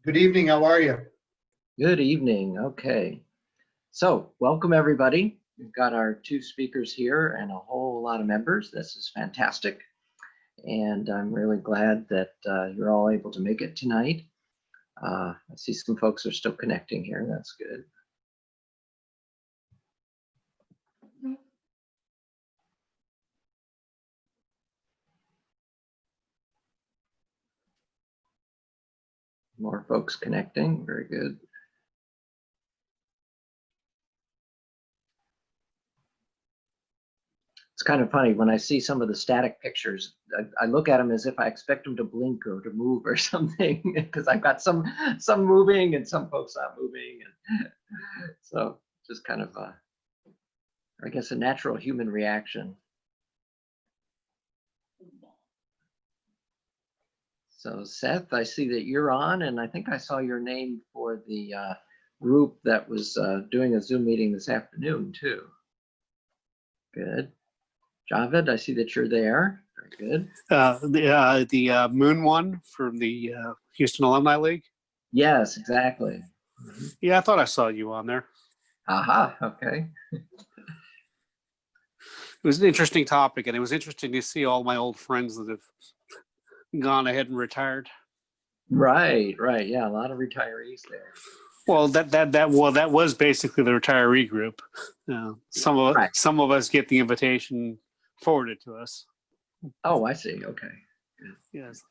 Good evening. How are you? Good evening. Okay. So welcome everybody. We've got our two speakers here and a whole lot of members. This is fantastic. And I'm really glad that you're all able to make it tonight. I see some folks are still connecting here. That's good. More folks connecting. Very good. It's kind of funny when I see some of the static pictures, I look at them as if I expect them to blink or to move or something, because I've got some moving and some folks not moving. And so just kind of, I guess, a natural human reaction. So Seth, I see that you're on, and I think I saw your name for the group that was doing a Zoom meeting this afternoon too. Good. Javed, I see that you're there. Very good. The Moon one from the Houston Alumni League. Yes, exactly. Mm-hmm. Yeah, I thought I saw you on there. Aha, okay. It was an interesting topic, and it was interesting to see all my old friends that have gone ahead and retired. Right. Yeah, a lot of retirees there. Well, that was basically the retiree group. Some of us get the invitation forwarded to us. Oh, I see. Okay. Yes.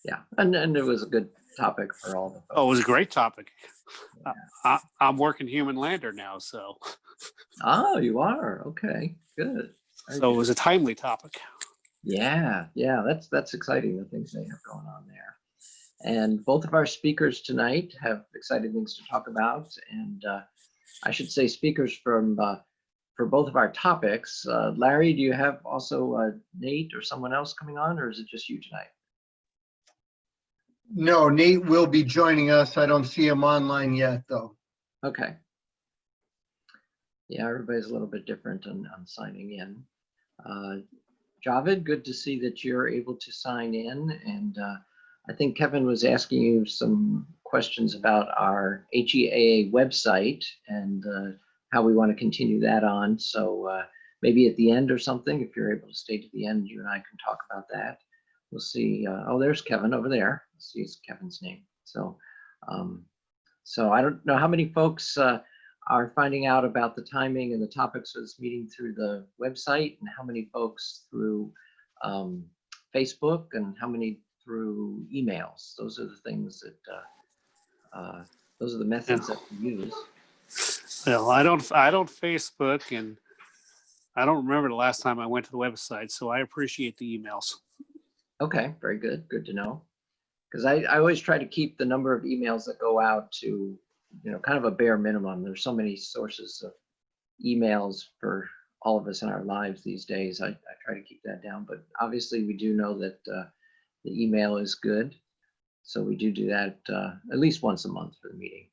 Yeah, and it was a good topic for all the folks. Oh, it was a great topic. Yeah. I'm working human lander now, so. Oh, you are? Okay, good. So it was a timely topic. Yeah, that's exciting, the things they have going on there. And both of our speakers tonight have exciting things to talk about. And I should say speakers from for both of our topics. Larry, do you have also Nate or someone else coming on, or is it just you tonight? No, Nate will be joining us. I don't see him online yet, though. Okay. Yeah, everybody's a little bit different on signing in. Javed, good to see that you're able to sign in. And I think Kevin was asking you some questions about our HEAA website and how we want to continue that on. So maybe at the end or something, if you're able to stay to the end, you and I can talk about that. We'll see. Oh, there's Kevin over there. Let's see Kevin's name. So, so I don't know how many folks are finding out about the timing and the topics of this meeting through the website, and how many folks through Facebook, and how many through emails. Those are the things that those are the methods that we use. Well, I don't Facebook, and I don't remember the last time I went to the website, so I appreciate the emails. Okay, very good. Good to know. Because I always try to keep the number of emails that go out to, kind of a bare minimum. There's so many sources of emails for all of us in our lives these days. I try to keep that down, but obviously we do know that the email is good. So we do that at least once a month for the meeting.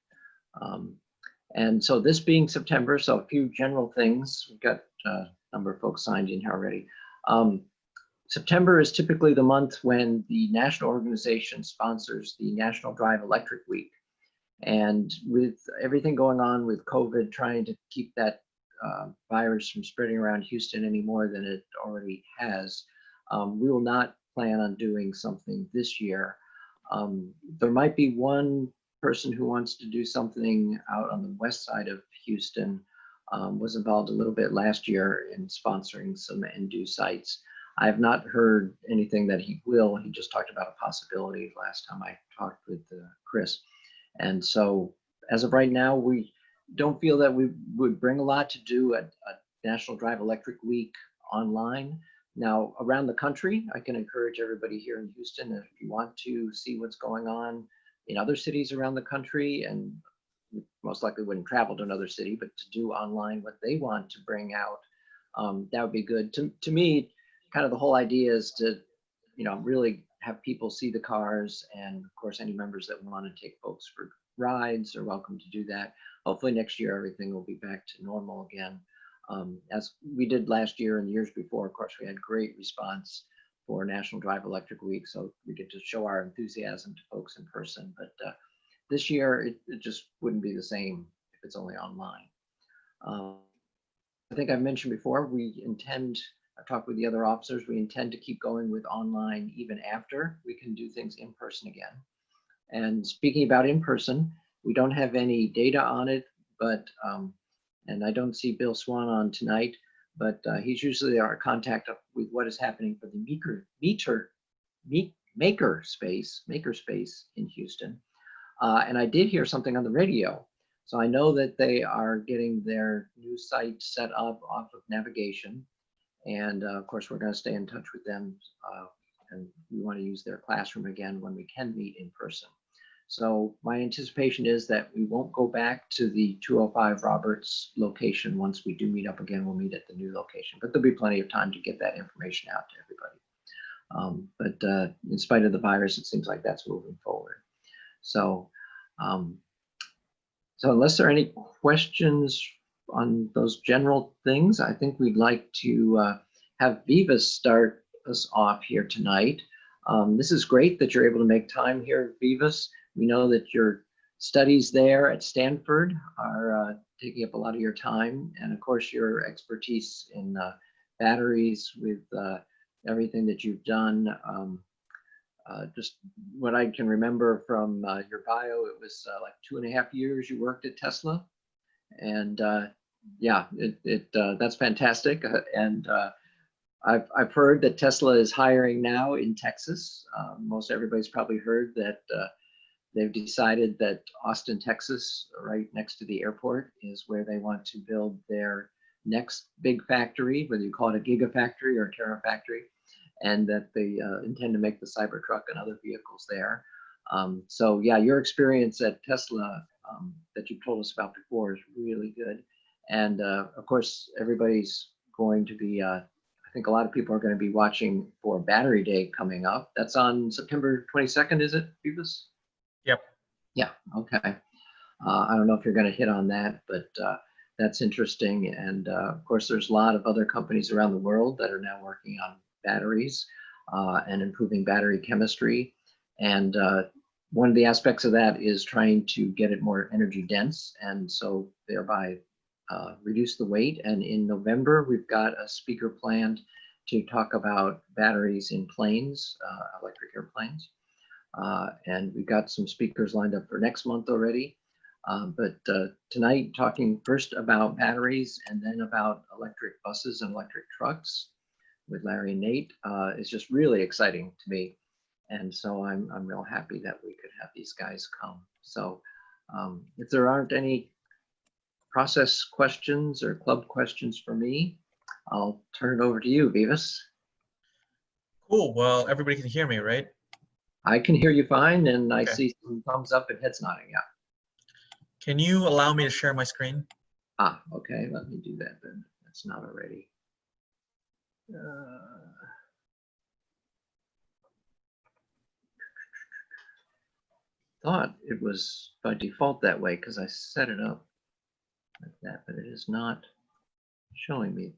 And so this being September, so a few general things. We've got a number of folks signed in here already. September is typically the month when the national organization sponsors the National Drive Electric Week. And with everything going on with COVID, trying to keep that virus from spreading around Houston any more than it already has, we will not plan on doing something this year. There might be one person who wants to do something out on the west side of Houston, was involved a little bit last year in sponsoring some NDO sites. I have not heard anything that he will. He just talked about a possibility last time I talked with Chris. And so as of right now, we don't feel that we would bring a lot to do at National Drive Electric Week online. Now, around the country, I can encourage everybody here in Houston, if you want to see what's going on in other cities around the country, and most likely wouldn't travel to another city, but to do online what they want to bring out, that would be good. To me, kind of the whole idea is to, really have people see the cars, and of course, any members that want to take folks for rides are welcome to do that. Hopefully next year, everything will be back to normal again. As we did last year and years before, of course, we had great response for National Drive Electric Week, so we get to show our enthusiasm to folks in person. But this year, it just wouldn't be the same if it's only online. I think I've mentioned before, I've talked with the other officers, we intend to keep going with online even after we can do things in person again. And speaking about in person, we don't have any data on it, but, and I don't see Bill Swan on tonight, but he's usually our contact with what is happening for the makerspace in Houston. And I did hear something on the radio. So I know that they are getting their new site set up off of navigation. And of course, we're going to stay in touch with them. And we want to use their classroom again when we can meet in person. So my anticipation is that we won't go back to the 205 Roberts location. Once we do meet up again, we'll meet at the new location. But there'll be plenty of time to get that information out to everybody. But in spite of the virus, it seems like that's moving forward. So, so unless there are any questions on those general things, I think we'd like to have Vivas start us off here tonight. This is great that you're able to make time here, Vivas. We know that your studies there at Stanford are taking up a lot of your time, and of course your expertise in batteries with everything that you've done. Just what I can remember from your bio, it was like 2.5 years you worked at Tesla, and yeah, that's fantastic. And I've heard that Tesla is hiring now in Texas. Most everybody's probably heard that they've decided that Austin, Texas, right next to the airport, is where they want to build their next big factory, whether you call it a gigafactory or a terafactory, and that they intend to make the Cybertruck and other vehicles there. So yeah, your experience at Tesla that you told us about before is really good. And of course, everybody's going to be, I think a lot of people are going to be watching for Battery Day coming up. That's on September 22nd, is it, Vivas? Yep. Yeah, okay. I don't know if you're going to hit on that, but that's interesting. And of course, there's a lot of other companies around the world that are now working on batteries and improving battery chemistry. And one of the aspects of that is trying to get it more energy dense, and so thereby reduce the weight. And in November, we've got a speaker planned to talk about batteries in planes, electric airplanes. And we've got some speakers lined up for next month already. But tonight, talking first about batteries and then about electric buses and electric trucks with Larry and Nate is just really exciting to me. And so I'm real happy that we could have these guys come. So if there aren't any process questions or club questions for me, I'll turn it over to you, Vivas. Cool. Well, everybody can hear me, right? I can hear you fine, and I Okay. see some thumbs up and heads nodding. Yeah. Can you allow me to share my screen? Ah, okay. Let me do that then. That's not already. Thought it was by default that way because I set it up like that, but it is not showing me.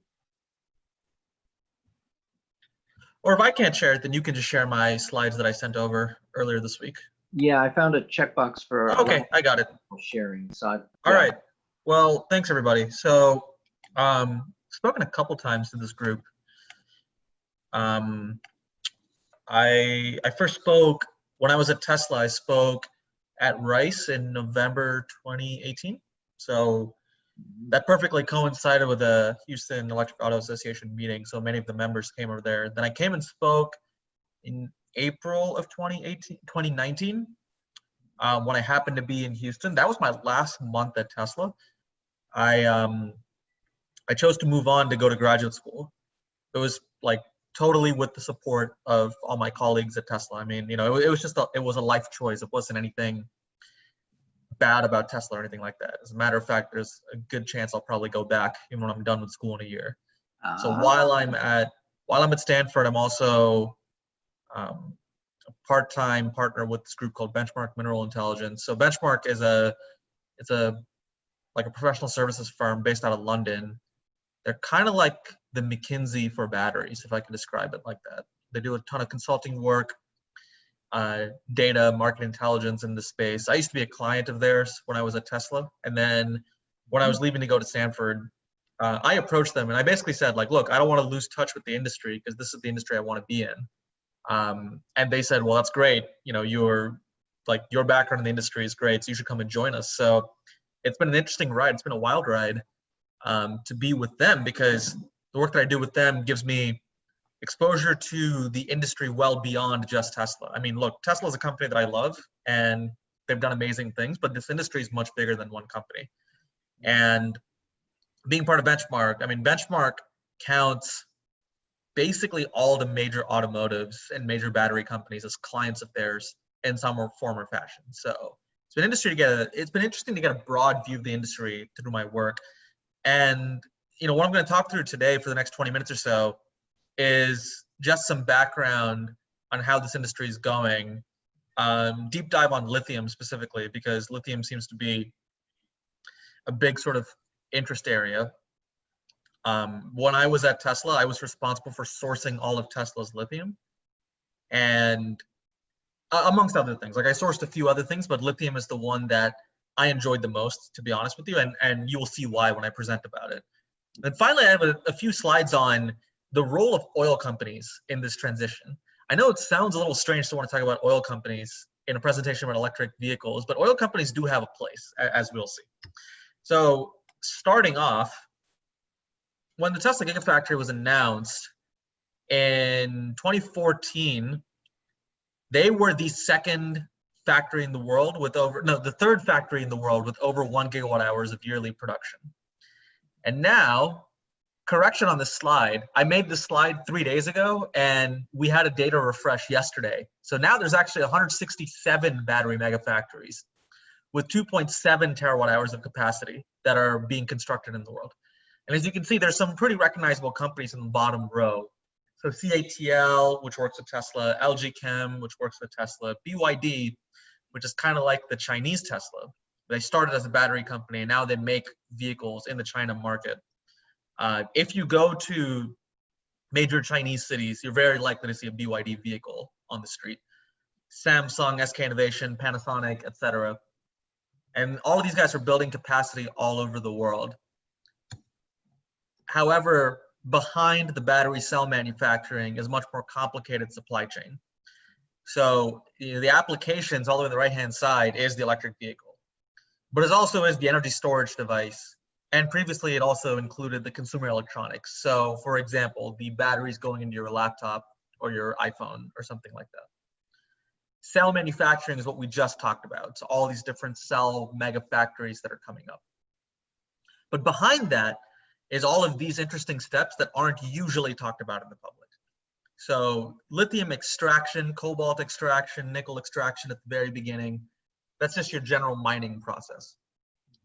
Or if I can't share it, then you can just share my slides that I sent over earlier this week. Yeah, I found a checkbox for Okay, I got it. sharing. So All right. Well, thanks everybody. So, spoken a couple times to this group. I first spoke when I was at Tesla. I spoke at Rice in November 2018. So that perfectly coincided with the Houston Electric Auto Association meeting. So many of the members came over there. Then I came and spoke in April of 2019, when I happened to be in Houston. That was my last month at Tesla. I chose to move on to go to graduate school. It was like totally with the support of all my colleagues at Tesla. I mean, you know, it was just it was a life choice. It wasn't anything bad about Tesla or anything like that. As a matter of fact, there's a good chance I'll probably go back even when I'm done with school in a year. So while I'm at Stanford, I'm also a part-time partner with this group called Benchmark Mineral Intelligence. So Benchmark is like a professional services firm based out of London. They're kind of like the McKinsey for batteries, if I can describe it like that. They do a ton of consulting work, data, market intelligence in the space. I used to be a client of theirs when I was at Tesla. And then when I was leaving to go to Stanford, I approached them and I basically said, like, look, I don't want to lose touch with the industry because this is the industry I want to be in. And they said, well, that's great. You know, your background in the industry is great, so you should come and join us. So it's been an interesting ride. It's been a wild ride to be with them, because the work that I do with them gives me exposure to the industry well beyond just Tesla. I mean, look, Tesla is a company that I love and they've done amazing things, but this industry is much bigger than one company. And being part of Benchmark, I mean, Benchmark counts basically all the major automotives and major battery companies as clients of theirs in some form or fashion. So it's been interesting to get a broad view of the industry through my work. And you know, what I'm going to talk through today for the next 20 minutes or so is just some background on how this industry is going. Deep dive on lithium specifically, because lithium seems to be a big sort of interest area. When I was at Tesla, I was responsible for sourcing all of Tesla's lithium, and amongst other things. Like, I sourced a few other things, but lithium is the one that I enjoyed the most, to be honest with you, and you will see why when I present about it. And finally, I have a few slides on the role of oil companies in this transition. I know it sounds a little strange to want to talk about oil companies in a presentation about electric vehicles, but oil companies do have a place, as we'll see. So starting off, when the Tesla Gigafactory was announced in 2014, they were the second factory in the world with the third factory in the world with over 1 gigawatt hours of yearly production. And now, correction on this slide, I made this slide 3 days ago and we had a data refresh yesterday. So now there's actually 167 battery megafactories with 2.7 terawatt hours of capacity that are being constructed in the world. And as you can see, there's some pretty recognizable companies in the bottom row. So CATL, which works with Tesla, LG Chem, which works with Tesla, BYD, which is kind of like the Chinese Tesla. They started as a battery company and now they make vehicles in the China market. If you go to major Chinese cities, you're very likely to see a BYD vehicle on the street. Samsung, SK Innovation, Panasonic, etc. And all of these guys are building capacity all over the world. However, behind the battery cell manufacturing is a much more complicated supply chain. So the applications all the way on the right-hand side is the electric vehicle, but it also is the energy storage device. And previously it also included the consumer electronics. So for example, the batteries going into your laptop or your iPhone or something like that. Cell manufacturing is what we just talked about. So all these different cell mega factories that are coming up. But behind that is all of these interesting steps that aren't usually talked about in the public. So lithium extraction, cobalt extraction, nickel extraction at the very beginning, that's just your general mining process.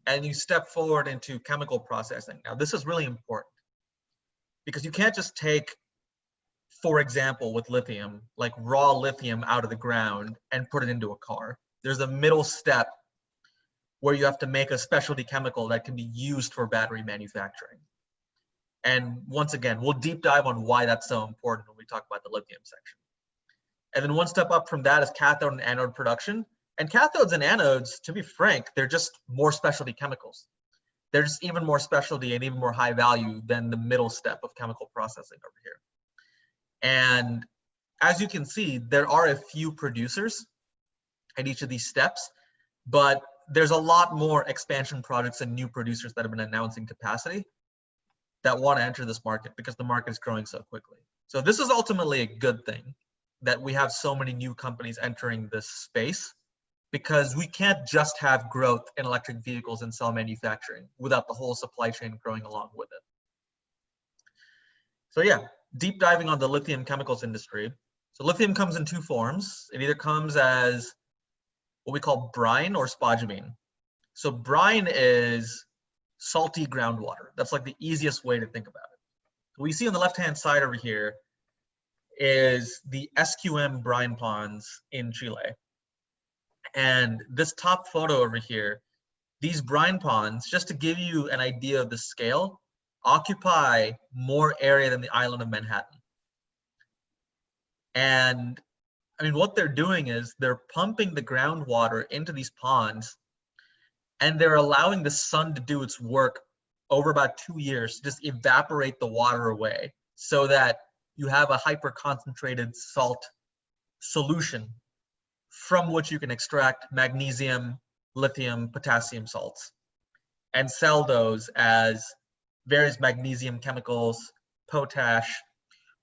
And you step forward into chemical processing. Now this is really important because you can't just take, for example, with lithium, like raw lithium out of the ground and put it into a car. There's a middle step where you have to make a specialty chemical that can be used for battery manufacturing. And once again, we'll deep dive on why that's so important when we talk about the lithium section. And then one step up from that is cathode and anode production. And cathodes and anodes, to be frank, they're just more specialty chemicals. They're just even more specialty and even more high value than the middle step of chemical processing over here. And as you can see, there are a few producers at each of these steps, but there's a lot more expansion projects and new producers that have been announcing capacity that want to enter this market because the market is growing so quickly. So this is ultimately a good thing that we have so many new companies entering this space, because we can't just have growth in electric vehicles and cell manufacturing without the whole supply chain growing along with it. So yeah, deep diving on the lithium chemicals industry. So lithium comes in two forms. It either comes as what we call brine or spodumene. So brine is salty groundwater. That's like the easiest way to think about it. What you see on the left-hand side over here is the SQM brine ponds in Chile. And this top photo over here, these brine ponds, just to give you an idea of the scale, occupy more area than the island of Manhattan. And I mean, what they're doing is they're pumping the groundwater into these ponds, and they're allowing the sun to do its work over about 2 years to just evaporate the water away, so that you have a hyper concentrated salt solution from which you can extract magnesium, lithium, potassium salts and sell those as various magnesium chemicals, potash,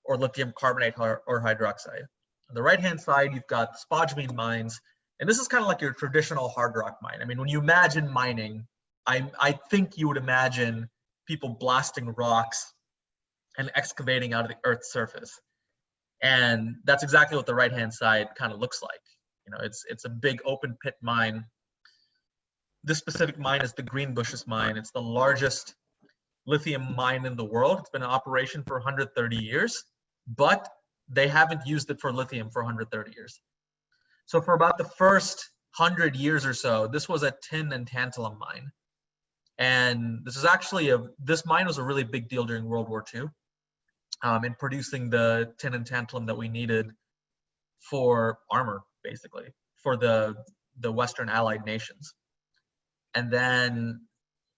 or lithium carbonate or hydroxide. On the right-hand side, you've got spodumene mines, and this is kind of like your traditional hard rock mine. I mean, when you imagine mining, I think you would imagine people blasting rocks and excavating out of the Earth's surface. And that's exactly what the right-hand side kind of looks like. You know, it's a big open pit mine. This specific mine is the Greenbushes mine. It's the largest lithium mine in the world. It's been in operation for 130 years, but they haven't used it for lithium for 130 years. So for about the first 100 years or so, this was a tin and tantalum mine. And this is actually this mine was a really big deal during World War II in producing the tin and tantalum that we needed for armor, basically, for the Western Allied nations. And then,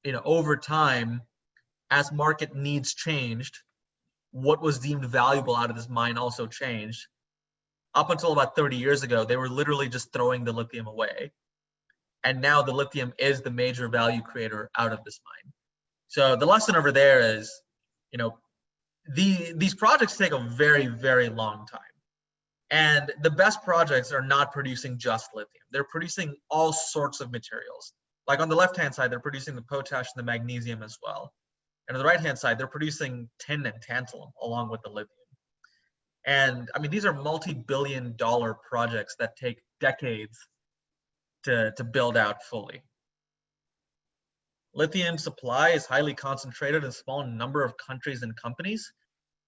you know, over time, as market needs changed, what was deemed valuable out of this mine also changed. Up until about 30 years ago, they were literally just throwing the lithium away. And now the lithium is the major value creator out of this mine. So the lesson over there is, you know, these projects take a very, very long time. And the best projects are not producing just lithium. They're producing all sorts of materials. Like on the left-hand side, they're producing the potash and the magnesium as well. And on the right-hand side, they're producing tin and tantalum along with the lithium. And I mean, these are multi-billion-dollar projects that take decades to build out fully. Lithium supply is highly concentrated in a small number of countries and companies.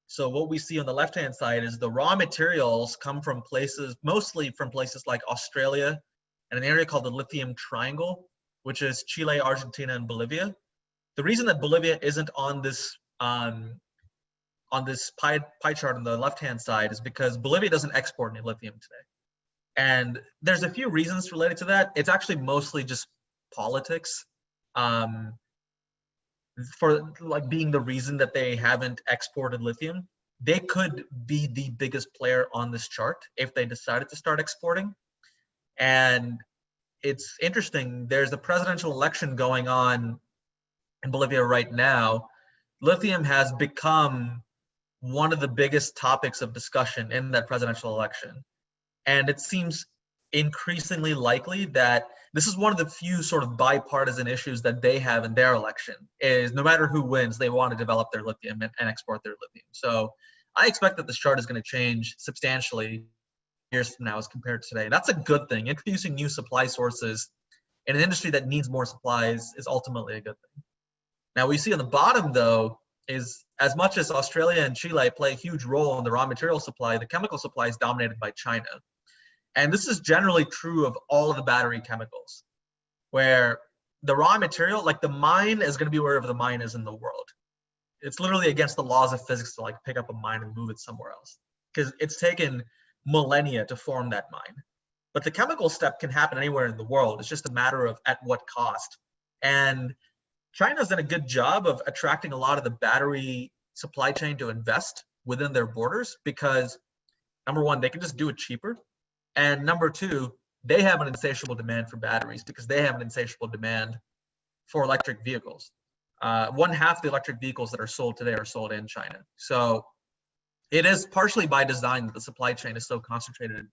So what we see on the left-hand side is the raw materials come from places, mostly from places like Australia and an area called the Lithium Triangle, which is Chile, Argentina, and Bolivia. The reason that Bolivia isn't on this pie chart on the left-hand side is because Bolivia doesn't export any lithium today. And there's a few reasons related to that. It's actually mostly just politics. For like being the reason that they haven't exported lithium. They could be the biggest player on this chart if they decided to start exporting. And it's interesting, there's a presidential election going on in Bolivia right now. Lithium has become one of the biggest topics of discussion in that presidential election. And it seems increasingly likely that this is one of the few sort of bipartisan issues that they have in their election, is no matter who wins, they want to develop their lithium and export their lithium. So I expect that this chart is going to change substantially years from now as compared to today. That's a good thing. Introducing new supply sources in an industry that needs more supplies is ultimately a good thing. Now, we see on the bottom, though, is as much as Australia and Chile play a huge role in the raw material supply, the chemical supply is dominated by China. And this is generally true of all of the battery chemicals, where the raw material, like the mine is going to be wherever the mine is in the world. It's literally against the laws of physics to like pick up a mine and move it somewhere else, because it's taken millennia to form that mine. But the chemical step can happen anywhere in the world. It's just a matter of at what cost. And China's done a good job of attracting a lot of the battery supply chain to invest within their borders because, number one, they can just do it cheaper. And number two, they have an insatiable demand for batteries because they have an insatiable demand for electric vehicles. 1/2 the electric vehicles that are sold today are sold in China. So it is partially by design that the supply chain is so concentrated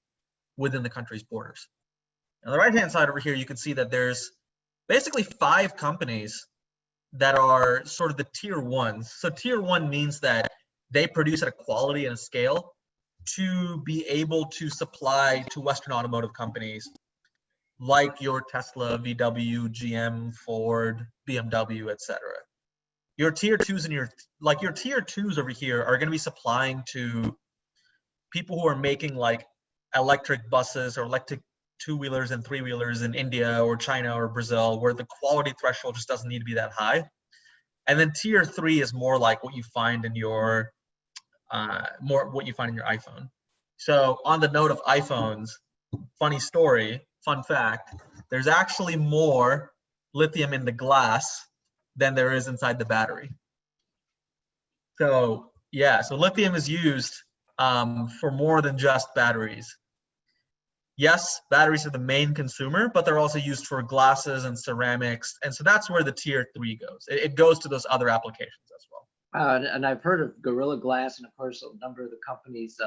within the country's borders. On the right-hand side over here, you can see that there's basically 5 companies that are sort of the tier ones. So tier 1 means that they produce at a quality and a scale to be able to supply to Western automotive companies like your Tesla, VW, GM, Ford, BMW, etc. Your tier 2s and your tier 2s over here are going to be supplying to people who are making like electric buses or electric 2-wheelers and 3-wheelers in India or China or Brazil, where the quality threshold just doesn't need to be that high. And then tier 3 is more like what you find in your iPhone. So on the note of iPhones, funny story, fun fact, there's actually more lithium in the glass than there is inside the battery. So yeah, so lithium is used for more than just batteries. Yes, batteries are the main consumer, but they're also used for glasses and ceramics. And so that's where the tier 3 goes. It goes to those other applications as well. And I've heard of Gorilla Glass, and of course, a number of the companies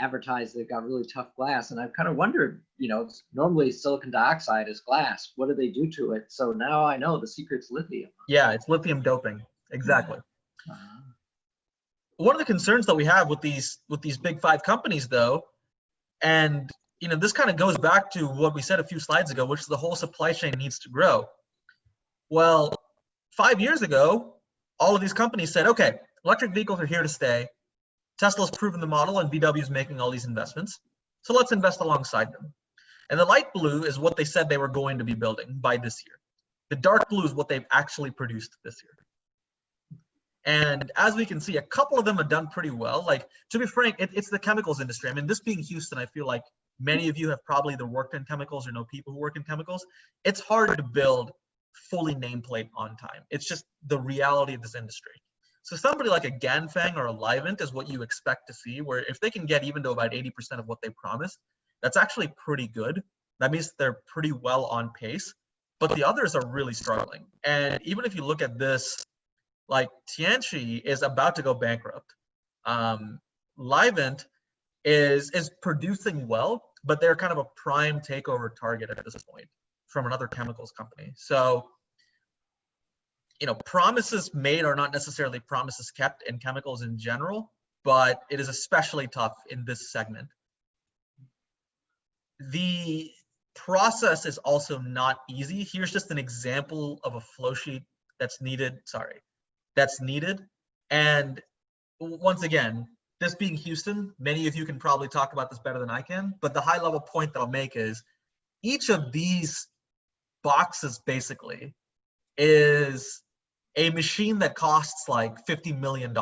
advertise they've got really tough glass. And I've kind of wondered, you know, normally silicon dioxide is glass. What do they do to it? So now I know the secret's lithium. Yeah, it's lithium doping. Exactly. One of the concerns that we have with these big 5 companies, though, and you know, this kind of goes back to what we said a few slides ago, which is the whole supply chain needs to grow. Well, 5 years ago, all of these companies said, okay, electric vehicles are here to stay. Tesla's proven the model and VW is making all these investments. So let's invest alongside them. And the light blue is what they said they were going to be building by this year. The dark blue is what they've actually produced this year. And as we can see, a couple of them have done pretty well. Like, to be frank, it's the chemicals industry. I mean, this being Houston, I feel like many of you have probably either worked in chemicals or know people who work in chemicals. It's hard to build fully nameplate on time. It's just the reality of this industry. So somebody like a Ganfeng or a Livent is what you expect to see, where if they can get even to about 80% of what they promised, that's actually pretty good. That means they're pretty well on pace, but the others are really struggling. And even if you look at this, like Tianqi is about to go bankrupt. Livent is producing well, but they're kind of a prime takeover target at this point from another chemicals company. So, you know, promises made are not necessarily promises kept in chemicals in general, but it is especially tough in this segment. The process is also not easy. Here's just an example of a flow sheet that's needed. And once again, this being Houston, many of you can probably talk about this better than I can, but the high level point that I'll make is each of these boxes basically is a machine that costs like $50 million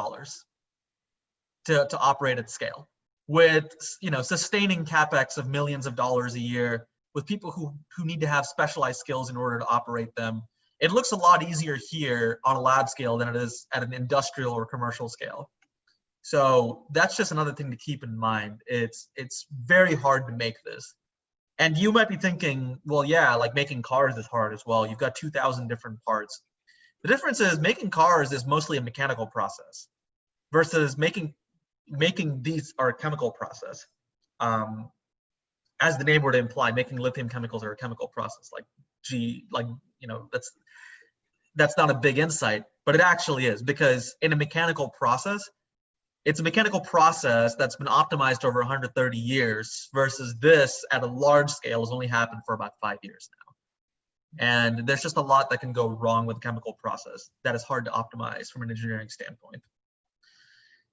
to operate at scale, with, you know, sustaining capex of millions of dollars a year, with people who need to have specialized skills in order to operate them. It looks a lot easier here on a lab scale than it is at an industrial or commercial scale. So that's just another thing to keep in mind. It's very hard to make this. And you might be thinking, well, yeah, like making cars is hard as well. You've got 2,000 different parts. The difference is making cars is mostly a mechanical process versus making these are a chemical process. As the name would imply, making lithium chemicals are a chemical process. You know, that's not a big insight, but it actually is, because in a mechanical process, it's a mechanical process that's been optimized over 130 years versus this at a large scale has only happened for about 5 years now. And there's just a lot that can go wrong with a chemical process that is hard to optimize from an engineering standpoint.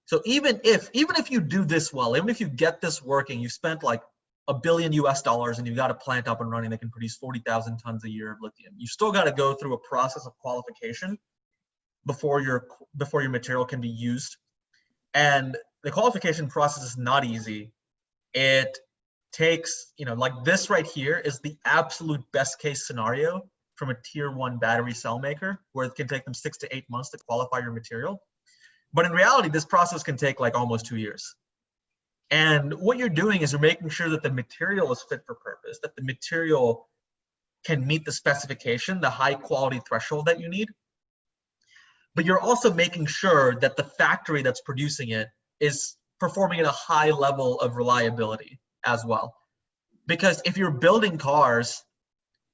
So even if you do this well, even if you get this working, you spent like $1 billion and you've got a plant up and running that can produce 40,000 tons a year of lithium, you still got to go through a process of qualification before your material can be used. And the qualification process is not easy. It takes, you know, like this right here is the absolute best case scenario from a tier 1 battery cell maker, where it can take them 6 to 8 months to qualify your material. But in reality, this process can take like almost 2 years. And what you're doing is you're making sure that the material is fit for purpose, that the material can meet the specification, the high quality threshold that you need. But you're also making sure that the factory that's producing it is performing at a high level of reliability as well. Because if you're building cars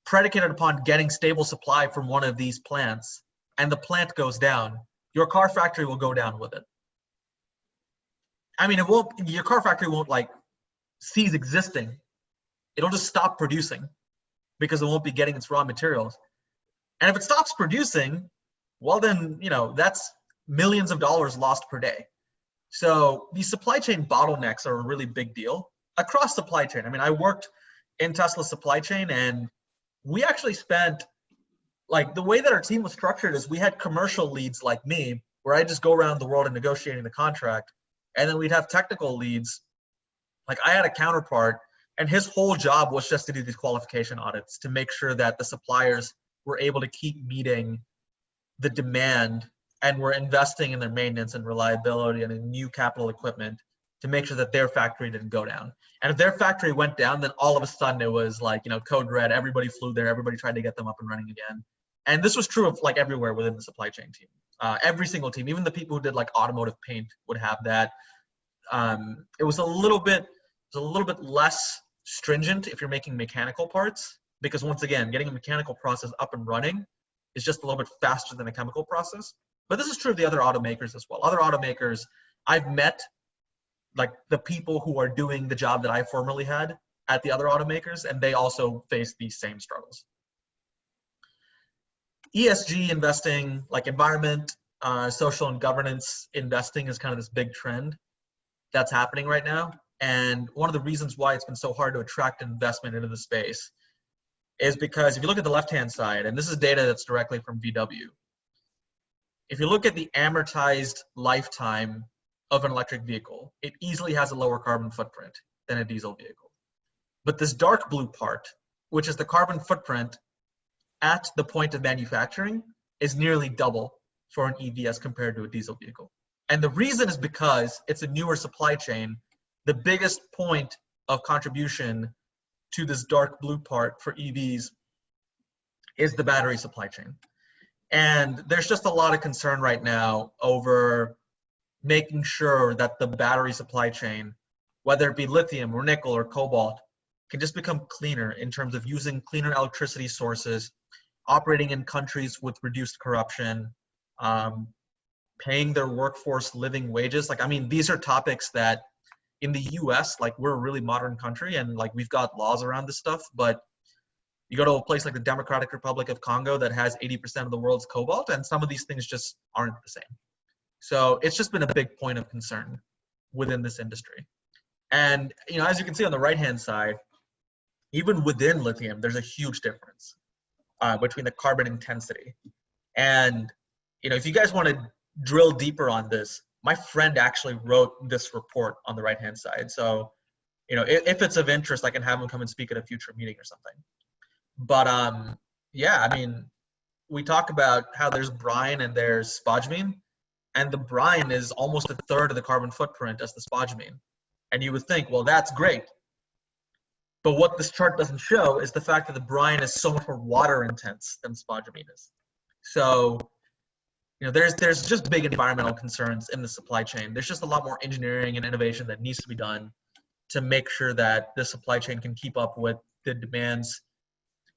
predicated upon getting stable supply from one of these plants, and the plant goes down, your car factory will go down with it. I mean, your car factory won't like cease existing. It'll just stop producing because it won't be getting its raw materials. And if it stops producing, well then, you know, that's millions of dollars lost per day. So these supply chain bottlenecks are a really big deal across supply chain. I mean, I worked in Tesla's supply chain, and we actually spent, like, the way that our team was structured is we had commercial leads like me, where I just go around the world and negotiating the contract. And then we'd have technical leads Like I had a counterpart and his whole job was just to do these qualification audits to make sure that the suppliers were able to keep meeting the demand and were investing in their maintenance and reliability and in new capital equipment to make sure that their factory didn't go down. And if their factory went down, then all of a sudden it was like, you know, code red, everybody flew there, everybody tried to get them up and running again. And this was true of like everywhere within the supply chain team. Every single team, even the people who did like automotive paint would have that. It was a little bit less stringent if you're making mechanical parts, because once again, getting a mechanical process up and running is just a little bit faster than a chemical process. But this is true of the other automakers as well. Other automakers, I've met like the people who are doing the job that I formerly had at the other automakers, and they also face these same struggles. ESG investing, like environment, social and governance investing is kind of this big trend that's happening right now. And one of the reasons why it's been so hard to attract investment into the space is because if you look at the left-hand side, and this is data that's directly from VW, if you look at the amortized lifetime of an electric vehicle, it easily has a lower carbon footprint than a diesel vehicle. But this dark blue part, which is the carbon footprint at the point of manufacturing, is nearly double for an EV as compared to a diesel vehicle. And the reason is because it's a newer supply chain. The biggest point of contribution to this dark blue part for EVs is the battery supply chain. And there's just a lot of concern right now over making sure that the battery supply chain, whether it be lithium or nickel or cobalt, can just become cleaner in terms of using cleaner electricity sources, operating in countries with reduced corruption, paying their workforce living wages. Like, I mean, these are topics that in the US, like we're a really modern country and like we've got laws around this stuff, but you go to a place like the Democratic Republic of Congo that has 80% of the world's cobalt, and some of these things just aren't the same. So it's just been a big point of concern within this industry. And, you know, as you can see on the right-hand side, even within lithium, there's a huge difference between the carbon intensity. And, you know, if you guys want to drill deeper on this, my friend actually wrote this report on the right-hand side. So, you know, if it's of interest, I can have him come and speak at a future meeting or something. But yeah, I mean, we talk about how there's brine and there's spodumene, and the brine is almost a third of the carbon footprint as the spodumene. And you would think, well, that's great. But what this chart doesn't show is the fact that the brine is so much more water intense than spodumene is. So, you know, there's just big environmental concerns in the supply chain. There's just a lot more engineering and innovation that needs to be done to make sure that the supply chain can keep up with the demands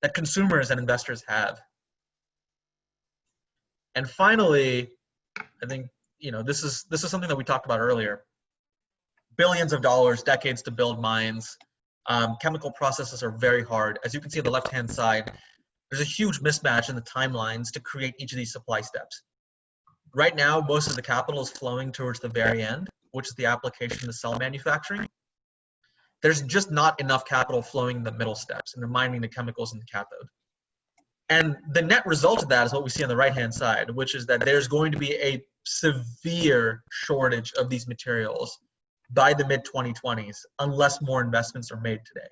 that consumers and investors have. And finally, I think, you know, this is something that we talked about earlier. Billions of dollars, decades to build mines. Chemical processes are very hard. As you can see on the left-hand side, there's a huge mismatch in the timelines to create each of these supply steps. Right now, most of the capital is flowing towards the very end, which is the application to cell manufacturing. There's just not enough capital flowing in the middle steps, and mining the chemicals in the cathode. And the net result of that is what we see on the right-hand side, which is that there's going to be a severe shortage of these materials by the mid-2020s, unless more investments are made today.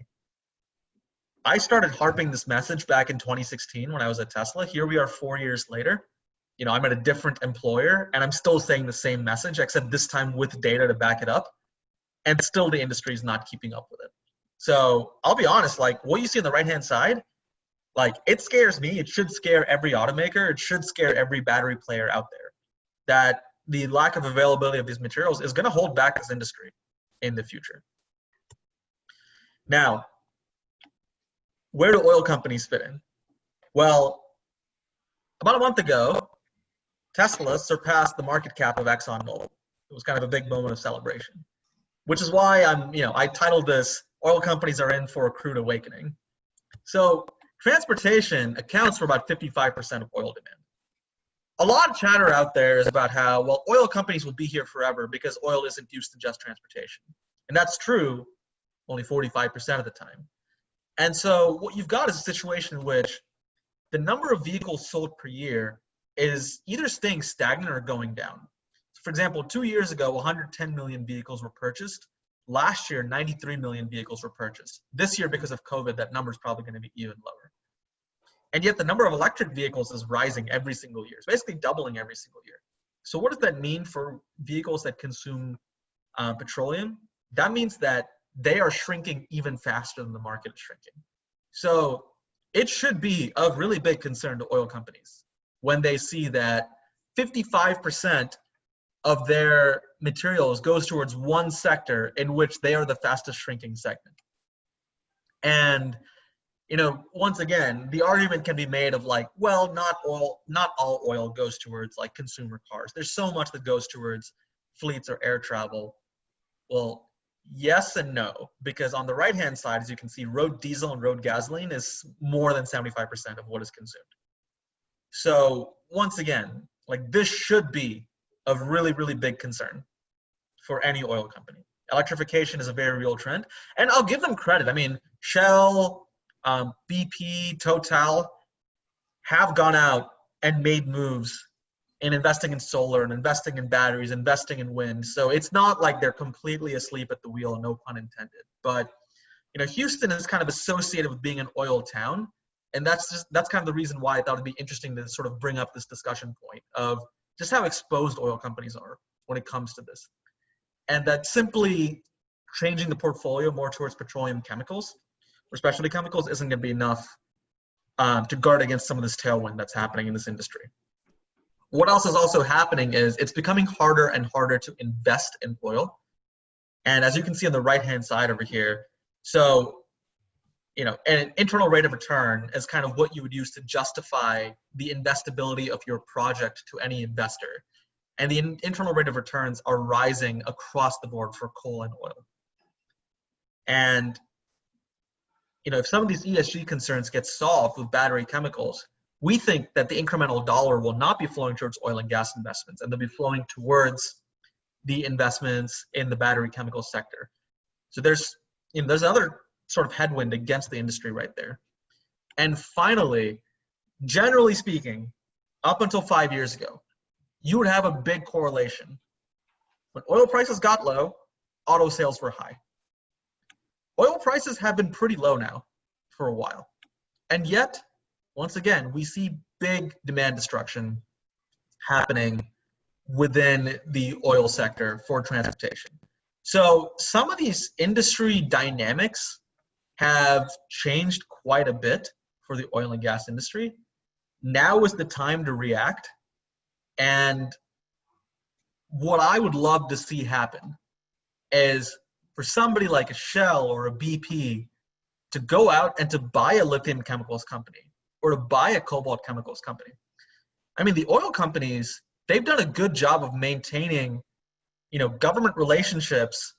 I started harping this message back in 2016 when I was at Tesla. Here we are 4 years later. You know, I'm at a different employer, and I'm still saying the same message, except this time with data to back it up. And still the industry is not keeping up with it. So I'll be honest, like what you see on the right-hand side, like it scares me. It should scare every automaker. It should scare every battery player out there, that the lack of availability of these materials is going to hold back this industry in the future. Now, where do oil companies fit in? Well, about a month ago, Tesla surpassed the market cap of ExxonMobil. It was kind of a big moment of celebration, which is why I titled this, Oil Companies Are In for a Crude Awakening. So transportation accounts for about 55% of oil demand. A lot of chatter out there is about how, well, oil companies will be here forever because oil isn't used in just transportation. And that's true only 45% of the time. And so what you've got is a situation in which the number of vehicles sold per year is either staying stagnant or going down. For example, 2 years ago, 110 million vehicles were purchased Last year, 93 million vehicles were purchased. This year, because of COVID, that number is probably going to be even lower. And yet the number of electric vehicles is rising every single year. It's basically doubling every single year. So what does that mean for vehicles that consume petroleum? That means that they are shrinking even faster than the market is shrinking. So it should be of really big concern to oil companies when they see that 55% of their materials goes towards one sector in which they are the fastest shrinking segment. And, you know, once again, the argument can be made of like, well, not all oil goes towards like consumer cars. There's so much that goes towards fleets or air travel. Well, yes and no, because on the right-hand side, as you can see, road diesel and road gasoline is more than 75% of what is consumed. So once again, like this should be of really, really big concern for any oil company. Electrification is a very real trend, and I'll give them credit. I mean, Shell, BP, Total have gone out and made moves in investing in solar and investing in batteries, investing in wind. So it's not like they're completely asleep at the wheel, no pun intended. But you know, Houston is kind of associated with being an oil town, and that's kind of the reason why I thought it'd be interesting to sort of bring up this discussion point of just how exposed oil companies are when it comes to this. And that simply changing the portfolio more towards petroleum chemicals or specialty chemicals isn't going to be enough to guard against some of this tailwind that's happening in this industry. What else is also happening is it's becoming harder and harder to invest in oil. And as you can see on the right-hand side over here, so, you know, an internal rate of return is kind of what you would use to justify the investability of your project to any investor. And the internal rate of returns are rising across the board for coal and oil. And, you know, if some of these ESG concerns get solved with battery chemicals, we think that the incremental dollar will not be flowing towards oil and gas investments, and they'll be flowing towards the investments in the battery chemical sector. So there's another sort of headwind against the industry right there. And finally, generally speaking, up until 5 years ago, you would have a big correlation. When oil prices got low, auto sales were high. Oil prices have been pretty low now for a while. And yet, once again, we see big demand destruction happening within the oil sector for transportation. So some of these industry dynamics have changed quite a bit for the oil and gas industry. Now is the time to react. And what I would love to see happen is for somebody like a Shell or a BP to go out and to buy a lithium chemicals company or to buy a cobalt chemicals company. I mean, the oil companies, they've done a good job of maintaining, you know, government relationships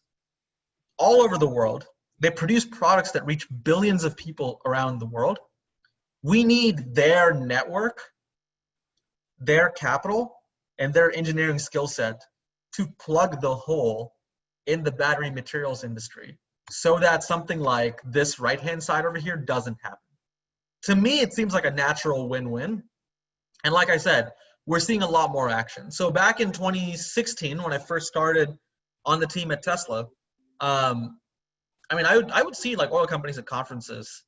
all over the world. They produce products that reach billions of people around the world. We need their network, their capital, and their engineering skill set to plug the hole in the battery materials industry so that something like this right-hand side over here doesn't happen. To me, it seems like a natural win-win. And like I said, we're seeing a lot more action. So back in 2016, when I first started on the team at Tesla, I mean, I would see like oil companies at conferences,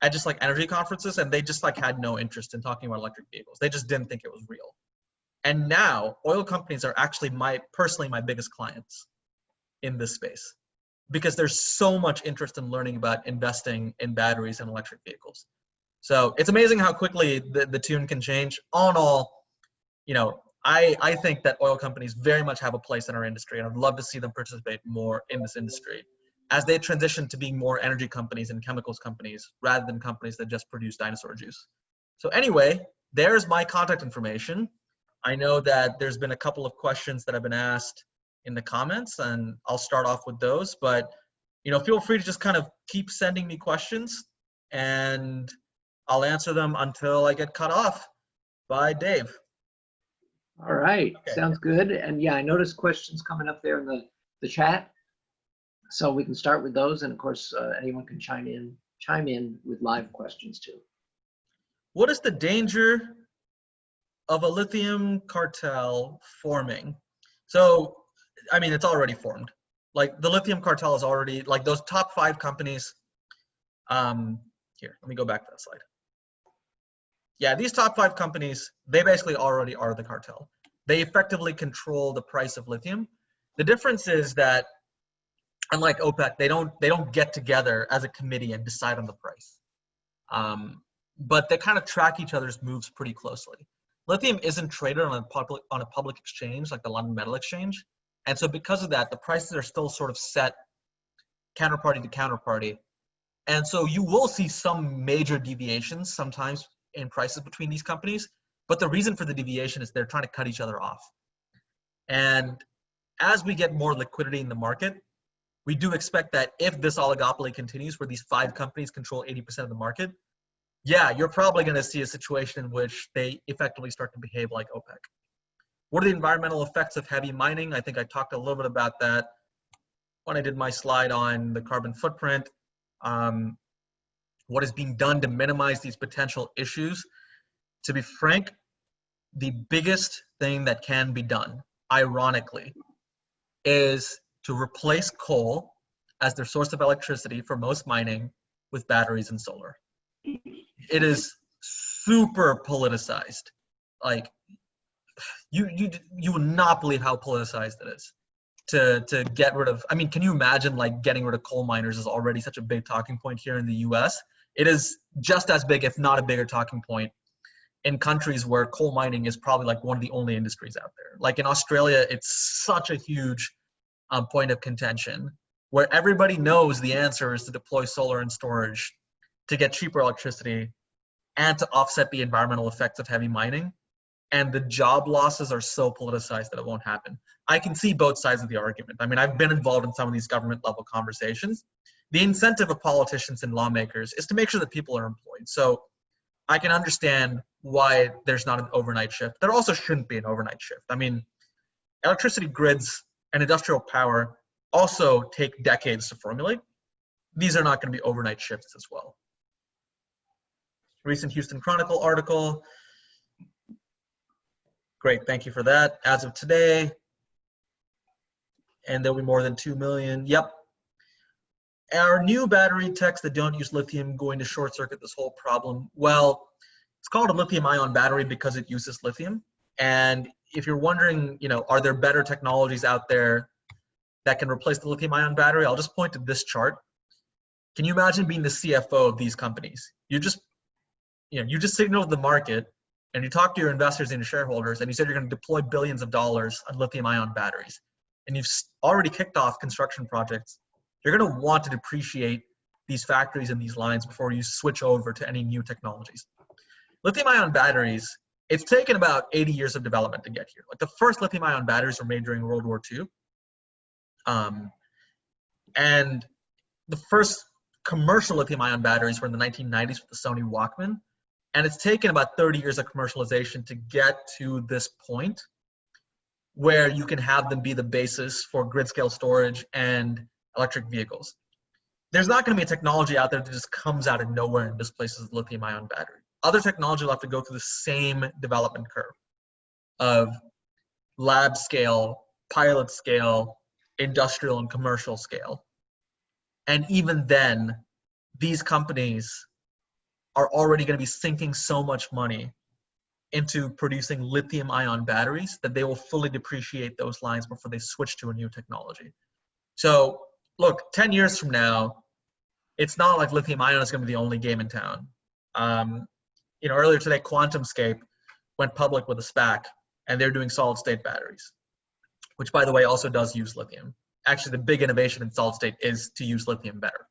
at just like energy conferences, and they just like had no interest in talking about electric vehicles. They just didn't think it was real. And now oil companies are actually personally my biggest clients in this space because there's so much interest in learning about investing in batteries and electric vehicles. So it's amazing how quickly the tune can change. All in all, you know, I think that oil companies very much have a place in our industry, and I'd love to see them participate more in this industry as they transition to being more energy companies and chemicals companies rather than companies that just produce dinosaur juice. So anyway, there's my contact information. I know that there's been a couple of questions that have been asked in the comments, and I'll start off with those, but you know, feel free to just kind of keep sending me questions and I'll answer them until I get cut off by Dave. All right, Okay. Sounds good. And yeah, I noticed questions coming up there in the chat. So we can start with those, and of course, anyone can chime in with live questions too. What is the danger of a lithium cartel forming? So, I mean, it's already formed. Like the lithium cartel is already, like those top 5 companies. Here, let me go back to that slide. Yeah, these top 5 companies, they basically already are the cartel. They effectively control the price of lithium. The difference is that, unlike OPEC, they don't get together as a committee and decide on the price. But they kind of track each other's moves pretty closely. Lithium isn't traded on a public exchange like the London Metal Exchange. And so because of that, the prices are still sort of set counterparty to counterparty. And so you will see some major deviations sometimes in prices between these companies. But the reason for the deviation is they're trying to cut each other off. And as we get more liquidity in the market, we do expect that if this oligopoly continues where these 5 companies control 80% of the market, yeah, you're probably going to see a situation in which they effectively start to behave like OPEC. What are the environmental effects of heavy mining? I think I talked a little bit about that when I did my slide on the carbon footprint. What is being done to minimize these potential issues? To be frank, the biggest thing that can be done, ironically, is to replace coal as their source of electricity for most mining with batteries and solar. It is super politicized. Like, you would not believe how politicized it is to get rid of. I mean, can you imagine like getting rid of coal miners is already such a big talking point here in the US. It is just as big, if not a bigger talking point in countries where coal mining is probably like one of the only industries out there. Like in Australia, it's such a huge point of contention where everybody knows the answer is to deploy solar and storage to get cheaper electricity and to offset the environmental effects of heavy mining. And the job losses are so politicized that it won't happen. I can see both sides of the argument. I mean, I've been involved in some of these government level conversations. The incentive of politicians and lawmakers is to make sure that people are employed. So I can understand why there's not an overnight shift. There also shouldn't be an overnight shift. I mean, electricity grids and industrial power also take decades to formulate. These are not going to be overnight shifts as well. Recent Houston Chronicle article. Great, thank you for that. As of today, and there'll be more than 2 million. Yep. Are new battery techs that don't use lithium going to short circuit this whole problem? Well, it's called a lithium-ion battery because it uses lithium. And if you're wondering, you know, are there better technologies out there that can replace the lithium-ion battery? I'll just point to this chart. Can you imagine being the CFO of these companies? You just signaled the market and you talk to your investors and your shareholders and you said you're going to deploy billions of dollars on lithium-ion batteries. And you've already kicked off construction projects. You're going to want to depreciate these factories and these lines before you switch over to any new technologies. Lithium-ion batteries, it's taken about 80 years of development to get here. Like the first lithium-ion batteries were made during World War II. And the first commercial lithium-ion batteries were in the 1990s with the Sony Walkman. And it's taken about 30 years of commercialization to get to this point where you can have them be the basis for grid-scale storage and electric vehicles. There's not going to be a technology out there that just comes out of nowhere and displaces the lithium-ion battery. Other technology will have to go through the same development curve of lab scale, pilot scale, industrial and commercial scale. And even then, these companies are already going to be sinking so much money into producing lithium-ion batteries that they will fully depreciate those lines before they switch to a new technology. So look, 10 years from now, it's not like lithium-ion is going to be the only game in town. You know, earlier today, QuantumScape went public with a SPAC, and they're doing solid-state batteries, which, by the way, also does use lithium. Actually, the big innovation in solid-state is to use lithium better.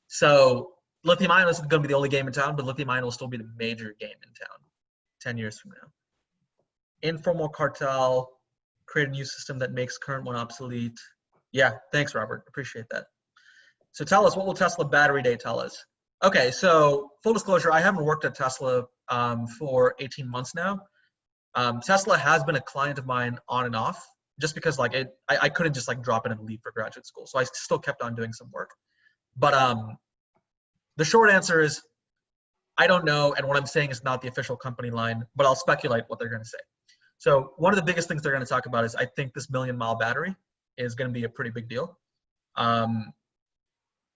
So lithium-ion is going to be the only game in town, but lithium-ion will still be the major game in town 10 years from now. Informal cartel, create a new system that makes current one obsolete. Yeah, thanks, Robert. Appreciate that. So tell us, what will Tesla Battery Day tell us? Okay, so full disclosure, I haven't worked at Tesla for 18 months now. Tesla has been a client of mine on and off, just because like I couldn't just like drop in and leave for graduate school. So I still kept on doing some work. But the short answer is, I don't know, and what I'm saying is not the official company line, but I'll speculate what they're going to say. So one of the biggest things they're going to talk about is, I think, this 1 million mile battery. is going to be a pretty big deal.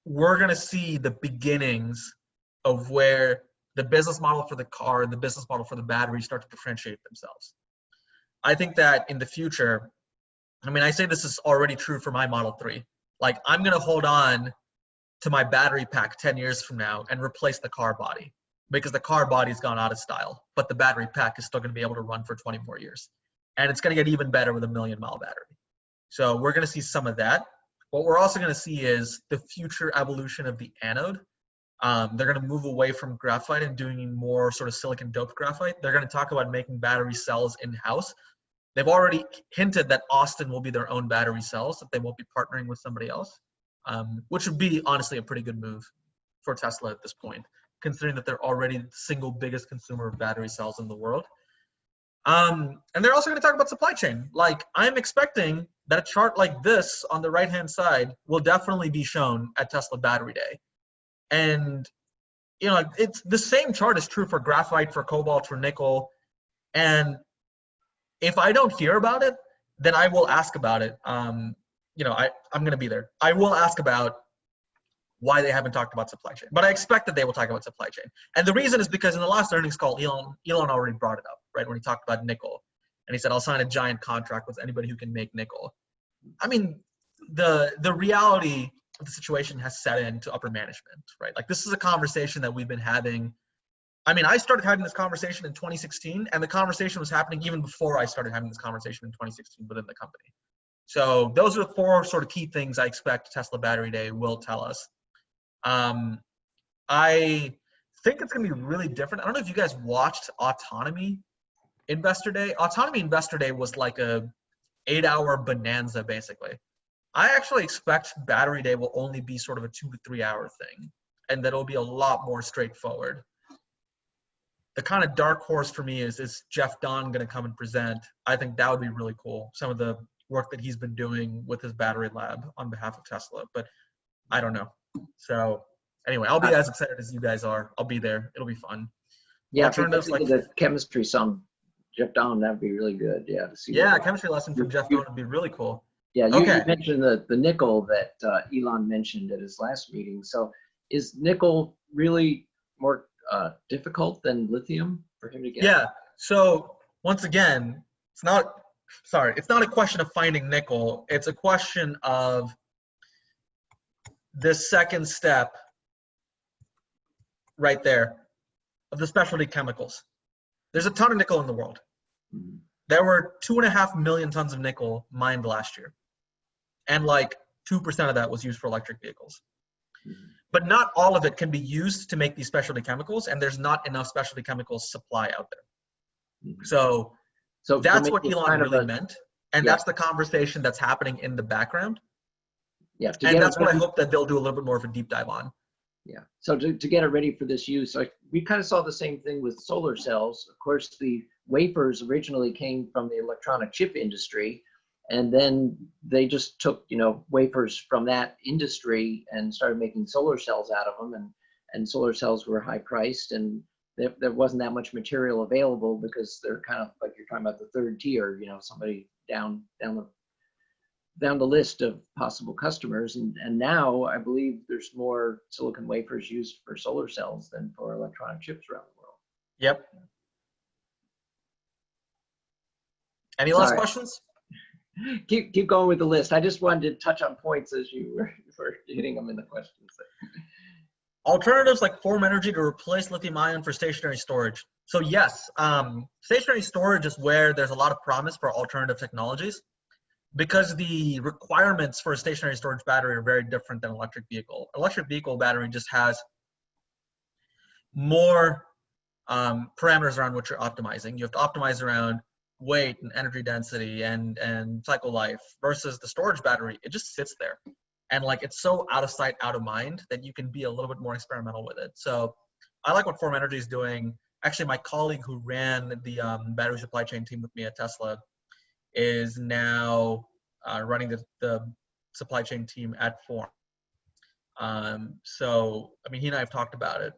We're going to see the beginnings of where the business model for the car and the business model for the battery start to differentiate themselves. I think that in the future, I mean, I say this is already true for my Model 3. Like, I'm going to hold on to my battery pack 10 years from now and replace the car body, because the car body's gone out of style, but the battery pack is still going to be able to run for 20 more years. And it's going to get even better with a 1,000,000-mile battery. So we're going to see some of that. What we're also going to see is the future evolution of the anode. They're going to move away from graphite and doing more sort of silicon doped graphite. They're going to talk about making battery cells in-house. They've already hinted that Austin will be their own battery cells, that they won't be partnering with somebody else, which would be honestly a pretty good move for Tesla at this point, considering that they're already the single biggest consumer of battery cells in the world. And they're also going to talk about supply chain. Like, I'm expecting that a chart like this on the right-hand side will definitely be shown at Tesla Battery Day. And, you know, it's the same chart is true for graphite, for cobalt, for nickel. And if I don't hear about it, then I will ask about it. You know, I'm going to be there. I will ask about why they haven't talked about supply chain, but I expect that they will talk about supply chain. And the reason is because in the last earnings call, Elon already brought it up, right? When he talked about nickel, and he said, I'll sign a giant contract with anybody who can make nickel. I mean, the reality of the situation has set into upper management, right? Like, this is a conversation that we've been having. I mean, I started having this conversation in 2016, and the conversation was happening even before I started having this conversation in 2016 within the company. So those are the four sort of key things I expect Tesla Battery Day will tell us. I think it's going to be really different. I don't know if you guys watched Autonomy Investor Day. Autonomy Investor Day was like a 8-hour bonanza, basically. I actually expect Battery Day will only be sort of a 2 to 3 hour thing, and that it'll be a lot more straightforward. The kind of dark horse for me is Jeff Don going to come and present. I think that would be really cool. Some of the work that he's been doing with his battery lab on behalf of Tesla, but I don't know. So anyway, I'll be as excited as you guys are. I'll be there. It'll be fun. Yeah, Alternatives like the chemistry, some Jeff Don, that'd be really good. Yeah, to see. Yeah, a chemistry lesson from Jeff Don would be really cool. Yeah, you Okay. mentioned the nickel that Elon mentioned at his last meeting. So is nickel really more difficult than lithium for him to get? Yeah. So once again, it's not a question of finding nickel. It's a question of the second step right there of the specialty chemicals. There's a ton of nickel in the world. Mhm. There were 2.5 million tons of nickel mined last year. And like 2% of that was used for electric vehicles. Mhm. But not all of it can be used to make these specialty chemicals, and there's not enough specialty chemicals supply out there. Mhm. So that's what maybe Elon kind of really meant. And yeah. that's the conversation that's happening in the background. Yeah, And that's what I hope that they'll do a little bit more of a deep dive on. Yeah, so to get it ready for this use, like we kind of saw the same thing with solar cells. Of course, the wafers originally came from the electronic chip industry, and then they just took, you know, wafers from that industry and started making solar cells out of them, and solar cells were high priced, and there wasn't that much material available because they're kind of like you're talking about the third tier, you know, somebody down the list of possible customers, and now I believe there's more silicon wafers used for solar cells than for electronic chips around the world. Yep. Any Sorry. last questions? Keep going with the list. I just wanted to touch on points as you were hitting them in the questions. Alternatives like Form Energy to replace lithium-ion for stationary storage. So yes, stationary storage is where there's a lot of promise for alternative technologies, because the requirements for a stationary storage battery are very different than electric vehicle. Electric vehicle battery just has more parameters around what you're optimizing. You have to optimize around weight and energy density and cycle life, versus the storage battery. It just sits there. And like, it's so out of sight, out of mind that you can be a little bit more experimental with it. So I like what Form Energy is doing. Actually, my colleague who ran the battery supply chain team with me at Tesla is now running the supply chain team at Form. So, I mean, he and I have talked about it.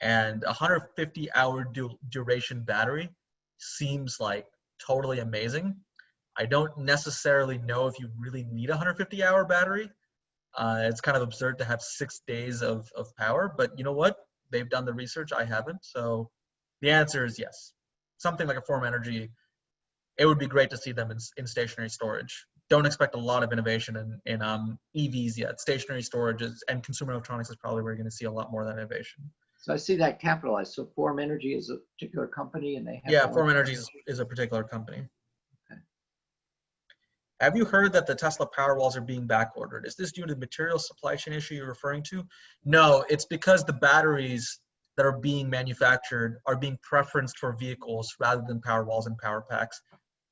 And a 150-hour duration battery seems like totally amazing. I don't necessarily know if you really need a 150-hour battery. It's kind of absurd to have 6 days of power, but you know what? They've done the research, I haven't. So the answer is yes. Something like a Form Energy, it would be great to see them in stationary storage. Don't expect a lot of innovation in EVs yet. Stationary storage and consumer electronics is probably where you're going to see a lot more of that innovation. So I see that capitalized. So Form Energy is a particular company, and they have. Yeah, Form Energy is a particular company. Okay. Have you heard that the Tesla Powerwalls are being backordered? Is this due to the material supply chain issue you're referring to? No, it's because the batteries that are being manufactured are being preferenced for vehicles rather than Powerwalls and Power Packs.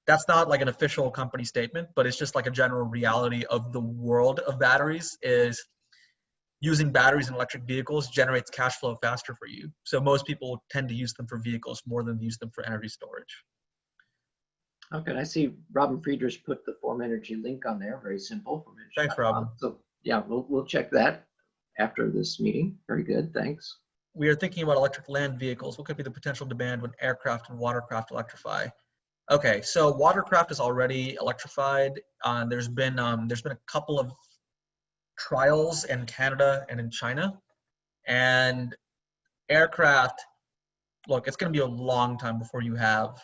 That's not like an official company statement, but it's just like a general reality of the world of batteries is using batteries in electric vehicles generates cash flow faster for you. So most people tend to use them for vehicles more than use them for energy storage. Okay, I see Robin Friedrich put the Form Energy link on there. Very simple. Thanks, Robin. So yeah, we'll check that after this meeting. Very good, thanks. We are thinking about electric land vehicles. What could be the potential demand when aircraft and watercraft electrify? Okay, so watercraft is already electrified. There's been a couple of trials in Canada and in China, and aircraft. Look, it's going to be a long time before you have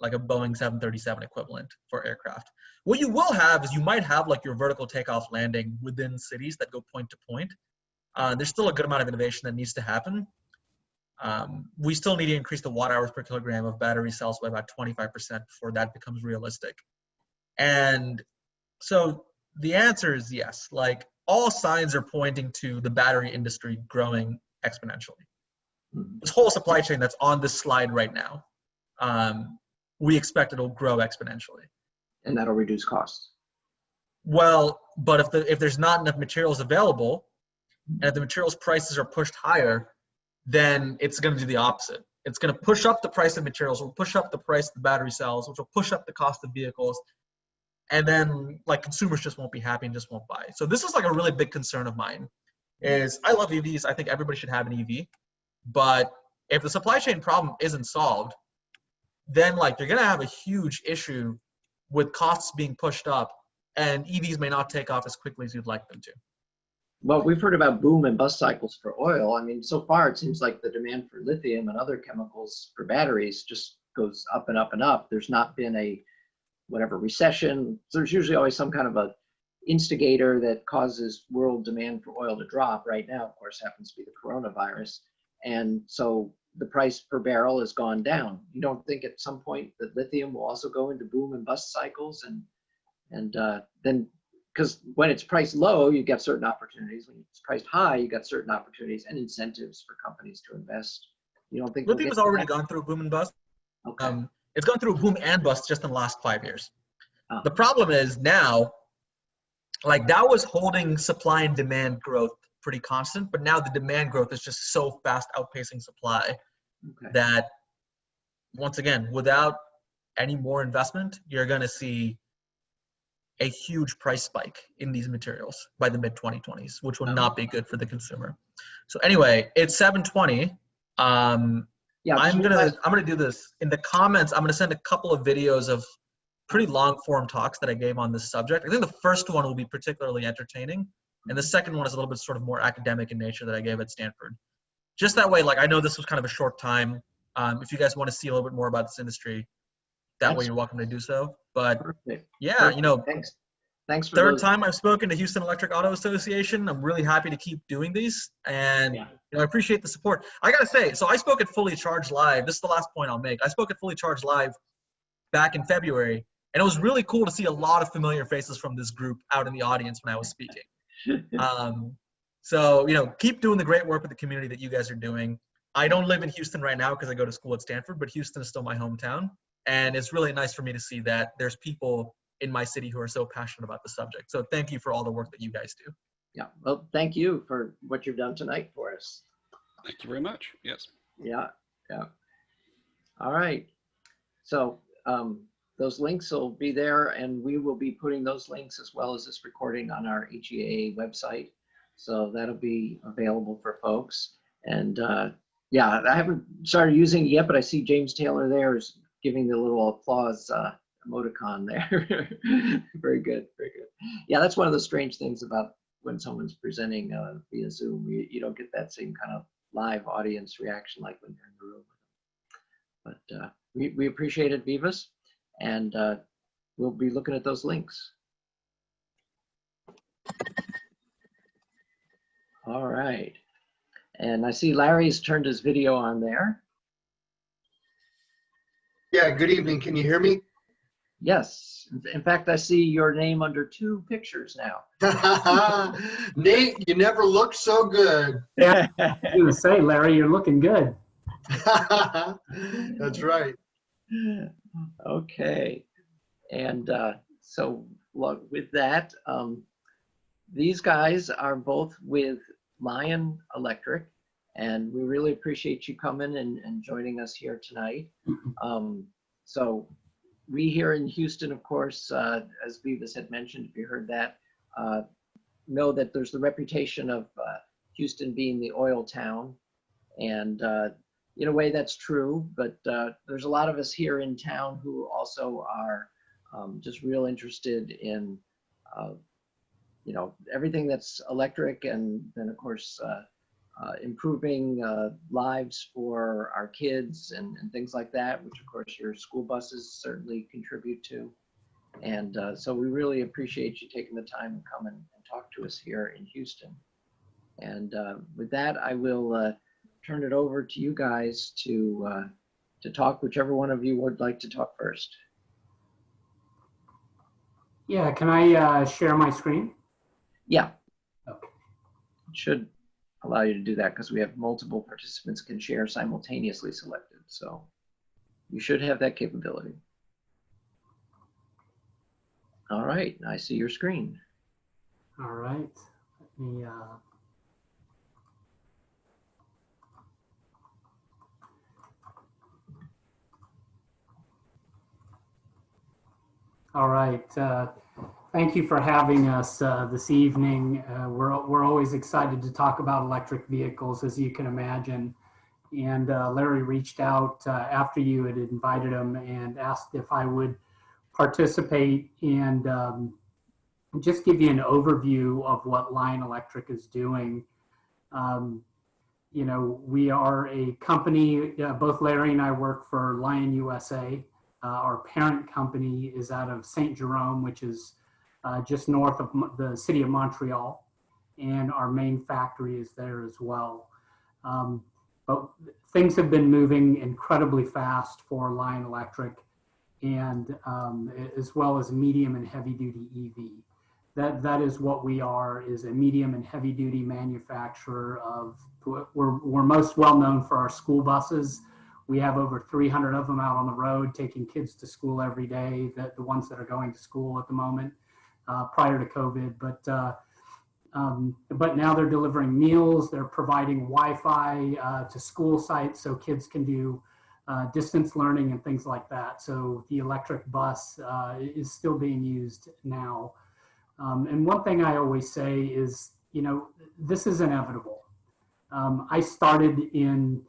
like a Boeing 737 equivalent for aircraft. What you will have is you might have like your vertical takeoff landing within cities that go point to point. There's still a good amount of innovation that needs to happen. We still need to increase the watt hours per kilogram of battery cells by about 25% before that becomes realistic. And so the answer is yes. Like all signs are pointing to the battery industry growing exponentially. This whole supply chain that's on this slide right now, we expect it'll grow exponentially. And that'll reduce costs. Well, but if there's not enough materials available, and if the materials prices are pushed higher, then it's going to do the opposite. It's going to push up the price of materials, will push up the price of the battery cells, which will push up the cost of vehicles. And then like consumers just won't be happy and just won't buy. So this is like a really big concern of mine is I love EVs. I think everybody should have an EV. But if the supply chain problem isn't solved, then like you're going to have a huge issue with costs being pushed up and EVs may not take off as quickly as you'd like them to. Well, we've heard about boom and bust cycles for oil. I mean, so far it seems like the demand for lithium and other chemicals for batteries just goes up and up and up. There's not been a whatever recession. So there's usually always some kind of a instigator that causes world demand for oil to drop. Right now, of course, happens to be the coronavirus. And so the price per barrel has gone down. You don't think at some point that lithium will also go into boom and bust cycles and then because when it's priced low, you get certain opportunities. When it's priced high, you got certain opportunities and incentives for companies to invest. You don't think lithium has already gone through a boom and bust? Okay. It's gone through a boom and bust just in the last 5 years. The problem is now, like that was holding supply and demand growth pretty constant, but now the demand growth is just so fast outpacing supply that once again, without any more investment, you're going to see a huge price spike in these materials by the mid-2020s, which will not be good for the consumer. So anyway, it's 7:20. Yeah, I'm gonna do this in the comments. I'm gonna send a couple of videos of pretty long form talks that I gave on this subject. I think the first one will be particularly entertaining, and the second one is a little bit sort of more academic in nature that I gave at Stanford. Just that way, like I know this was kind of a short time. If you guys want to see a little bit more about this industry, that way you're welcome to do so. But yeah, you know, thanks for third time I've spoken to Houston Electric Auto Association. I'm really happy to keep doing these, and you know, I appreciate the support. I gotta say, so I spoke at Fully Charged Live. This is the last point I'll make. I spoke at Fully Charged Live back in February, and it was really cool to see a lot of familiar faces from this group out in the audience when I was speaking. So you know, keep doing the great work with the community that you guys are doing. I don't live in Houston right now because I go to school at Stanford, but Houston is still my hometown. And it's really nice for me to see that there's people in my city who are so passionate about the subject. So thank you for all the work that you guys do. Yeah, well, thank you for what you've done tonight for us. Thank you very much. Yes. Yeah. All right. So those links will be there, and we will be putting those links as well as this recording on our HEAA website. So that'll be available for folks. And yeah, I haven't started using it yet, but I see James Taylor there is giving the little applause emoticon there. Very good, very good. Yeah, that's one of the strange things about when someone's presenting via Zoom. You don't get that same kind of live audience reaction like when you're in the room. But we appreciate it, Vivas, and we'll be looking at those links. All right. And I see Larry's turned his video on there. Yeah, good evening. Can you hear me? Yes. In fact, I see your name under 2 pictures now. Nate, you never looked so good. Yeah, I was gonna say, Larry, you're looking good. That's right. Okay. And so with that, these guys are both with Lion Electric, and we really appreciate you coming and joining us here tonight. So we here in Houston, of course, as Vivas had mentioned, if you heard that, know that there's the reputation of Houston being the oil town. And in a way that's true, but there's a lot of us here in town who also are just real interested in everything that's electric, and then of course improving lives for our kids and things like that, which of course your school buses certainly contribute to. And so we really appreciate you taking the time to come and talk to us here in Houston. And with that, I will turn it over to you guys to talk, whichever one of you would like to talk first. Yeah, can I share my screen? Yeah. Okay. It should allow you to do that because we have multiple participants can share simultaneously selected. So you should have that capability. All right, I see your screen. All right. Let me, all right. Thank you for having us this evening. We're always excited to talk about electric vehicles, as you can imagine. And Larry reached out after you had invited him and asked if I would participate and just give you an overview of what Lion Electric is doing. We are a company, both Larry and I work for Lion USA. Our parent company is out of St. Jerome, which is just north of the city of Montreal, and our main factory is there as well. But things have been moving incredibly fast for Lion Electric, and as well as medium and heavy duty EV. That is what we are, is a medium and heavy duty manufacturer of, we're most well known for our school buses. We have over 300 of them out on the road taking kids to school every day, the ones that are going to school at the moment, prior to COVID. But now they're delivering meals, they're providing Wi-Fi to school sites so kids can do distance learning and things like that. So the electric bus is still being used now. And one thing I always say is, this is inevitable. I started in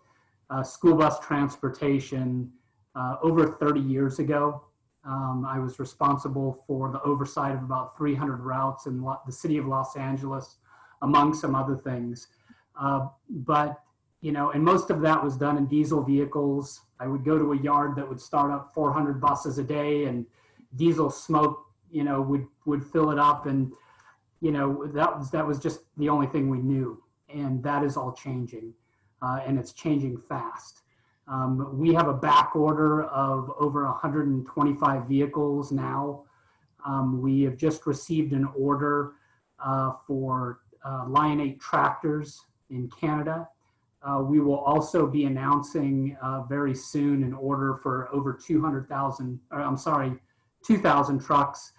school bus transportation over 30 years ago. I was responsible for the oversight of about 300 routes in the city of Los Angeles, among some other things. And most of that was done in diesel vehicles. I would go to a yard that would start up 400 buses a day, and diesel smoke, would fill it up. And, that was just the only thing we knew. And that is all changing. And it's changing fast. We have a back order of over 125 vehicles now. We have just received an order for Lion 8 tractors in Canada. We will also be announcing very soon an order for over 2,000 trucks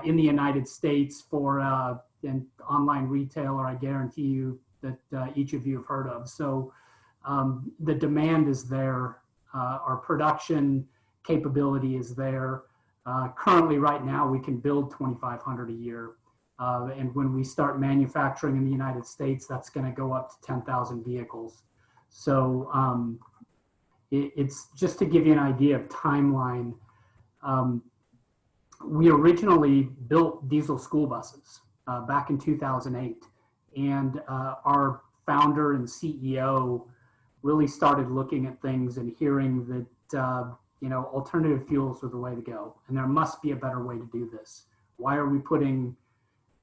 in the United States for an online retailer I guarantee you that each of you have heard of. So the demand is there. Our production capability is there. Currently, right now, we can build 2,500 a year. And when we start manufacturing in the United States, that's going to go up to 10,000 vehicles. So it's just to give you an idea of timeline. we originally built diesel school buses back in 2008. And our founder and CEO really started looking at things and hearing that, alternative fuels were the way to go. And there must be a better way to do this. Why are we putting,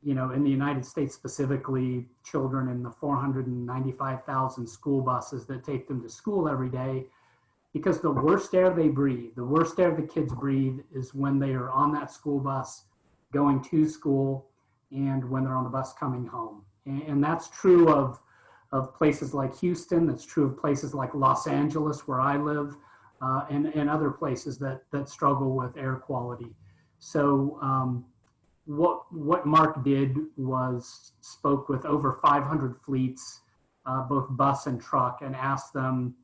in the United States specifically, children in the 495,000 school buses that take them to school every day? Because the worst air they breathe, the worst air the kids breathe is when they are on that school bus going to school and when they're on the bus coming home. And that's true of places like Houston, that's true of places like Los Angeles, where I live, and other places that struggle with air quality. So what Mark did was spoke with over 500 fleets, both bus and truck, and asked them,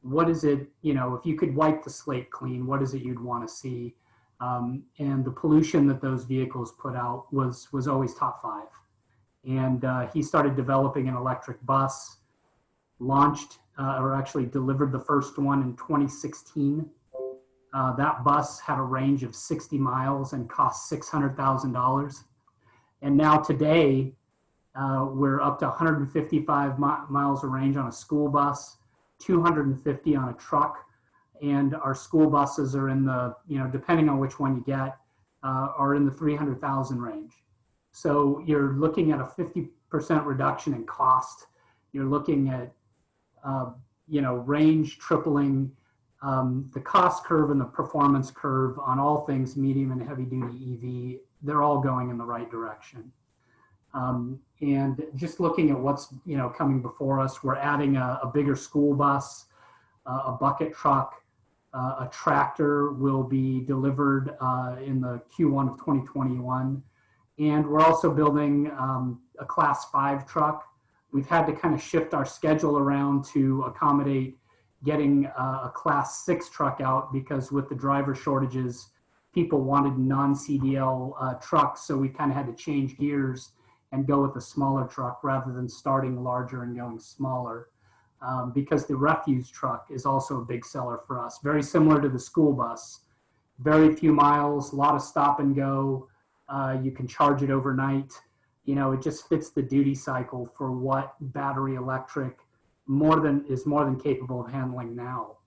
what is it, if you could wipe the slate clean, what is it you'd want to see? And the pollution that those vehicles put out was always top 5. And he started developing an electric bus, launched or actually delivered the first one in 2016. That bus had a range of 60 miles and cost $600,000. And now today, we're up to 155 miles of range on a school bus, 250 on a truck, and our school buses are in the, depending on which one you get, are in the 300,000 range. So you're looking at a 50% reduction in cost. You're looking at, range tripling. The cost curve and the performance curve on all things medium and heavy duty EV, they're all going in the right direction. And just looking at what's coming before us, we're adding a bigger school bus, a bucket truck, a tractor will be delivered in the Q1 of 2021. And we're also building a class 5 truck. We've had to kind of shift our schedule around to accommodate getting a class 6 truck out, because with the driver shortages, people wanted non-CDL trucks. So we kind of had to change gears and go with a smaller truck rather than starting larger and going smaller, because the refuse truck is also a big seller for us. Very similar to the school bus, very few miles, a lot of stop and go. You can charge it overnight. It just fits the duty cycle for what battery electric is more than capable of handling now.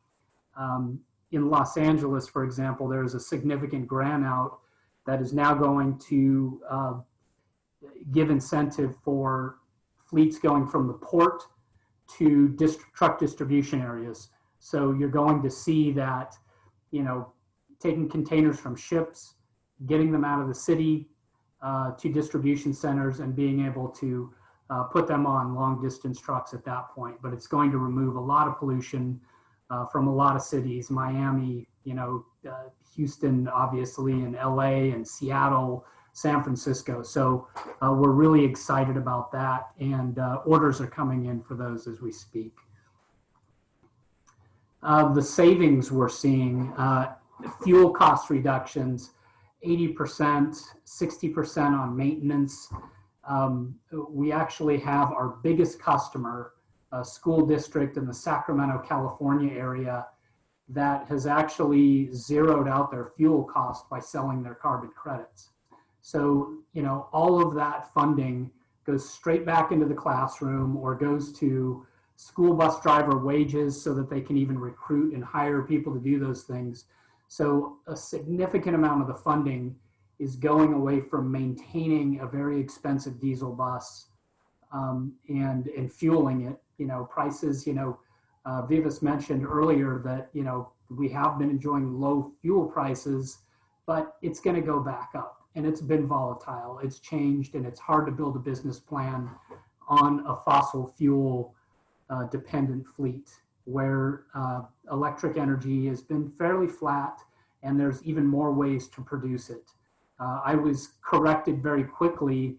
In Los Angeles, for example, there's a significant grant out that is now going to give incentive for fleets going from the port to truck distribution areas. So you're going to see that, taking containers from ships, getting them out of the city to distribution centers, and being able to put them on long distance trucks at that point. But it's going to remove a lot of pollution from a lot of cities, Miami, Houston, obviously, and LA and Seattle, San Francisco. So we're really excited about that, and orders are coming in for those as we speak. The savings we're seeing, fuel cost reductions, 80%, 60% on maintenance. We actually have our biggest customer, a school district in the Sacramento, California area, that has actually zeroed out their fuel cost by selling their carbon credits. So, all of that funding goes straight back into the classroom or goes to school bus driver wages so that they can even recruit and hire people to do those things. So a significant amount of the funding is going away from maintaining a very expensive diesel bus and fueling it. Prices, Vivas mentioned earlier that, we have been enjoying low fuel prices, but it's going to go back up. And it's been volatile, it's changed, and it's hard to build a business plan on a fossil fuel dependent fleet where electric energy has been fairly flat, and there's even more ways to produce it. I was corrected very quickly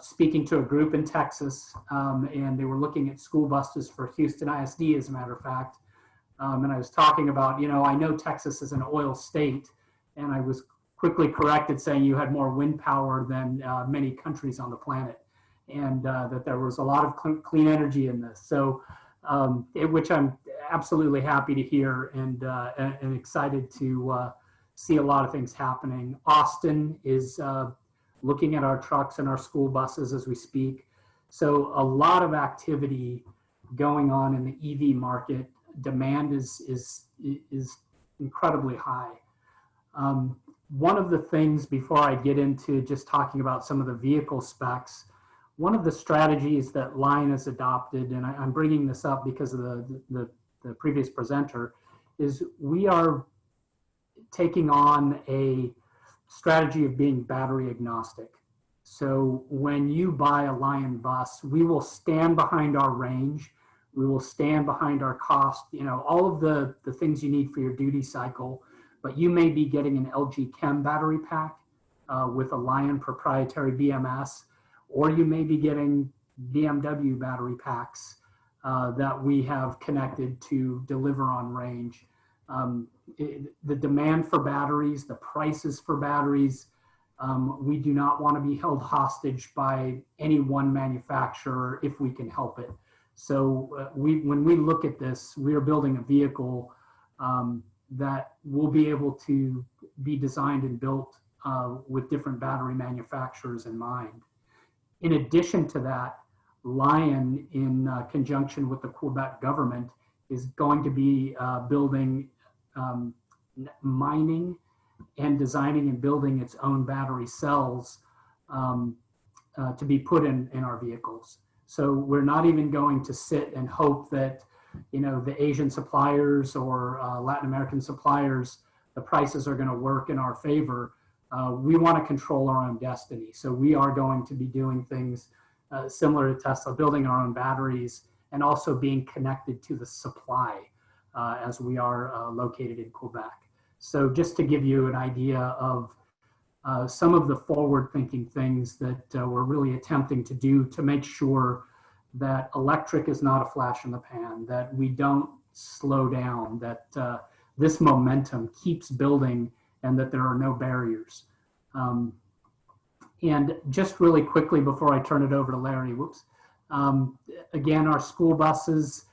speaking to a group in Texas, and they were looking at school buses for Houston ISD, as a matter of fact. And I was talking about, I know Texas is an oil state, and I was quickly corrected saying you had more wind power than many countries on the planet, and that there was a lot of clean energy in this. So, which I'm absolutely happy to hear, and excited to see a lot of things happening. Austin is looking at our trucks and our school buses as we speak. So a lot of activity going on in the EV market. Demand is incredibly high. One of the things, before I get into just talking about some of the vehicle specs, one of the strategies that Lion has adopted, and I'm bringing this up because of the previous presenter, is we are taking on a strategy of being battery agnostic. So when you buy a Lion bus, we will stand behind our range. We will stand behind our cost, all of the things you need for your duty cycle, but you may be getting an LG Chem battery pack with a Lion proprietary BMS, or you may be getting BMW battery packs that we have connected to deliver on range. The demand for batteries, the prices for batteries, we do not want to be held hostage by any one manufacturer if we can help it. So when we look at this, we are building a vehicle that will be able to be designed and built with different battery manufacturers in mind. In addition to that, Lion, in conjunction with the Quebec government, is going to be building, mining and designing and building its own battery cells to be put in our vehicles. So we're not even going to sit and hope that, the Asian suppliers or Latin American suppliers, the prices are going to work in our favor. We want to control our own destiny. So we are going to be doing things similar to Tesla, building our own batteries and also being connected to the supply as we are located in Quebec. So just to give you an idea of some of the forward-thinking things that we're really attempting to do to make sure that electric is not a flash in the pan, that we don't slow down, that this momentum keeps building and that there are no barriers. And just really quickly before I turn it over to Larry, again, our school buses,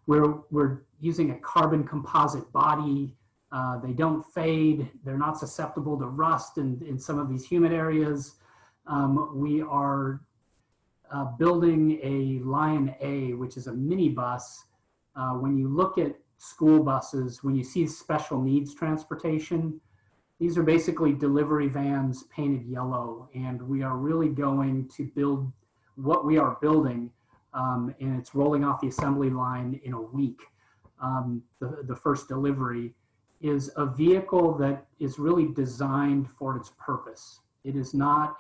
we're using a carbon composite body. They don't fade. They're not susceptible to rust in some of these humid areas. We are building a Lion A, which is a mini bus. When you look at school buses, when you see special needs transportation, these are basically delivery vans painted yellow, and we are really going to build what we are building, and it's rolling off the assembly line in a week. The first delivery is a vehicle that is really designed for its purpose. It is not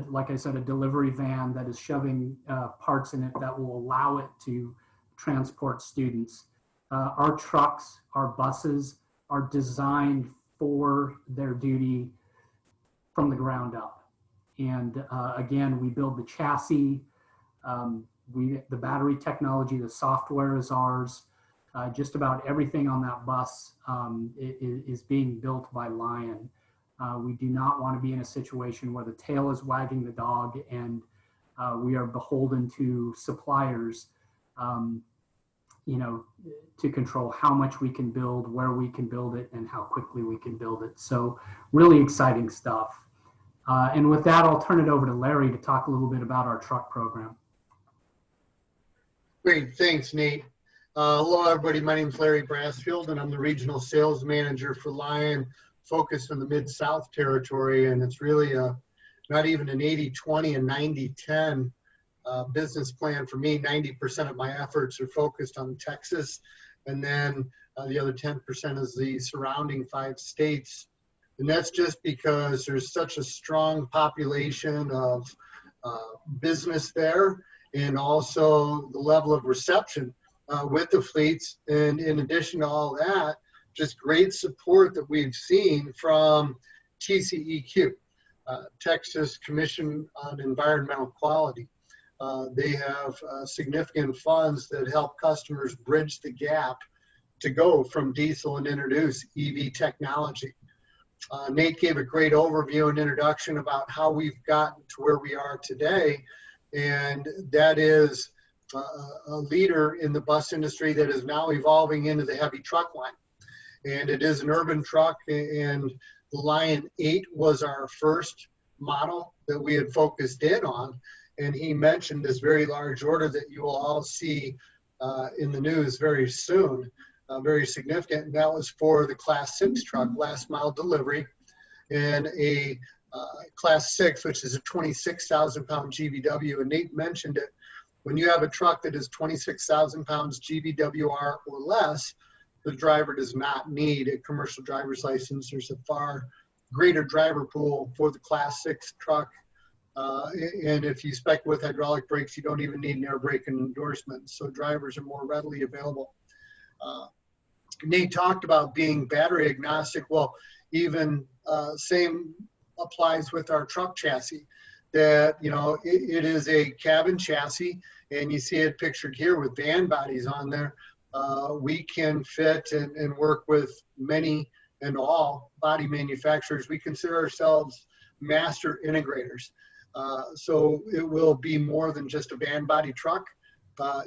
like I said, a delivery van that is shoving parts in it that will allow it to transport students. Our trucks, our buses are designed for their duty from the ground up. And again, we build the chassis, the battery technology, the software is ours. Just about everything on that bus is being built by Lion. We do not want to be in a situation where the tail is wagging the dog and we are beholden to suppliers, to control how much we can build, where we can build it, and how quickly we can build it. So really exciting stuff. And with that, I'll turn it over to Larry to talk a little bit about our truck program. Great, thanks, Nate. Hello, everybody. My name is Larry Brassfield, and I'm the regional sales manager for Lion, focused on the Mid-South territory. And it's really not even an 80-20 and 90-10 business plan for me. 90% of my efforts are focused on Texas, and then the other 10% is the surrounding 5 states. And that's just because there's such a strong population of business there, and also the level of reception with the fleets. And in addition to all that, just great support that we've seen from TCEQ, Texas Commission on Environmental Quality. They have significant funds that help customers bridge the gap to go from diesel and introduce EV technology. Nate gave a great overview and introduction about how we've gotten to where we are today, and that is a leader in the bus industry that is now evolving into the heavy truck line. and it is an urban truck, and the Lion 8 was our first model that we had focused in on. And he mentioned this very large order that you will all see in the news very soon, very significant. And that was for the Class 6 truck, last mile delivery, and a Class 6, which is a 26,000 pound GVW. And Nate mentioned it. When you have a truck that is 26,000 pounds GVWR or less, the driver does not need a commercial driver's license. There's a far greater driver pool for the Class 6 truck. And if you spec with hydraulic brakes, you don't even need an air brake endorsement. So drivers are more readily available. Nate talked about being battery agnostic. Well, even same applies with our truck chassis, that, you know, it is a cabin chassis, and you see it pictured here with van bodies on there. We can fit and work with many and all body manufacturers. We consider ourselves master integrators. So it will be more than just a van body truck.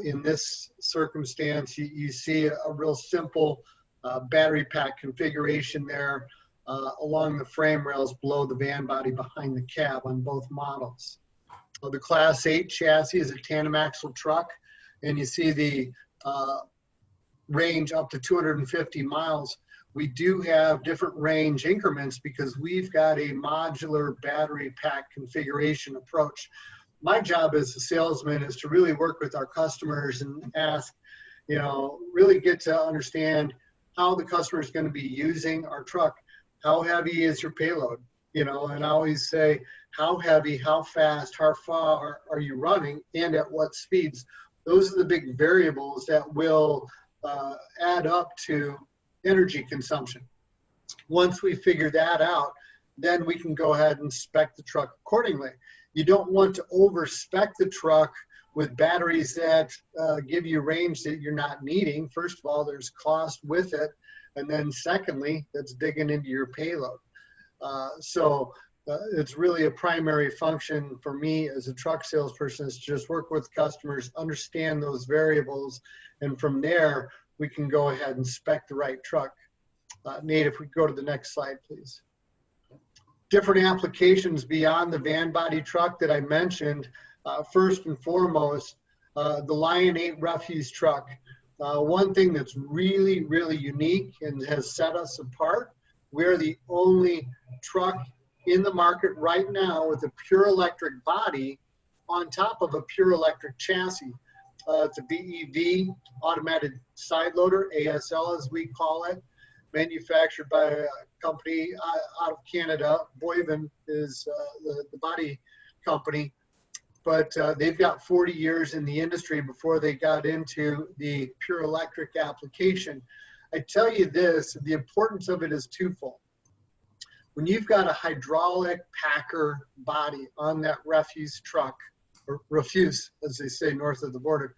In this circumstance, you see a real simple battery pack configuration there along the frame rails below the van body behind the cab on both models. The Class 8 chassis is a tandem axle truck, and you see the range up to 250 miles. We do have different range increments because we've got a modular battery pack configuration approach. My job as a salesman is to really work with our customers and ask, you know, really get to understand how the customer is going to be using our truck. How heavy is your payload? You know, and I always say, how heavy, how fast, how far are you running, and at what speeds? Those are the big variables that will add up to energy consumption. Once we figure that out, then we can go ahead and spec the truck accordingly. You don't want to over-spec the truck with batteries that give you range that you're not needing. First of all, there's cost with it. And then secondly, that's digging into your payload. So it's really a primary function for me as a truck salesperson is to just work with customers, understand those variables, and from there, we can go ahead and spec the right truck. Nate, if we go to the next slide, please. Different applications beyond the van body truck that I mentioned. First and foremost, the Lion 8 refuse truck. One thing that's really, really unique and has set us apart, we're the only truck in the market right now with a pure electric body on top of a pure electric chassis. It's a BEV, automated side loader, ASL as we call it, manufactured by a company out of Canada. Boyven is the body company. But they've got 40 years in the industry before they got into the pure electric application. I tell you this, the importance of it is twofold. When you've got a hydraulic packer body on that refuse truck, or refuse, as they say north of the border,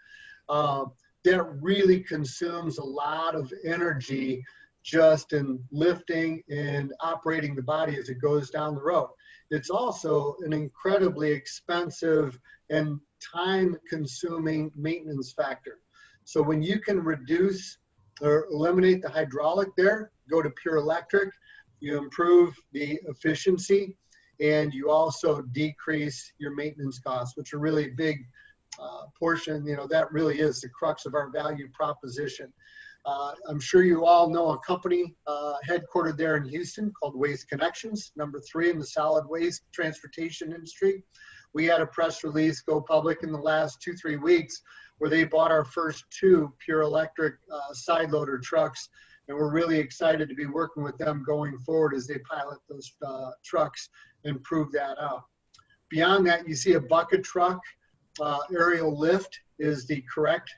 that really consumes a lot of energy just in lifting and operating the body as it goes down the road. It's also an incredibly expensive and time-consuming maintenance factor. So when you can reduce or eliminate the hydraulic there, go to pure electric, you improve the efficiency, and you also decrease your maintenance costs, which are really a big portion. You know, that really is the crux of our value proposition. I'm sure you all know a company headquartered there in Houston called Waste Connections, #3 in the solid waste transportation industry. We had a press release go public in the last 2-3 weeks where they bought our first 2 pure electric side loader trucks. And we're really excited to be working with them going forward as they pilot those trucks and prove that out. Beyond that, you see a bucket truck. Aerial lift is the correct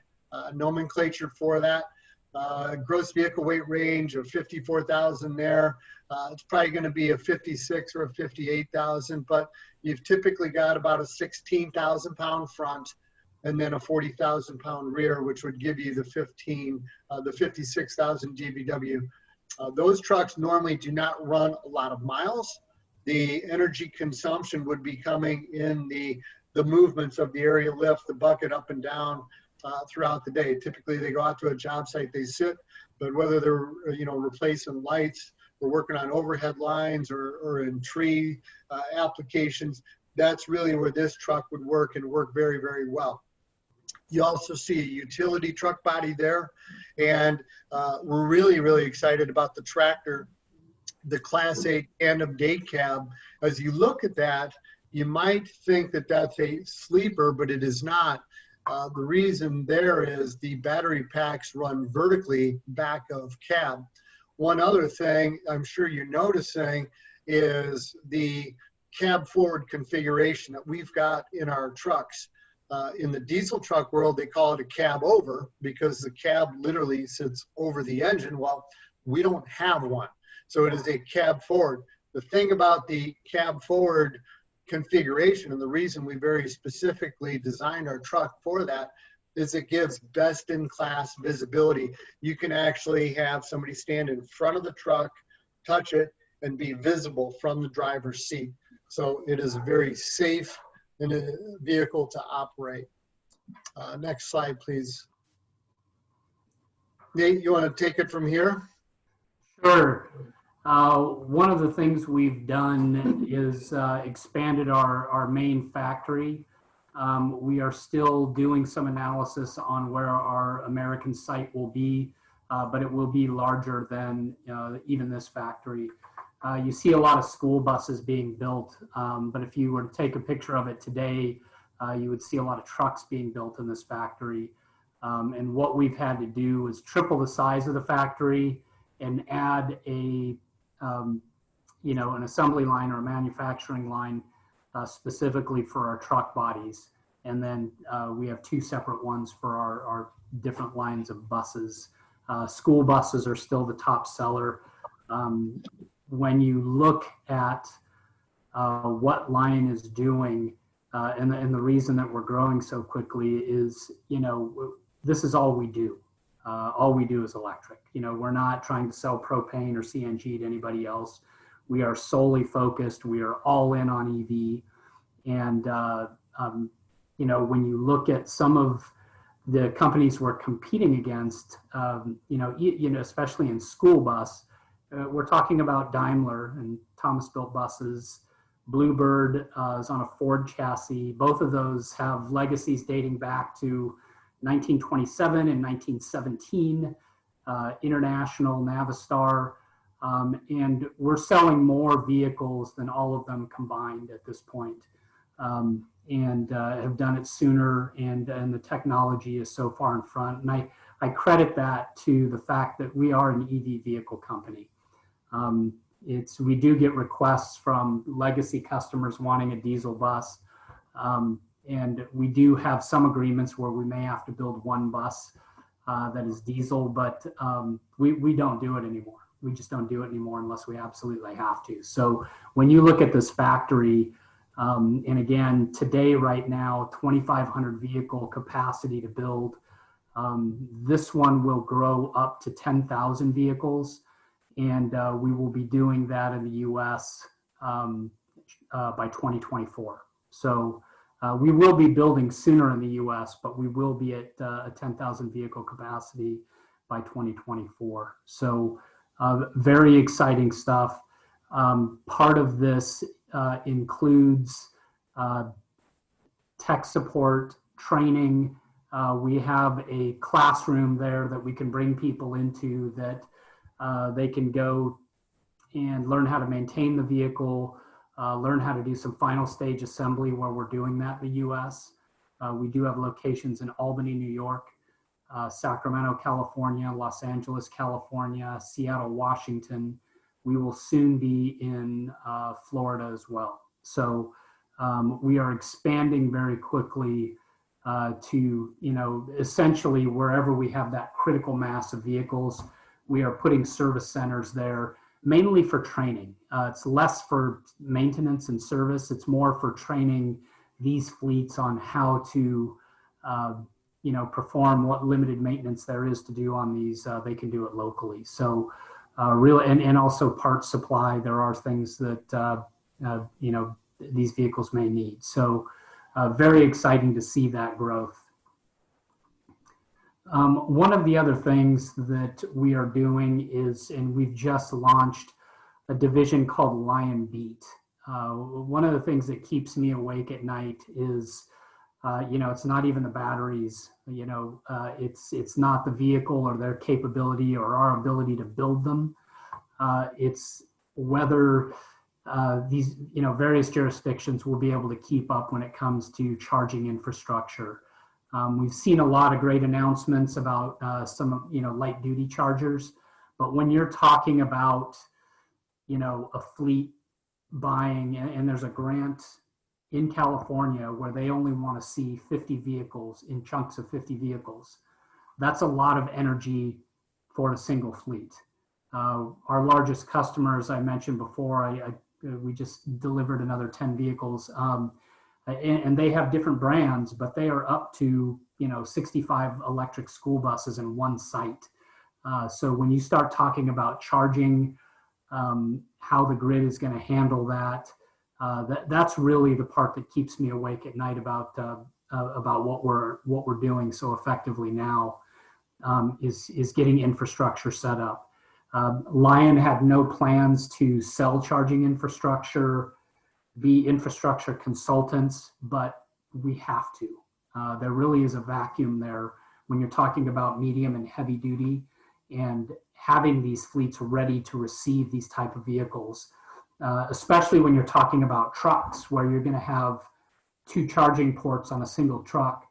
nomenclature for that. Gross vehicle weight range of 54,000 there. It's probably going to be a 56 or a 58,000, but you've typically got about a 16,000 pound front and then a 40,000 pound rear, which would give you the 56,000 GVW. Those trucks normally do not run a lot of miles. The energy consumption would be coming in the movements of the aerial lift, the bucket up and down. throughout the day. Typically, they go out to a job site, they sit, but whether they're replacing lights, or working on overhead lines, or in tree applications, that's really where this truck would work and work very, very well. You also see a utility truck body there, and we're really, really excited about the tractor, the Class 8 tandem day cab. As you look at that, you might think that that's a sleeper, but it is not. The reason there is the battery packs run vertically back of cab. One other thing I'm sure you're noticing is the cab forward configuration that we've got in our trucks. In the diesel truck world, they call it a cab over because the cab literally sits over the engine. Well, we don't have one. So it is a cab forward. The thing about the cab forward configuration, and the reason we very specifically designed our truck for that, is it gives best in class visibility. You can actually have somebody stand in front of the truck, touch it, and be visible from the driver's seat. So it is a very safe vehicle to operate. Next slide, please. Nate, you want to take it from here? Sure. One of the things we've done is expanded our main factory. We are still doing some analysis on where our American site will be, but it will be larger than even this factory. You see a lot of school buses being built, but if you were to take a picture of it today, you would see a lot of trucks being built in this factory. And what we've had to do is triple the size of the factory and add an assembly line or a manufacturing line specifically for our truck bodies. And then we have two separate ones for our different lines of buses. School buses are still the top seller. When you look at what Lion is doing, and the reason that we're growing so quickly is, this is all we do. All we do is electric. We're not trying to sell propane or CNG to anybody else. We are solely focused. We are all in on EV. And, when you look at some of the companies we're competing against, especially in school bus, we're talking about Daimler and Thomas Built Buses. Bluebird is on a Ford chassis. Both of those have legacies dating back to 1927 and 1917, International, Navistar, and we're selling more vehicles than all of them combined at this point, and have done it sooner, and the technology is so far in front. And I credit that to the fact that we are an EV vehicle company. We do get requests from legacy customers wanting a diesel bus. And we do have some agreements where we may have to build one bus that is diesel, but we don't do it anymore. We just don't do it anymore unless we absolutely have to. So when you look at this factory, and again, today, right now, 2,500 vehicle capacity to build. This one will grow up to 10,000 vehicles. And we will be doing that in the US by 2024. So we will be building sooner in the US, but we will be at a 10,000 vehicle capacity by 2024. So very exciting stuff. Part of this includes tech support, training. We have a classroom there that we can bring people into that they can go and learn how to maintain the vehicle, learn how to do some final stage assembly where we're doing that in the US. We do have locations in Albany, New York, Sacramento, California, Los Angeles, California, Seattle, Washington. We will soon be in Florida as well. So we are expanding very quickly to, essentially wherever we have that critical mass of vehicles. We are putting service centers there, mainly for training. It's less for maintenance and service. It's more for training these fleets on how to, perform what limited maintenance there is to do on these. They can do it locally. So really, and also parts supply. There are things that, these vehicles may need. So very exciting to see that growth. One of the other things that we are doing is, and we've just launched a division called Lion Beat. One of the things that keeps me awake at night is, it's not even the batteries, it's not the vehicle or their capability or our ability to build them. It's whether these, various jurisdictions will be able to keep up when it comes to charging infrastructure. We've seen a lot of great announcements about some, light duty chargers, but when you're talking about, a fleet buying, and there's a grant in California where they only want to see 50 vehicles in chunks of 50 vehicles. That's a lot of energy for a single fleet. Our largest customers, I mentioned before, we just delivered another 10 vehicles, and they have different brands, but they are up to 65 electric school buses in one site. So when you start talking about charging, how the grid is going to handle that, that's really the part that keeps me awake at night about what we're doing so effectively now, is getting infrastructure set up. Lion had no plans to sell charging infrastructure, be infrastructure consultants, but we have to. There really is a vacuum there when you're talking about medium and heavy duty, and having these fleets ready to receive these type of vehicles, especially when you're talking about trucks where you're going to have 2 charging ports on a single truck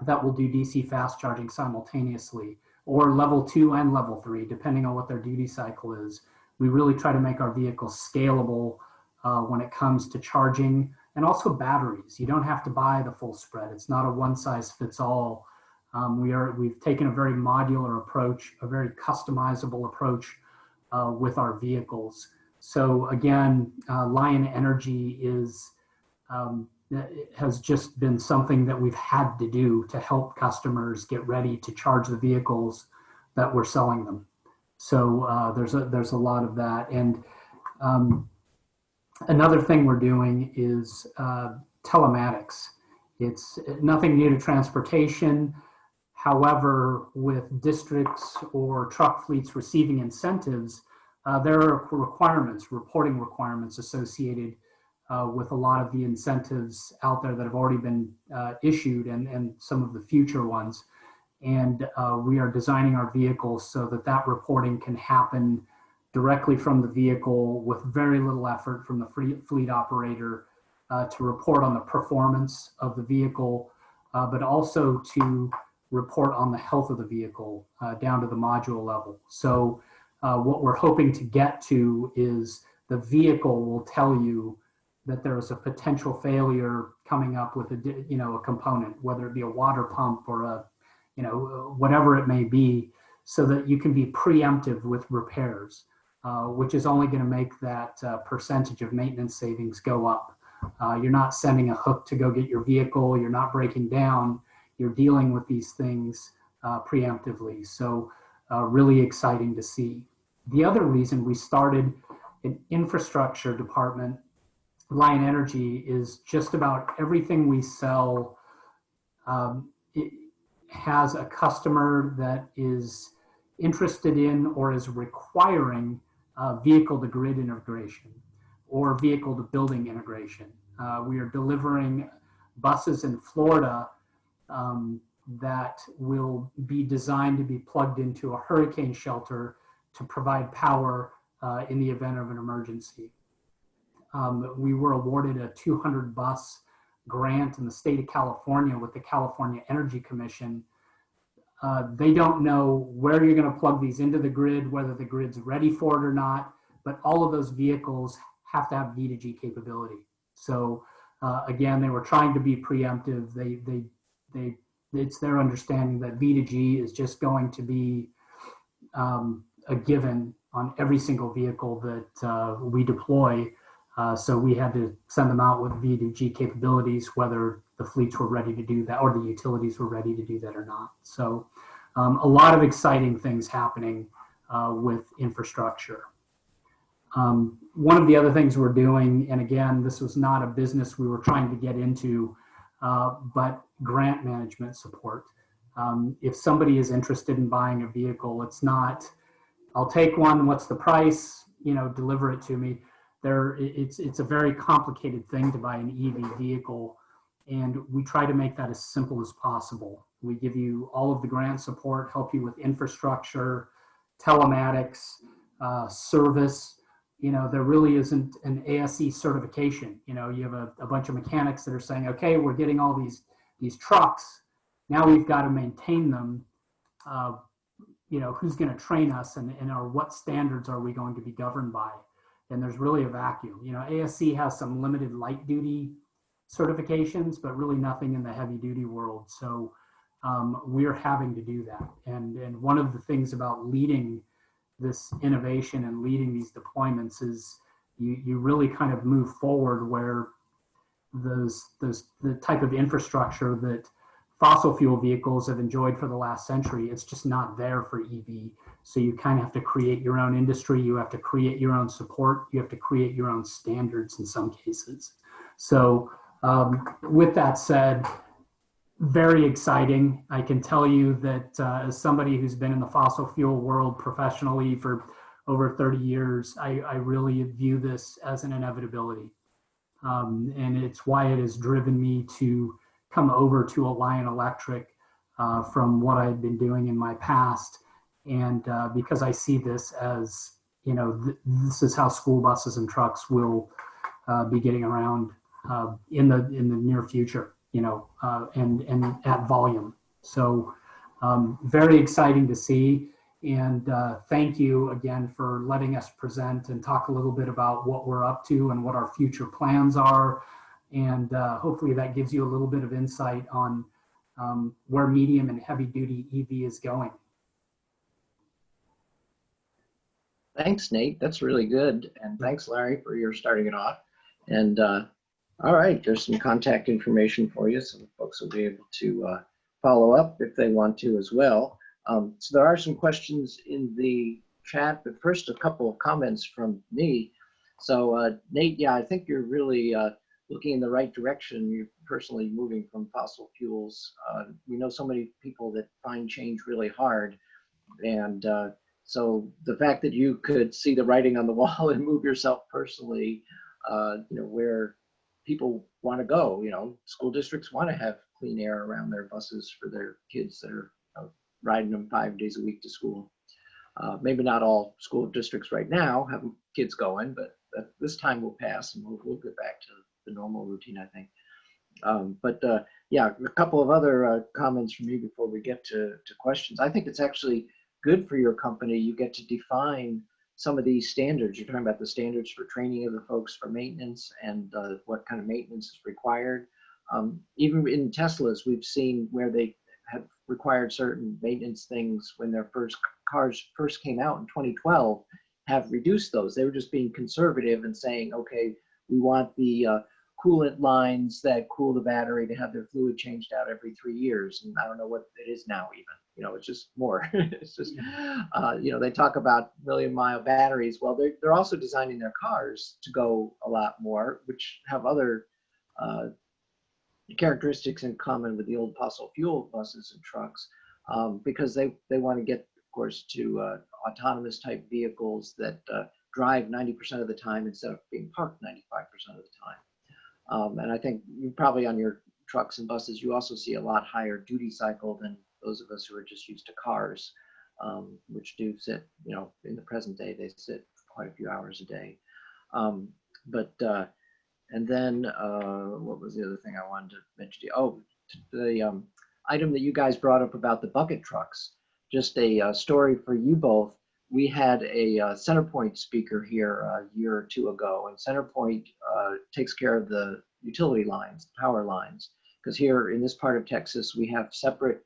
that will do DC fast charging simultaneously, or level 2 and level 3, depending on what their duty cycle is. We really try to make our vehicles scalable when it comes to charging, and also batteries. You don't have to buy the full spread. It's not a one size fits all. We've taken a very modular approach, a very customizable approach with our vehicles. So again, Lion Energy has just been something that we've had to do to help customers get ready to charge the vehicles that we're selling them. So there's a lot of that. And another thing we're doing is telematics. It's nothing new to transportation. However, with districts or truck fleets receiving incentives, there are reporting requirements associated with a lot of the incentives out there that have already been issued, and some of the future ones. And we are designing our vehicles so that reporting can happen directly from the vehicle with very little effort from the fleet operator to report on the performance of the vehicle, but also to report on the health of the vehicle down to the module level. So what we're hoping to get to is the vehicle will tell you that there is a potential failure coming up with a component, whether it be a water pump or whatever it may be, so that you can be preemptive with repairs, which is only going to make that percentage of maintenance savings go up. You're not sending a hook to go get your vehicle. You're not breaking down. You're dealing with these things preemptively. So really exciting to see. The other reason we started an infrastructure department, Lion Energy, is just about everything we sell. It has a customer that is interested in or is requiring vehicle to grid integration or vehicle to building integration. We are delivering buses in Florida that will be designed to be plugged into a hurricane shelter to provide power in the event of an emergency. We were awarded a 200 bus grant in the state of California with the California Energy Commission. They don't know where you're going to plug these into the grid, whether the grid's ready for it or not, but all of those vehicles have to have V2G capability. So again, they were trying to be preemptive. It's their understanding that V2G is just going to be a given on every single vehicle that we deploy. So we had to send them out with V2G capabilities, whether the fleets were ready to do that or the utilities were ready to do that or not. So a lot of exciting things happening with infrastructure. One of the other things we're doing, and again, this was not a business we were trying to get into, but grant management support. If somebody is interested in buying a vehicle, it's not, I'll take one, what's the price, deliver it to me. It's a very complicated thing to buy an EV vehicle, and we try to make that as simple as possible. We give you all of the grant support, help you with infrastructure, telematics, service. There really isn't an ASE certification. You have a bunch of mechanics that are saying, okay, we're getting all these trucks. Now we've got to maintain them. Who's going to train us, and or what standards are we going to be governed by? And there's really a vacuum. ASE has some limited light duty certifications, but really nothing in the heavy duty world. So we're having to do that. And one of the things about leading this innovation and leading these deployments is you really kind of move forward where the type of infrastructure that fossil fuel vehicles have enjoyed for the last century, it's just not there for EV. So you kind of have to create your own industry. You have to create your own support. You have to create your own standards in some cases. So with that said, very exciting. I can tell you that as somebody who's been in the fossil fuel world professionally for over 30 years, I really view this as an inevitability. And it's why it has driven me to come over to Alliant Electric from what I'd been doing in my past. And because I see this as, this is how school buses and trucks will be getting around in the near future, and at volume. So very exciting to see. And thank you again for letting us present and talk a little bit about what we're up to and what our future plans are. And hopefully that gives you a little bit of insight on where medium and heavy duty EV is going. Thanks, Nate. That's really good. And thanks, Larry, for your starting it off. And all right, there's some contact information for you, so folks will be able to follow up if they want to as well. So there are some questions in the chat, but first a couple of comments from me. So Nate, yeah, I think you're really looking in the right direction. You're personally moving from fossil fuels. We know so many people that find change really hard. And so the fact that you could see the writing on the wall and move yourself personally, where people want to go, school districts want to have clean air around their buses for their kids that are riding them 5 days a week to school. Maybe not all school districts right now have kids going, but this time will pass and we'll get back to the normal routine, I think. Yeah, a couple of other comments from me before we get to questions. I think it's actually good for your company. You get to define some of these standards. You're talking about the standards for training of the folks for maintenance and what kind of maintenance is required. Even in Teslas, we've seen where they have required certain maintenance things when their cars first came out in 2012, have reduced those. They were just being conservative and saying, okay, we want the coolant lines that cool the battery to have their fluid changed out every 3 years. And I don't know what it is now even, it's just more. It's just, they talk about million-mile batteries. Well, they're also designing their cars to go a lot more, which have other characteristics in common with the old fossil fuel buses and trucks, because they want to get, of course, to autonomous type vehicles that drive 90% of the time instead of being parked 95% of the time. And I think you probably on your trucks and buses, you also see a lot higher duty cycle than those of us who are just used to cars, which do sit, in the present day, they sit quite a few hours a day. And then what was the other thing I wanted to mention to you? Oh, the item that you guys brought up about the bucket trucks. Just a story for you both. We had a CenterPoint speaker here a year or two ago, and CenterPoint takes care of the utility lines, power lines, because here in this part of Texas, we have separate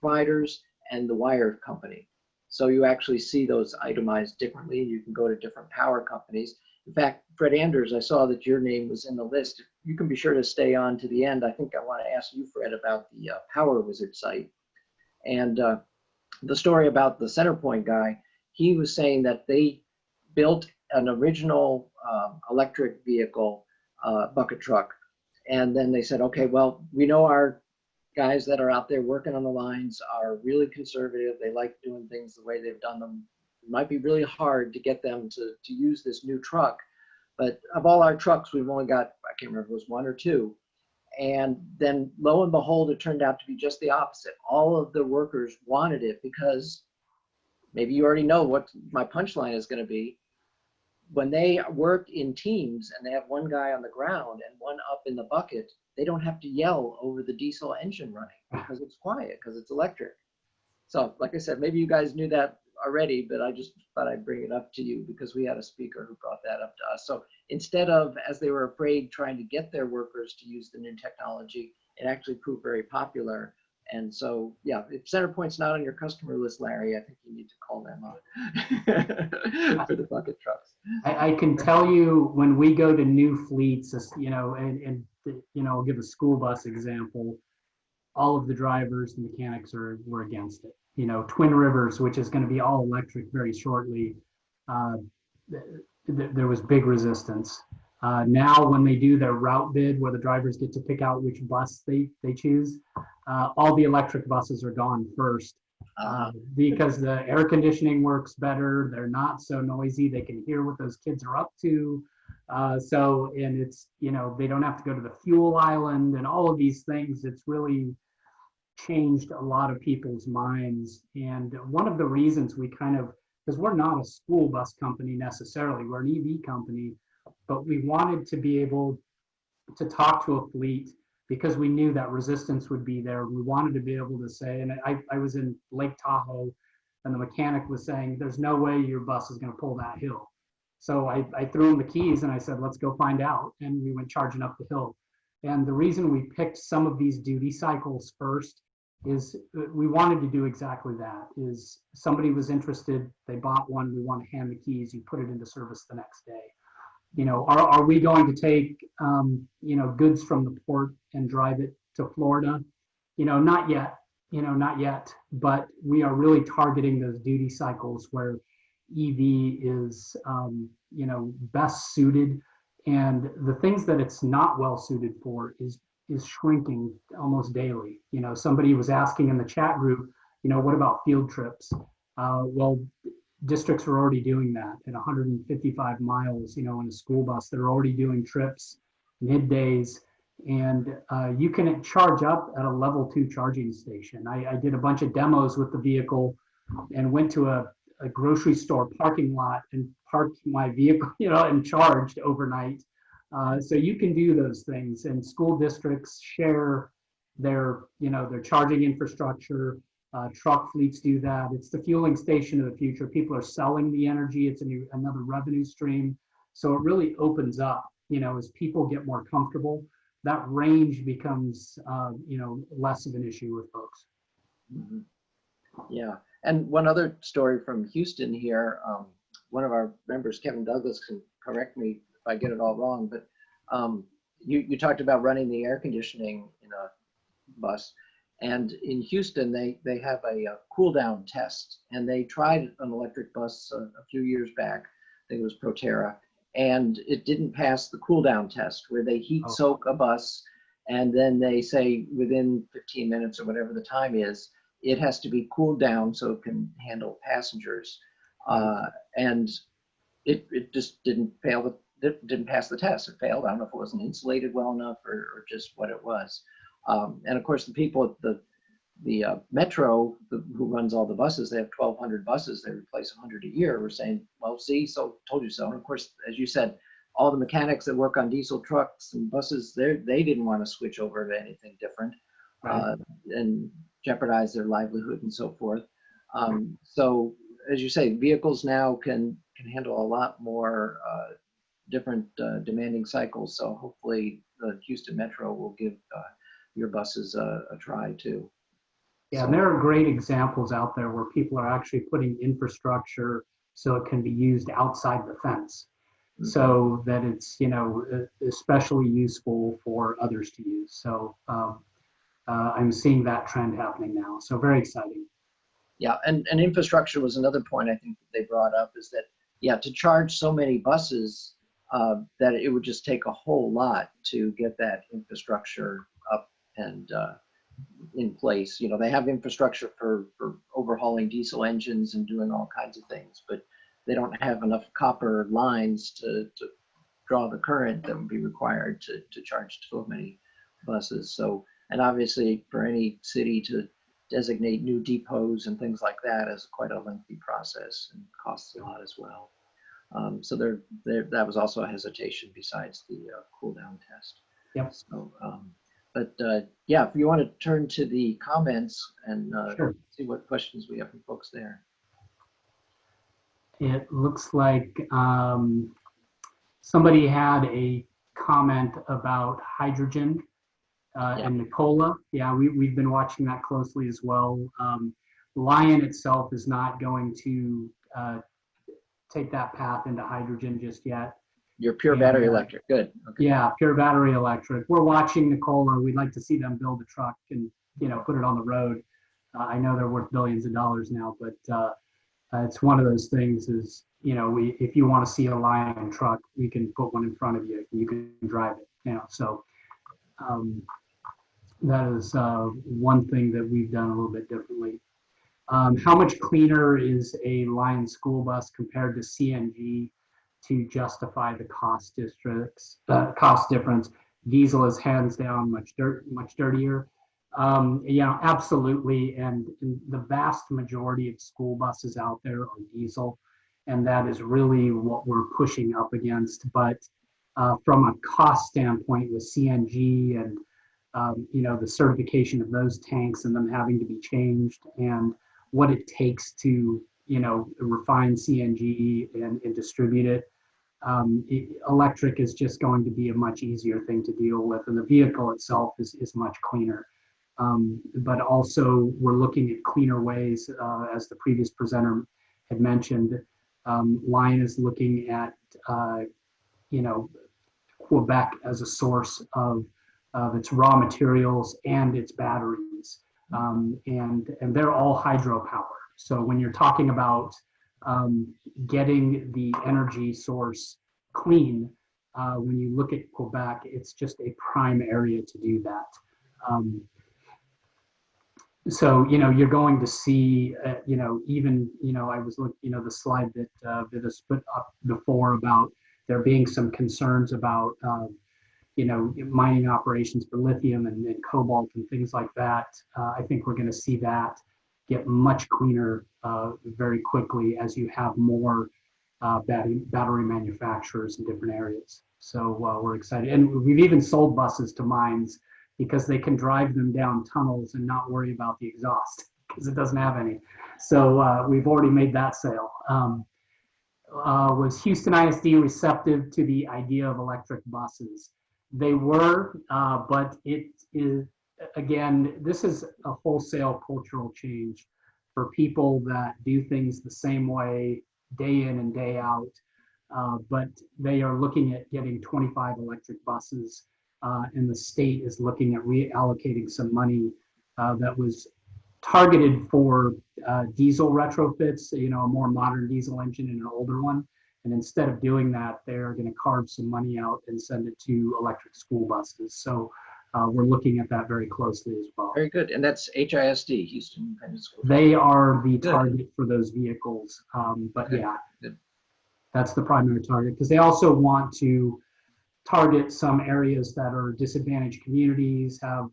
providers and the wire company. So you actually see those itemized differently. You can go to different power companies. In fact, Fred Anders, I saw that your name was in the list. You can be sure to stay on to the end. I think I want to ask you, Fred, about the Power Wizard site. And the story about the CenterPoint guy, he was saying that they built an original electric vehicle bucket truck. And then they said, okay, well, we know our guys that are out there working on the lines are really conservative. They like doing things the way they've done them. It might be really hard to get them to use this new truck, but of all our trucks, we've only got, I can't remember if it was one or two. And then lo and behold, it turned out to be just the opposite. All of the workers wanted it because maybe you already know what my punchline is going to be. When they work in teams and they have one guy on the ground and one up in the bucket, they don't have to yell over the diesel engine running because it's quiet, because it's electric. So like I said, maybe you guys knew that already, but I just thought I'd bring it up to you because we had a speaker who brought that up to us. So instead of, as they were afraid, trying to get their workers to use the new technology, it actually proved very popular. And so, yeah, if CenterPoint's not on your customer list, Larry, I think you need to call them up for the bucket trucks. I can tell you when we go to new fleets, and I'll give a school bus example. All of the drivers and mechanics were against it. Twin Rivers, which is going to be all electric very shortly, there was big resistance. Now, when they do their route bid, where the drivers get to pick out which bus they choose, all the electric buses are gone first because the air conditioning works better. They're not so noisy. They can hear what those kids are up to. And it's, they don't have to go to the fuel island and all of these things. It's really changed a lot of people's minds. And one of the reasons we because we're not a school bus company necessarily, we're an EV company, but we wanted to be able to talk to a fleet because we knew that resistance would be there. We wanted to be able to say, and I was in Lake Tahoe and the mechanic was saying, there's no way your bus is going to pull that hill. So I threw him the keys and I said, let's go find out. And we went charging up the hill. And the reason we picked some of these duty cycles first is we wanted to do exactly that. Is somebody was interested, they bought one, we want to hand the keys, you put it into service the next day. Are we going to take, goods from the port and drive it to Florida? Not yet, but we are really targeting those duty cycles where EV is, best suited. And the things that it's not well suited for is shrinking almost daily. Somebody was asking in the chat group, what about field trips? Well, districts are already doing that at 155 miles, in a school bus. They're already doing trips middays, and you can charge up at a level 2 charging station. I did a bunch of demos with the vehicle and went to a grocery store parking lot and parked my vehicle, and charged overnight. So you can do those things, and school districts share their charging infrastructure. Truck fleets do that. It's the fueling station of the future. People are selling the energy. It's another revenue stream. So it really opens up, as people get more comfortable, that range becomes, less of an issue with folks. Mm-hmm. Yeah. And one other story from Houston here, one of our members, Kevin Douglas, can correct me if I get it all wrong, but you talked about running the air conditioning in a bus. And in Houston, they have a cool down test, and they tried an electric bus a few years back. I think it was Proterra, and it didn't pass the cool down test, where they heat soak a bus, and then they say within 15 minutes or whatever the time is, it has to be cooled down so it can handle passengers. And it just didn't pass the test. It failed. I don't know if it wasn't insulated well enough or just what it was. And of course, the people at the Metro, who runs all the buses, they have 1,200 buses. They replace 100 a year. We're saying, well, see, so told you so. And of course, as you said, all the mechanics that work on diesel trucks and buses, they didn't want to switch over to anything different, and jeopardize their livelihood and so forth. So as you say, vehicles now can handle a lot more different demanding cycles. So hopefully the Houston Metro will give your buses a try too. Yeah, and there are great examples out there where people are actually putting infrastructure so it can be used outside the fence, so that it's, especially useful for others to use. So I'm seeing that trend happening now. So very exciting. Yeah, and infrastructure was another point I think that they brought up, is that, yeah, to charge so many buses, that it would just take a whole lot to get that infrastructure up and in place. You know, they have infrastructure for overhauling diesel engines and doing all kinds of things, but they don't have enough copper lines to draw the current that would be required to charge so many buses. So, and obviously for any city to designate new depots and things like that is quite a lengthy process and costs a lot as well. So that was also a hesitation besides the cool down test. Yep. So, yeah, if you want to turn to the comments and Sure. see what questions we have from folks there. It looks like somebody had a comment about hydrogen and Nikola. Yeah, we've been watching that closely as well. Lion itself is not going to take that path into hydrogen just yet. Your pure battery electric, good. Okay. Yeah, pure battery electric. We're watching Nikola. We'd like to see them build a truck and, you know, put it on the road. I know they're worth billions of dollars now, but it's one of those things is, you know, if you want to see a Lion truck, we can put one in front of you. You can drive it, you know. So that is one thing that we've done a little bit differently. How much cleaner is a Lion school bus compared to CNG to justify the cost difference? Diesel is hands down much dirtier. Yeah, absolutely. And the vast majority of school buses out there are diesel, and that is really what we're pushing up against. But from a cost standpoint with CNG and you know, the certification of those tanks and them having to be changed and what it takes to, you know, refine CNG and distribute it, electric is just going to be a much easier thing to deal with, and the vehicle itself is much cleaner. But also we're looking at cleaner ways, as the previous presenter had mentioned. Lion is looking at, you know, Quebec as a source of its raw materials and its batteries. And they're all hydropower. So when you're talking about getting the energy source clean, when you look at Quebec, it's just a prime area to do that. So, you know, you're going to see, you know, even, you know, I was looking, you know, the slide that Vivas put up before about there being some concerns about, you know, mining operations for lithium and cobalt and things like that. I think we're going to see that get much cleaner very quickly as you have more battery manufacturers in different areas. So we're excited. And we've even sold buses to mines because they can drive them down tunnels and not worry about the exhaust because it doesn't have any. So we've already made that sale. Was Houston ISD receptive to the idea of electric buses? They were, but it is, again, this is a wholesale cultural change for people that do things the same way day in and day out. But they are looking at getting 25 electric buses, and the state is looking at reallocating some money that was targeted for diesel retrofits, you know, a more modern diesel engine and an older one. And instead of doing that, they're going to carve some money out and send it to electric school buses. So we're looking at that very closely as well. Very good. And that's HISD, Houston Independent School District. They are the target for those vehicles. But Okay. yeah, Good. that's the primary target, because they also want to target some areas that are disadvantaged communities, have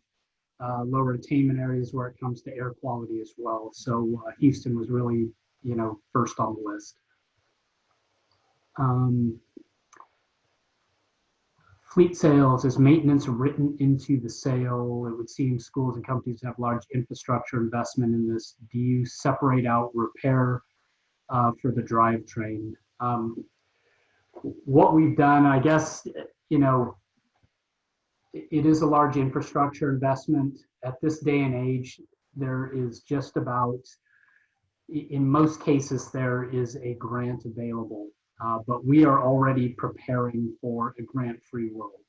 lower attainment areas where it comes to air quality as well. So Houston was really, you know, first on the list. Fleet sales, is maintenance written into the sale? It would seem schools and companies have large infrastructure investment in this. Do you separate out repair for the drivetrain? What we've done, I guess, you know, it is a large infrastructure investment. At this day and age, there is just about, in most cases, there is a grant available. But we are already preparing for a grant-free world.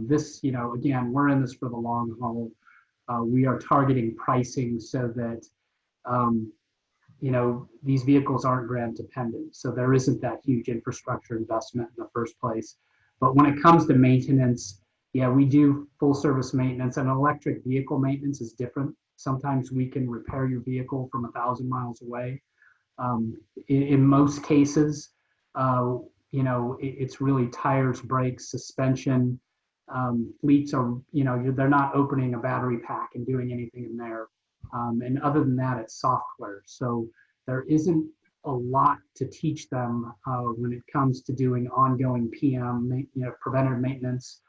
This, you know, again, we're in this for the long haul. We are targeting pricing so that, you know, these vehicles aren't grant dependent. So there isn't that huge infrastructure investment in the first place. But when it comes to maintenance, Yeah, we do full service maintenance, and electric vehicle maintenance is different. Sometimes we can repair your vehicle from 1,000 miles away. In most cases, it's really tires, brakes, suspension. Fleets are, they're not opening a battery pack and doing anything in there. And other than that, it's software. So there isn't a lot to teach them when it comes to doing ongoing PM, preventative maintenance,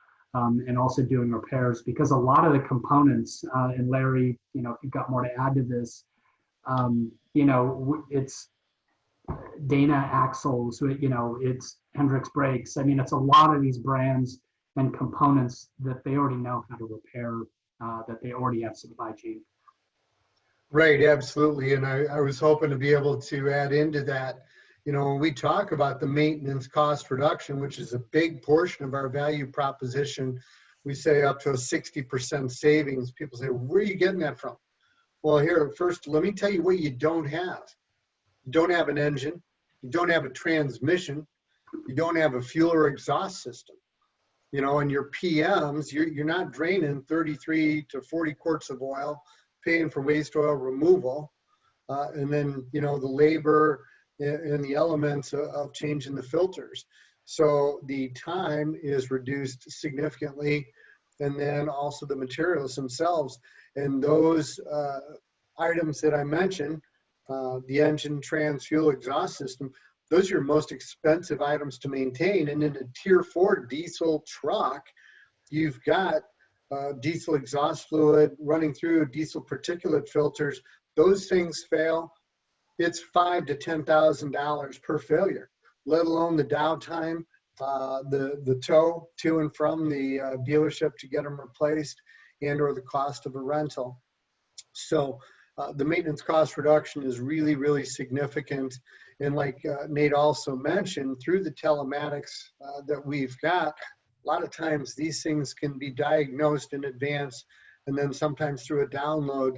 and also doing repairs, because a lot of the components, and Larry, if you've got more to add to this, it's Dana axles, it's Hendrix brakes. I mean, it's a lot of these brands and components that they already know how to repair, that they already have supply chain. Right, absolutely. And I was hoping to be able to add into that. When we talk about the maintenance cost reduction, which is a big portion of our value proposition, we say up to a 60% savings. People say, where are you getting that from? Well, here, first, let me tell you what you don't have. You don't have an engine. You don't have a transmission. You don't have a fuel or exhaust system. And your PMs, you're not draining 33 to 40 quarts of oil, paying for waste oil removal, and then, the labor and the elements of changing the filters. So the time is reduced significantly, and then also the materials themselves. And those items that I mentioned, the engine, trans, fuel, exhaust system, those are your most expensive items to maintain. And in a tier 4 diesel truck, you've got diesel exhaust fluid running through, diesel particulate filters. Those things fail, it's $5,000 to $10,000 per failure, let alone the downtime, the tow to and from the dealership to get them replaced, and or the cost of a rental. So the maintenance cost reduction is really, really significant. And like Nate also mentioned, through the telematics that we've got, a lot of times these things can be diagnosed in advance, and then sometimes through a download,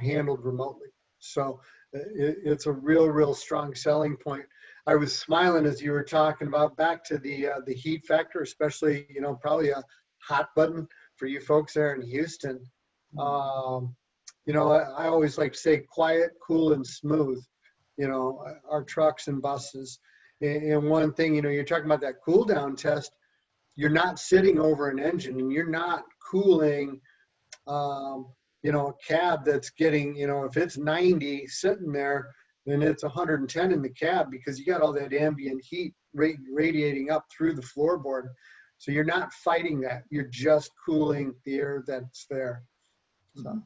handled remotely. So it's a real strong selling point. I was smiling as you were talking about back to the heat factor, especially, probably a hot button for you folks there in Houston. I always like to say quiet, cool, and smooth, our trucks and buses. And one thing, you're talking about that cool down test, you're not sitting over an engine, and you're not cooling, a cab that's getting, if it's 90 sitting there, then it's 110 in the cab, because you got all that ambient heat radiating up through the floorboard. So you're not fighting that. You're just cooling the air that's there. So,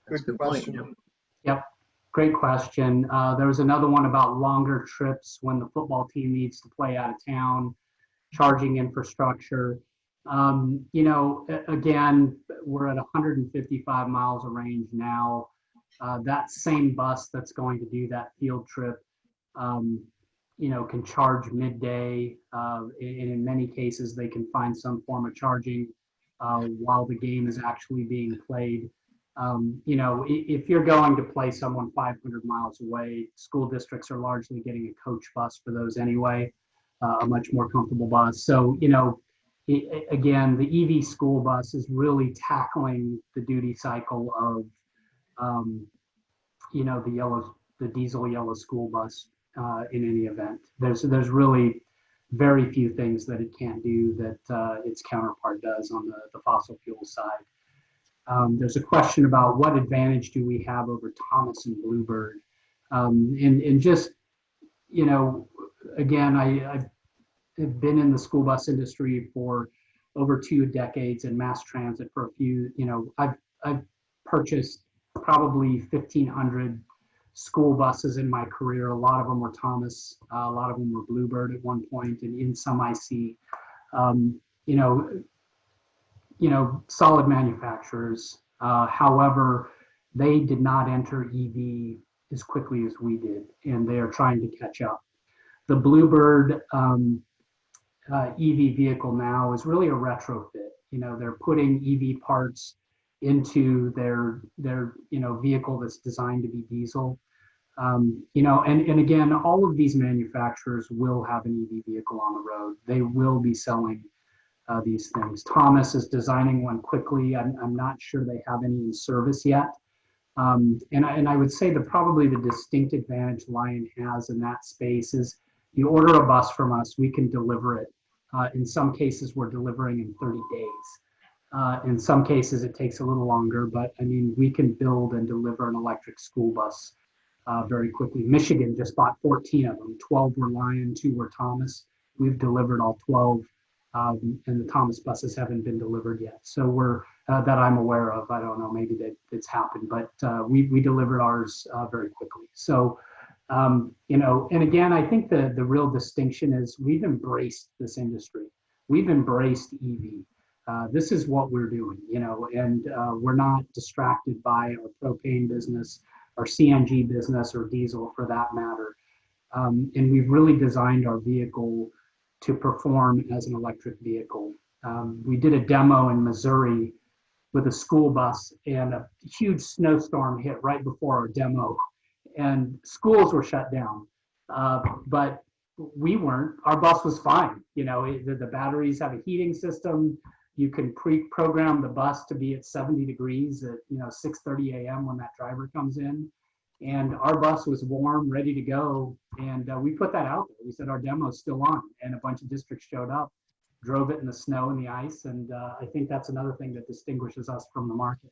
good question. Point. Yep. Great question. There was another one about longer trips when the football team needs to play out of town, charging infrastructure. Again, we're at 155 miles of range now. That same bus that's going to do that field trip, can charge midday. And in many cases, they can find some form of charging while the game is actually being played. If you're going to play someone 500 miles away, school districts are largely getting a coach bus for those anyway, a much more comfortable bus. So, again, the EV school bus is really tackling the duty cycle of, the diesel yellow school bus in any event. There's really very few things that it can't do that its counterpart does on the fossil fuel side. There's a question about what advantage do we have over Thomas and Bluebird. And just, again, I've been in the school bus industry for over 2 decades and mass transit for a few, I've purchased probably 1,500 school buses in my career. A lot of them were Thomas, a lot of them were Bluebird at one point, and in some IC. Solid manufacturers. However, they did not enter EV as quickly as we did, and they are trying to catch up. The Bluebird EV vehicle now is really a retrofit. They're putting EV parts into their vehicle that's designed to be diesel. And again, all of these manufacturers will have an EV vehicle on the road. They will be selling these things. Thomas is designing one quickly. I'm not sure they have any in service yet. And I would say that probably the distinct advantage Lion has in that space is you order a bus from us, we can deliver it. In some cases, we're delivering in 30 days. In some cases, it takes a little longer, but I mean, we can build and deliver an electric school bus very quickly. Michigan just bought 14 of them. 12 were Lion, 2 were Thomas. We've delivered all 12, and the Thomas buses haven't been delivered yet. So we're, that I'm aware of, I don't know, maybe that it's happened, but we delivered ours very quickly. So, you know, and again, I think the real distinction is we've embraced this industry. We've embraced EV. This is what we're doing, you know, and we're not distracted by our propane business, our CNG business, or diesel for that matter. And we've really designed our vehicle to perform as an electric vehicle. We did a demo in Missouri with a school bus, and a huge snowstorm hit right before our demo, and schools were shut down. But we weren't. Our bus was fine. You know, the batteries have a heating system. You can pre-program the bus to be at 70 degrees at 6:30 a.m. when that driver comes in. And our bus was warm, ready to go. And we put that out there. We said our demo is still on, and a bunch of districts showed up, drove it in the snow and the ice. And I think that's another thing that distinguishes us from the market.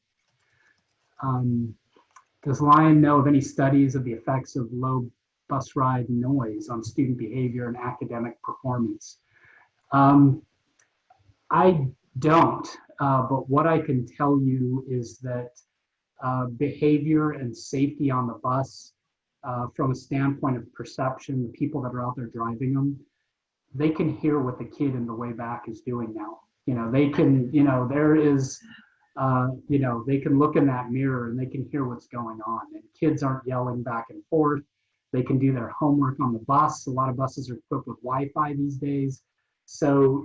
Does Lion know of any studies of the effects of low bus ride noise on student behavior and academic performance? I don't, but what I can tell you is that behavior and safety on the bus, from a standpoint of perception, the people that are out there driving them, they can hear what the kid in the way back is doing now. You know, they can, there is, they can look in that mirror and they can hear what's going on. And kids aren't yelling back and forth. They can do their homework on the bus. A lot of buses are equipped with Wi-Fi these days. So,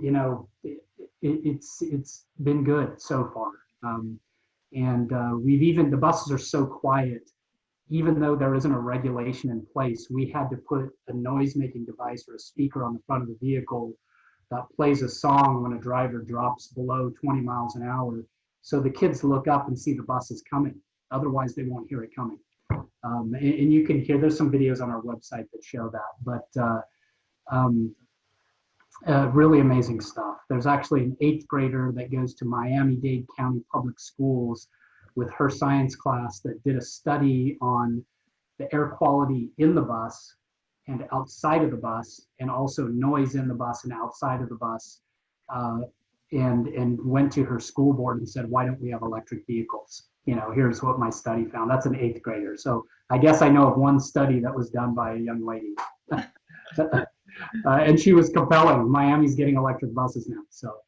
it's been good so far. The buses are so quiet, even though there isn't a regulation in place, we had to put a noise-making device or a speaker on the front of the vehicle that plays a song when a driver drops below 20 miles an hour. So the kids look up and see the bus is coming. Otherwise, they won't hear it coming. And you can hear, there's some videos on our website that show that, but really amazing stuff. There's actually an 8th grader that goes to Miami-Dade County Public Schools with her science class that did a study on the air quality in the bus and outside of the bus, and also noise in the bus and outside of the bus, and went to her school board and said, why don't we have electric vehicles? Here's what my study found. That's an 8th grader. So I guess I know of one study that was done by a young lady. And she was compelling. Miami's getting electric buses now. So,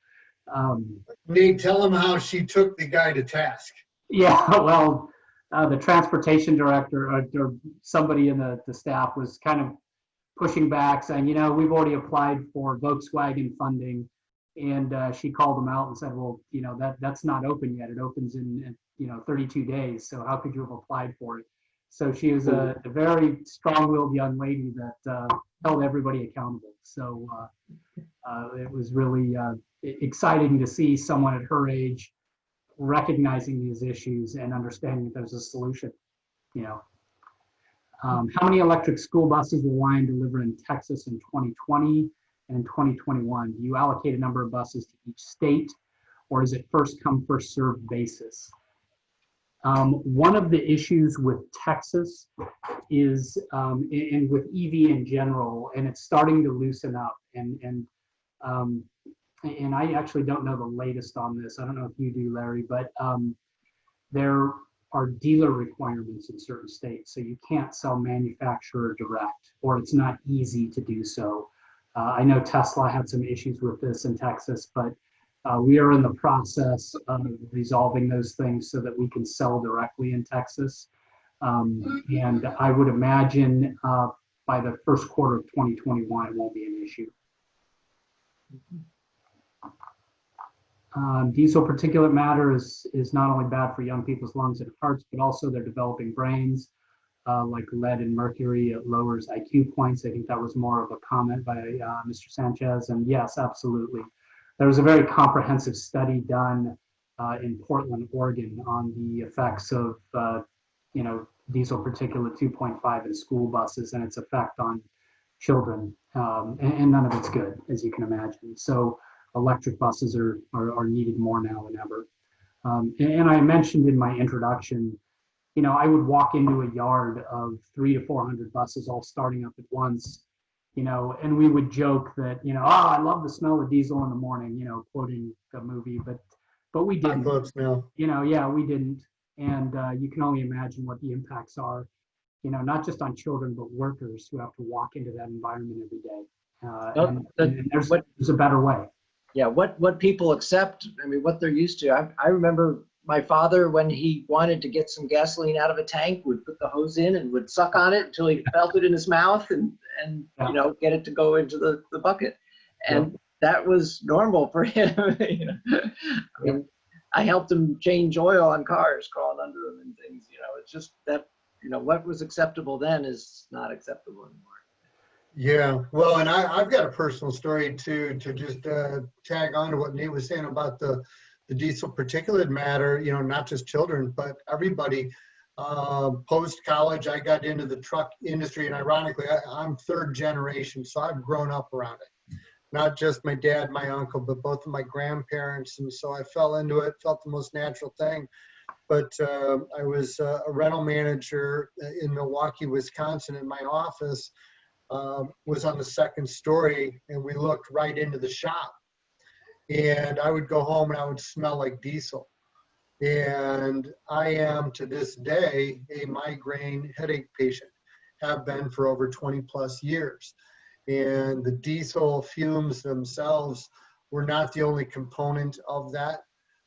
Nate, tell them how she took the guy to task. Yeah, well, the transportation director or somebody in the staff was kind of pushing back, saying, we've already applied for Volkswagen funding. And she called them out and said, well, that's not open yet. It opens in 32 days. So how could you have applied for it? So she was a very strong-willed young lady that held everybody accountable. So it was really exciting to see someone at her age recognizing these issues and understanding that there's a solution. How many electric school buses will Lion deliver in Texas in 2020 and in 2021? Do you allocate a number of buses to each state, or is it first come, first served basis? One of the issues with Texas is, and with EV in general, and it's starting to loosen up, and I actually don't know the latest on this. I don't know if you do, Larry, but there are dealer requirements in certain states, so you can't sell manufacturer direct, or it's not easy to do so. I know Tesla had some issues with this in Texas, but we are in the process of resolving those things so that we can sell directly in Texas. And I would imagine by the first quarter of 2021, it won't be an issue. Diesel particulate matter is not only bad for young people's lungs and hearts, but also their developing brains, like lead and mercury. It lowers IQ points. I think that was more of a comment by Mr. Sanchez. And yes, absolutely. there was a very comprehensive study done in Portland, Oregon, on the effects of diesel particulate 2.5 in school buses and its effect on children, and none of it's good, as you can imagine. So electric buses are needed more now than ever. And I mentioned in my introduction, I would walk into a yard of 300 to 400 buses all starting up at once, and we would joke that, I love the smell of diesel in the morning, quoting the movie, but we didn't. Apocalypse Now. Yeah, we didn't. And you can only imagine what the impacts are, not just on children, but workers who have to walk into that environment every day. And there's a better way. Yeah, what people accept, I mean, what they're used to. I remember my father, when he wanted to get some gasoline out of a tank, would put the hose in and would suck on it until he felt it in his mouth and get it to go into the bucket. And that was normal for him. I mean, I helped him change oil on cars, crawling under them and things. It's just that, what was acceptable then is not acceptable anymore. Yeah, well, and I've got a personal story too, to just tag on to what Nate was saying about the diesel particulate matter, not just children, but everybody. Post-college, I got into the truck industry, and ironically, I'm third generation, so I've grown up around it. Not just my dad, my uncle, but both of my grandparents, and so I fell into it, felt the most natural thing. But I was a rental manager in Milwaukee, Wisconsin, and my office was on the second story, and we looked right into the shop. And I would go home and I would smell like diesel. And I am, to this day, a migraine headache patient, have been for over 20 plus years. And the diesel fumes themselves were not the only component of that,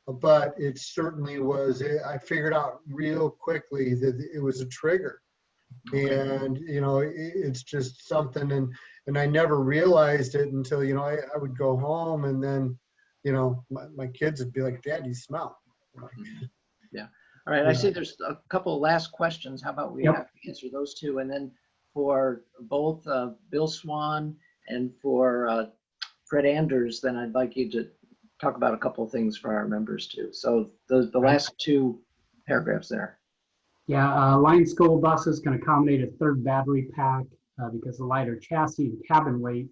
but it certainly was. I figured out real quickly that it was a trigger. And, it's just something, and I never realized it until, I would go home, and then, my kids would be like, Dad, you smell. Yeah. All right. I see there's a couple last questions. How about we have to answer those two? And then for both Bill Swan and for Fred Anders, then I'd like you to talk about a couple of things for our members too. So the last two paragraphs there. Yeah, Lion School buses can accommodate a third battery pack because the lighter chassis and cabin weight.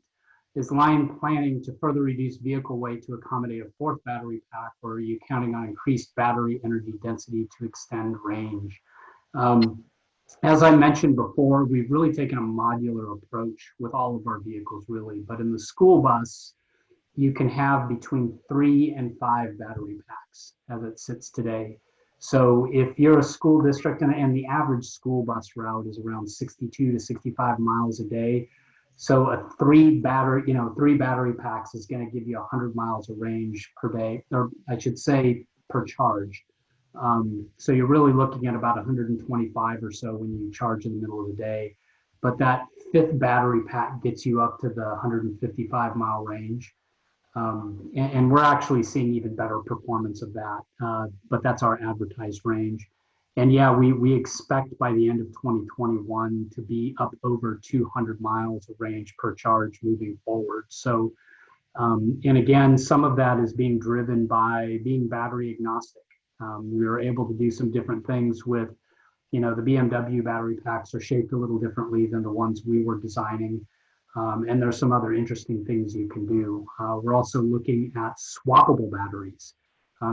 Is Lion planning to further reduce vehicle weight to accommodate a fourth battery pack, or are you counting on increased battery energy density to extend range? As I mentioned before, we've really taken a modular approach with all of our vehicles, really. But in the school bus, you can have between 3 and 5 battery packs as it sits today. So if you're a school district, and the average school bus route is around 62 to 65 miles a day. So a 3 battery packs is going to give you 100 miles of range per day, or I should say per charge. So you're really looking at about 125 or so when you charge in the middle of the day. But that 5th battery pack gets you up to the 155 mile range. And we're actually seeing even better performance of that, but that's our advertised range. And yeah, we expect by the end of 2021 to be up over 200 miles of range per charge moving forward. So, and again, some of that is being driven by being battery agnostic. We were able to do some different things with, the BMW battery packs are shaped a little differently than the ones we were designing. And there's some other interesting things you can do. We're also looking at swappable batteries.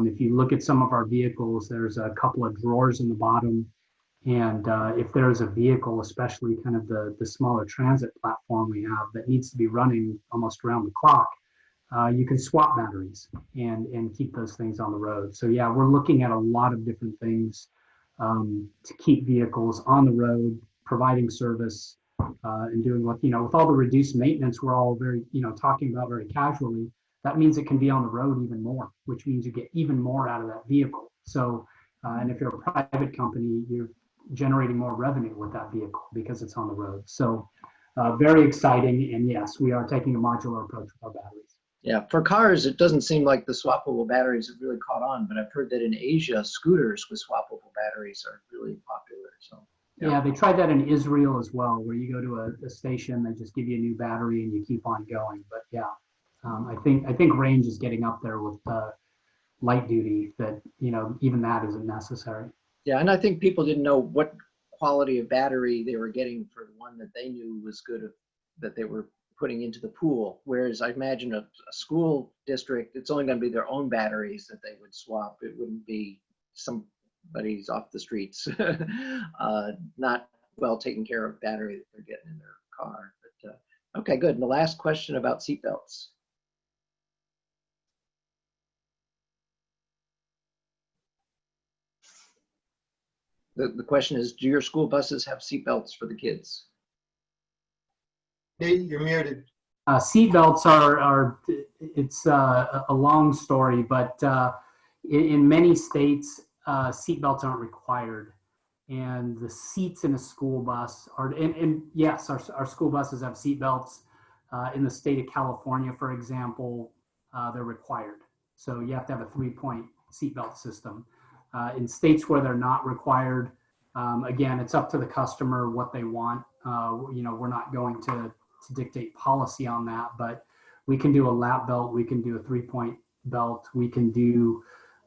If you look at some of our vehicles, there's a couple of drawers in the bottom. And if there's a vehicle, especially kind of the smaller transit platform we have that needs to be running almost around the clock, you can swap batteries and keep those things on the road. So yeah, we're looking at a lot of different things to keep vehicles on the road, providing service, and doing what, with all the reduced maintenance we're all very, talking about very casually, that means it can be on the road even more, which means you get even more out of that vehicle. So, and if you're a private company, you're generating more revenue with that vehicle because it's on the road. So very exciting. And yes, we are taking a modular approach with our batteries. Yeah, for cars, it doesn't seem like the swappable batteries have really caught on, but I've heard that in Asia, scooters with swappable batteries are really popular. So yeah, they tried that in Israel as well, where you go to a station, they just give you a new battery and you keep on going. But yeah. I think range is getting up there with light duty, that, you know, even that isn't necessary. Yeah, and I think people didn't know what quality of battery they were getting for the one that they knew was good, that they were putting into the pool. Whereas I imagine a school district, it's only going to be their own batteries that they would swap. It wouldn't be somebody's off the streets, not well taken care of battery that they're getting in their car. But okay, good. And the last question about seatbelts. The question is, do your school buses have seatbelts for the kids? Nate, you're muted. Seatbelts it's a long story, but in many states, seatbelts aren't required. And the seats in a school bus are, and yes, our school buses have seatbelts. In the state of California, for example, they're required. So you have to have a 3-point seatbelt system. In states where they're not required, again, it's up to the customer what they want. You know, we're not going to dictate policy on that, but we can do a lap belt, we can do a 3-point belt, we can do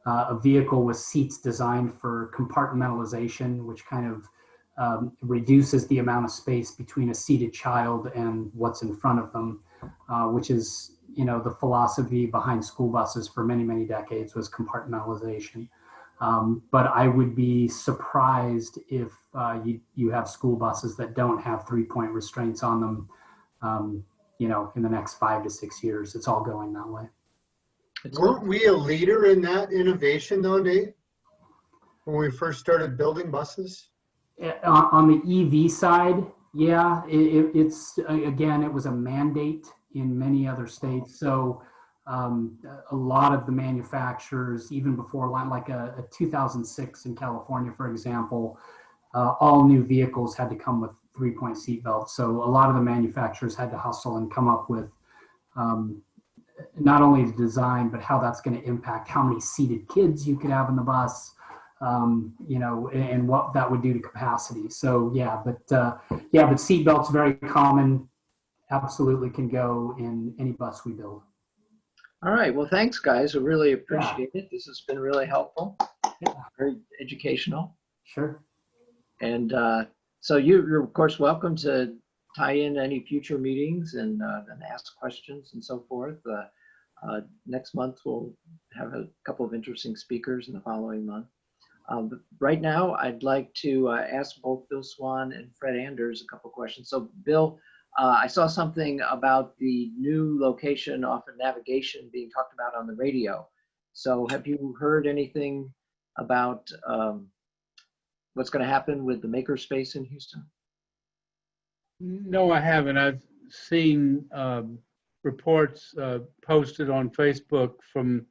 a vehicle with seats designed for compartmentalization, which kind of reduces the amount of space between a seated child and what's in front of them, which is, you know, the philosophy behind school buses for many, many decades was compartmentalization. But I would be surprised if you have school buses that don't have 3-point restraints on them, you know, in the next 5 to 6 years. It's all going that way. Weren't we a leader in that innovation though, Nate? When we first started building buses? On the EV side, yeah, it's again, it was a mandate in many other states. So a lot of the manufacturers, even before like a 2006 in California, for example, all new vehicles had to come with 3-point seat belts. So a lot of the manufacturers had to hustle and come up with not only the design, but how that's going to impact how many seated kids you could have in the bus, you know, and what that would do to capacity. So yeah, but seat belts very common. Absolutely can go in any bus we build. All right. Well, thanks, guys. I really appreciate it. This has been really helpful, very educational. Sure. And so you're, of course, welcome to tie in any future meetings and ask questions and so forth. Next month, we'll have a couple of interesting speakers in the following month. But right now, I'd like to ask both Bill Swan and Fred Anders a couple of questions. So, Bill, I saw something about the new location off of navigation being talked about on the radio. So have you heard anything about what's going to happen with the makerspace in Houston? No, I haven't. I've seen reports posted on Facebook from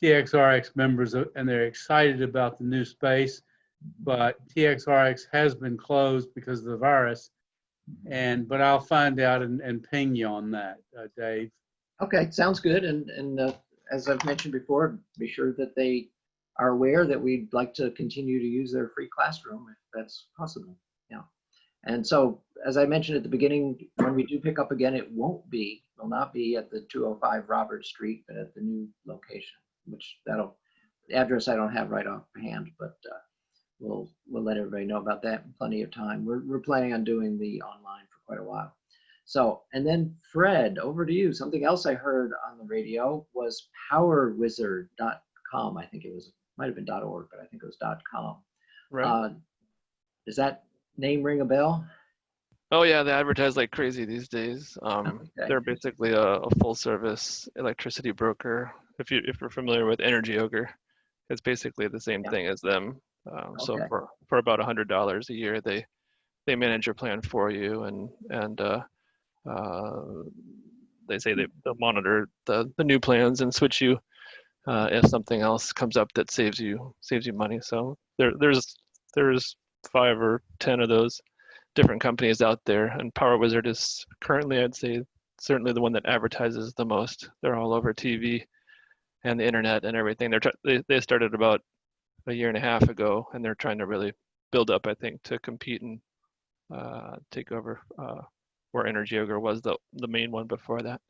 TXRX members, and they're excited about the new space, but TXRX has been closed because of the virus. But I'll find out and ping you on that, Dave. Okay, sounds good. And as I've mentioned before, be sure that they are aware that we'd like to continue to use their free classroom if that's possible. Yeah. And so, as I mentioned at the beginning, when we do pick up again, it will not be at the 205 Robert Street, but at the new location, which the address I don't have right offhand, but we'll let everybody know about that in plenty of time. We're planning on doing the online for quite a while. So, and then Fred, over to you. Something else I heard on the radio was powerwizard.com. I think it might have been .org, but I think it was .com. Right. Does that name ring a bell? Oh yeah, they advertise like crazy these days. Okay. They're basically a full service electricity broker. If you're familiar with Energy Ogre, it's basically the same thing as them. So Okay. for about $100 a year, they manage your plan for you, and they say they'll monitor the new plans and switch you if something else comes up that saves you money. So there's 5 or 10 of those different companies out there, and Power Wizard is currently, I'd say, certainly the one that advertises the most. They're all over TV and the internet and everything. They started about a year and a half ago, and they're trying to really build up, I think, to compete and take over where Energy Ogre was the main one before that.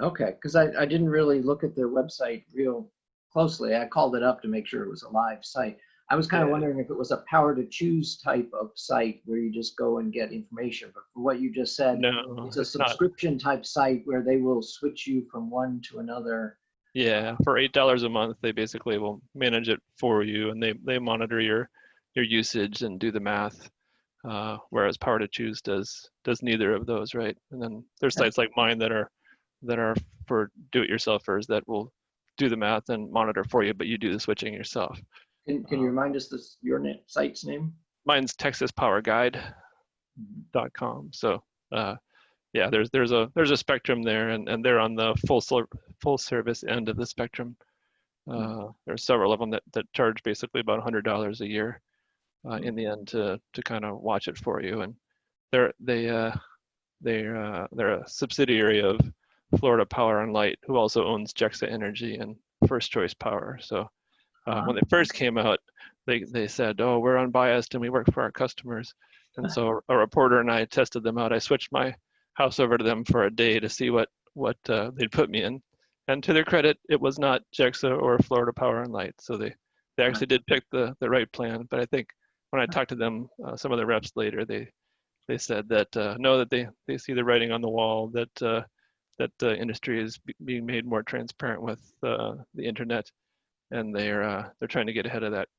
Okay, because I didn't really look at their website real closely. I called it up to make sure it was a live site. I was kind of Yeah. wondering if it was a power to choose type of site where you just go and get information. But from what you just said, No, it's a it's not. subscription type site where they will switch you from one to another. Yeah, for $8 a month, they basically will manage it for you, and they monitor your usage and do the math. Whereas Power to Choose does neither of those, right? And then there's Okay. sites like mine that are for do-it-yourselfers that will do the math and monitor for you, but you do the switching yourself. Can you remind us your site's name? Mine's TexasPowerGuide.com. So yeah, there's a spectrum there, and they're on the full service end of the spectrum. There's several of them that charge basically about $100 a year in the end to kind of watch it for you, and they're a subsidiary of Florida Power and Light, who also owns JEXA Energy and First Choice Power. So when they first came out, they said, "Oh, we're unbiased and we work for our customers." And so a reporter and I tested them out. I switched my house over to them for a day to see what they'd put me in. And to their credit, it was not JEXA or Florida Power and Light. So they actually did pick the right plan. But I think when I talked to them, some of the reps later, they said that no, that they see the writing on the wall, that the industry is being made more transparent with the internet, and they're trying to get ahead of that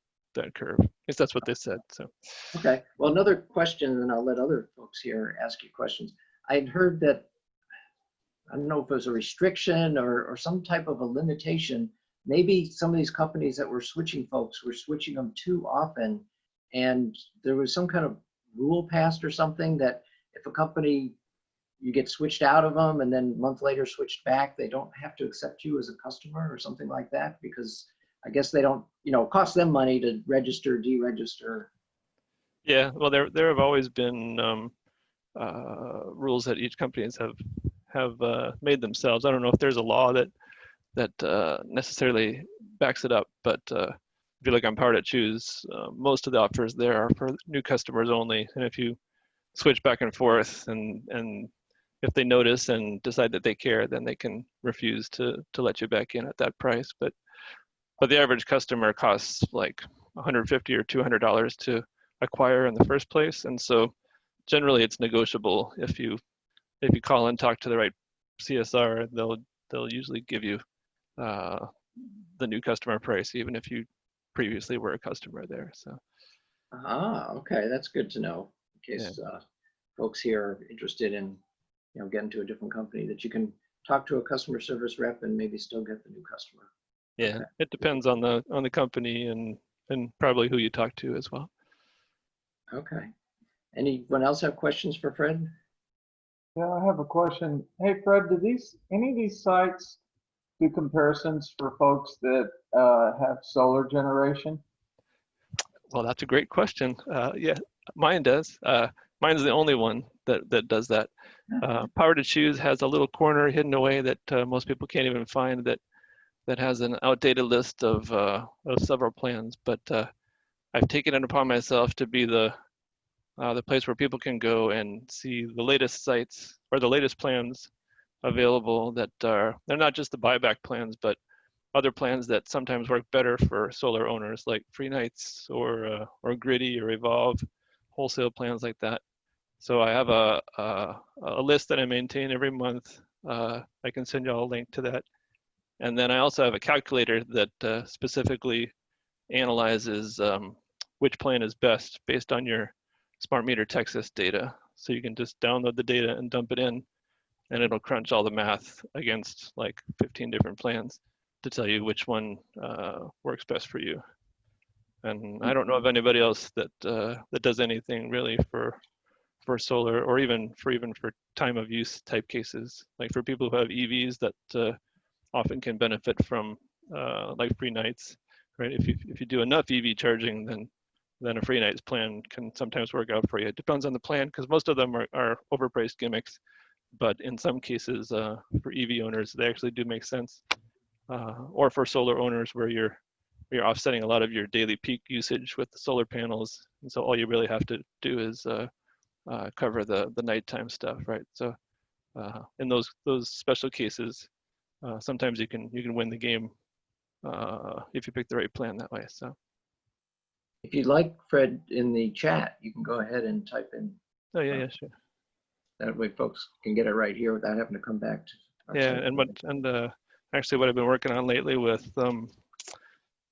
curve. At least that's what they said. So Okay. Well, another question, and I'll let other folks here ask you questions. I'd heard that, I don't know if it was a restriction or some type of a limitation. Maybe some of these companies that were switching folks were switching them too often, and there was some kind of rule passed or something that if a company, you get switched out of them and then a month later switched back, they don't have to accept you as a customer or something like that, because I guess they don't, it costs them money to register, deregister. yeah, well, there have always been rules that each companies have made themselves. I don't know if there's a law that necessarily backs it up, but if you look on Power to Choose, most of the offers there are for new customers only. And if you switch back and forth, and if they notice and decide that they care, then they can refuse to let you back in at that price. But the average customer costs like $150 or $200 to acquire in the first place, and so generally it's negotiable. If you call and talk to the right CSR, they'll usually give you the new customer price, even if you previously were a customer there. So Okay, that's good to know in case folks here are interested in getting to a different company, that you can talk to a customer service rep and maybe still get the new customer. yeah, Okay. it depends on the company and probably who you talk to as well. Okay. Anyone else have questions for Fred? Yeah, I have a question. Hey, Fred, do any of these sites do comparisons for folks that have solar generation? Well, that's a great question. Yeah, mine does. Mine's the only one that does that. Power to Choose has a little corner hidden away that most people can't even find, that has an outdated list of several plans. But I've taken it upon myself to be the place where people can go and see the latest sites or the latest plans available, that they're not just the buyback plans, but other plans that sometimes work better for solar owners, like Free Nights or Griddy or Evolve, wholesale plans like that. So I have a list that I maintain every month. I can send you all a link to that. And then I also have a calculator that specifically analyzes which plan is best based on your Smart Meter Texas data. So you can just download the data and dump it in, and it'll crunch all the math against like 15 different plans to tell you which one works best for you. And I don't know of anybody else that does anything really for solar, or even for time of use type cases, like for people who have EVs that often can benefit from like Free Nights, right? If you do enough EV charging, then a Free Nights plan can sometimes work out for you. It depends on the plan, because most of them are overpriced gimmicks, but in some cases for EV owners, they actually do make sense. Or for solar owners, where you're offsetting a lot of your daily peak usage with the solar panels, and so all you really have to do is cover the nighttime stuff, right? So in those special cases, sometimes you can win the game if you pick the right plan that way. So If you'd like, Fred, in the chat, you can go ahead and type in. oh yeah, sure. That way folks can get it right here without having to come back to our Yeah, site. actually what I've been working on lately with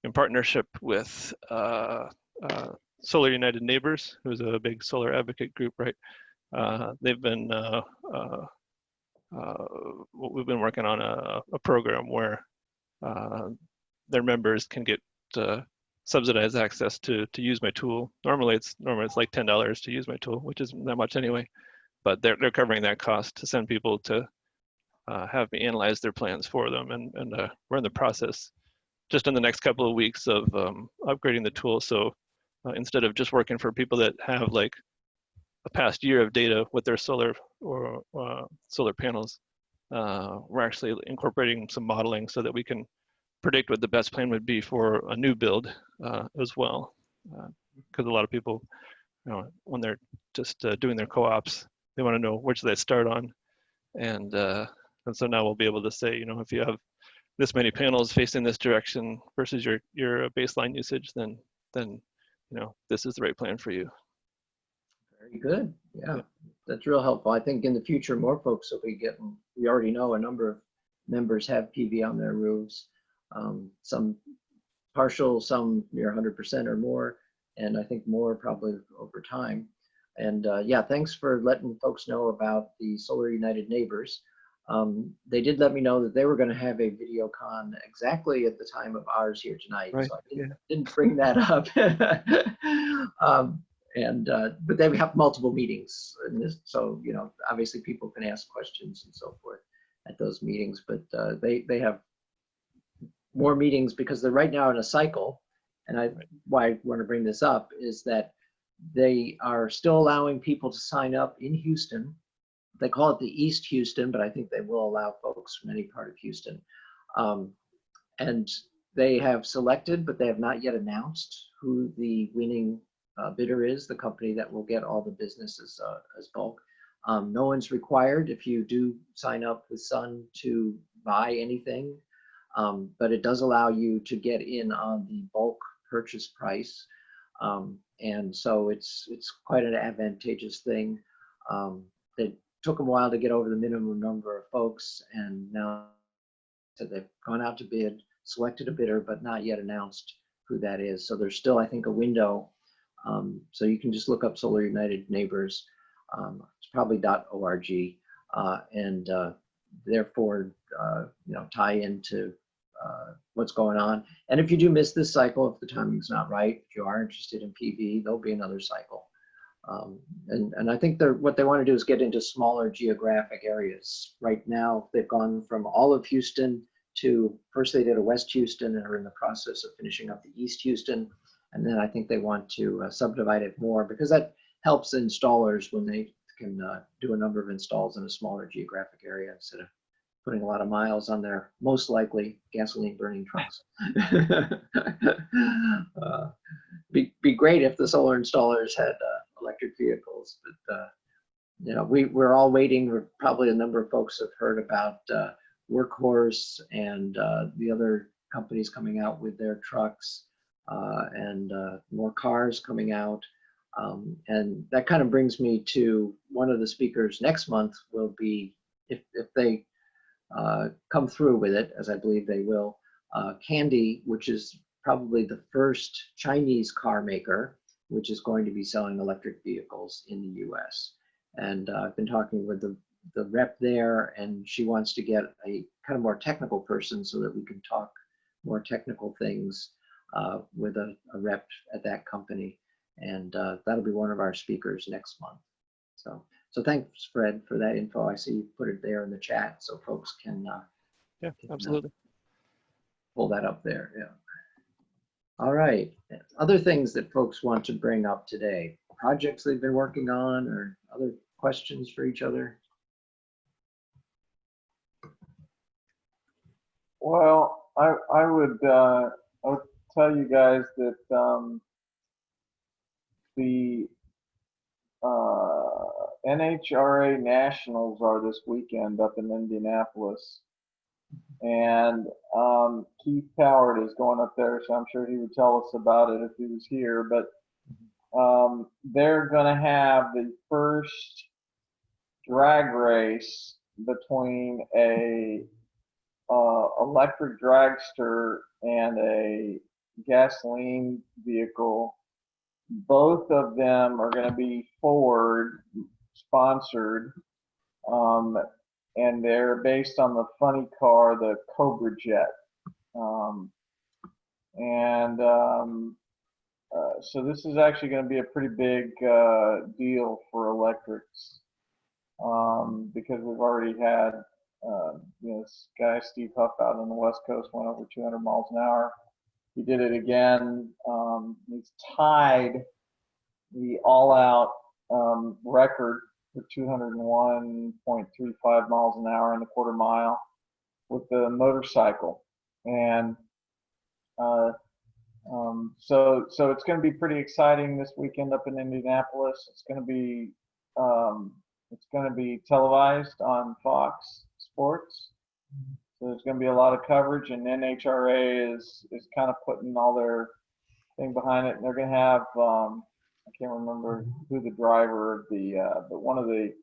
in partnership with Solar United Neighbors, who's a big solar advocate group, right? They've been we've been working on a program where their members can get subsidized access to use my tool. Normally it's like $10 to use my tool, which isn't that much anyway. But they're covering that cost to send people to have me analyze their plans for them, and we're in the process just in the next couple of weeks of upgrading the tool. So instead of just working for people that have like a past year of data with their solar or solar panels, we're actually incorporating some modeling so that we can predict what the best plan would be for a new build as well. Because a lot of people, when they're just doing their co-ops, they want to know which they start on, and so now we'll be able to say, if you have this many panels facing this direction versus your baseline usage, then this is the right plan for you. Very good. Yeah, that's real helpful. I think in the future, more folks will be getting, we already know a number of members have PV on their roofs, some partial, some near 100% or more, and I think more probably over time. And yeah, thanks for letting folks know about the Solar United Neighbors. They did let me know that they were going to have a video con exactly at the time of ours here tonight. Right. So I didn't bring that up. But they have multiple meetings, and so obviously people can ask questions and so forth at those meetings. But they have more meetings because they're right now in a cycle. And why I want to bring this up is that they are still allowing people to sign up in Houston. They call it the East Houston, but I think they will allow folks from any part of Houston. And they have selected, but they have not yet announced who the winning bidder is, the company that will get all the business as bulk. No one's required if you do sign up with Sun to buy anything, but it does allow you to get in on the bulk purchase price. And so it's quite an advantageous thing. It took them a while to get over the minimum number of folks, and now they've gone out to bid, selected a bidder, but not yet announced who that is. So there's still, I think, a window. So you can just look up Solar United Neighbors. It's probably .org, and therefore, tie into what's going on. And if you do miss this cycle, if the timing's not right, if you are interested in PV, there'll be another cycle. And I think what they want to do is get into smaller geographic areas. Right now, they've gone from all of Houston to, first they did a West Houston and are in the process of finishing up the East Houston. And then I think they want to subdivide it more, because that helps installers when they can do a number of installs in a smaller geographic area instead of putting a lot of miles on their most likely gasoline burning trucks. Be great if the solar installers had electric vehicles, but we're all waiting. Probably a number of folks have heard about Workhorse and the other companies coming out with their trucks, and more cars coming out. And that kind of brings me to one of the speakers next month will be, if they come through with it, as I believe they will, Candy, which is probably the first Chinese car maker, which is going to be selling electric vehicles in the US. And I've been talking with the rep there, and she wants to get a kind of more technical person so that we can talk more technical things with a rep at that company. And that'll be one of our speakers next month. So thanks, Fred, for that info. I see you put it there in the chat so folks can Absolutely. Pull that up there. Yeah. All right. Other things that folks want to bring up today, projects they've been working on, or other questions for each other? Well, I would tell you guys that NHRA Nationals are this weekend up in Indianapolis. And Keith Howard is going up there, so I'm sure he would tell us about it if he was here. But they're going to have the first drag race between a electric dragster and a gasoline vehicle. Both of them are going to be Ford sponsored, and they're based on the funny car, the Cobra Jet. So this is actually going to be a pretty big deal for electrics, because we've already had, this guy Steve Huff out on the West Coast went over 200 miles an hour. He did it again. He's tied the all-out record for 201.35 miles an hour in the quarter mile with the motorcycle. And so it's going to be pretty exciting this weekend up in Indianapolis. It's going to be televised on Fox Sports. So there's going to be a lot of coverage, and NHRA is kind of putting all their thing behind it. And they're going to have, I can't remember who the driver of but one of the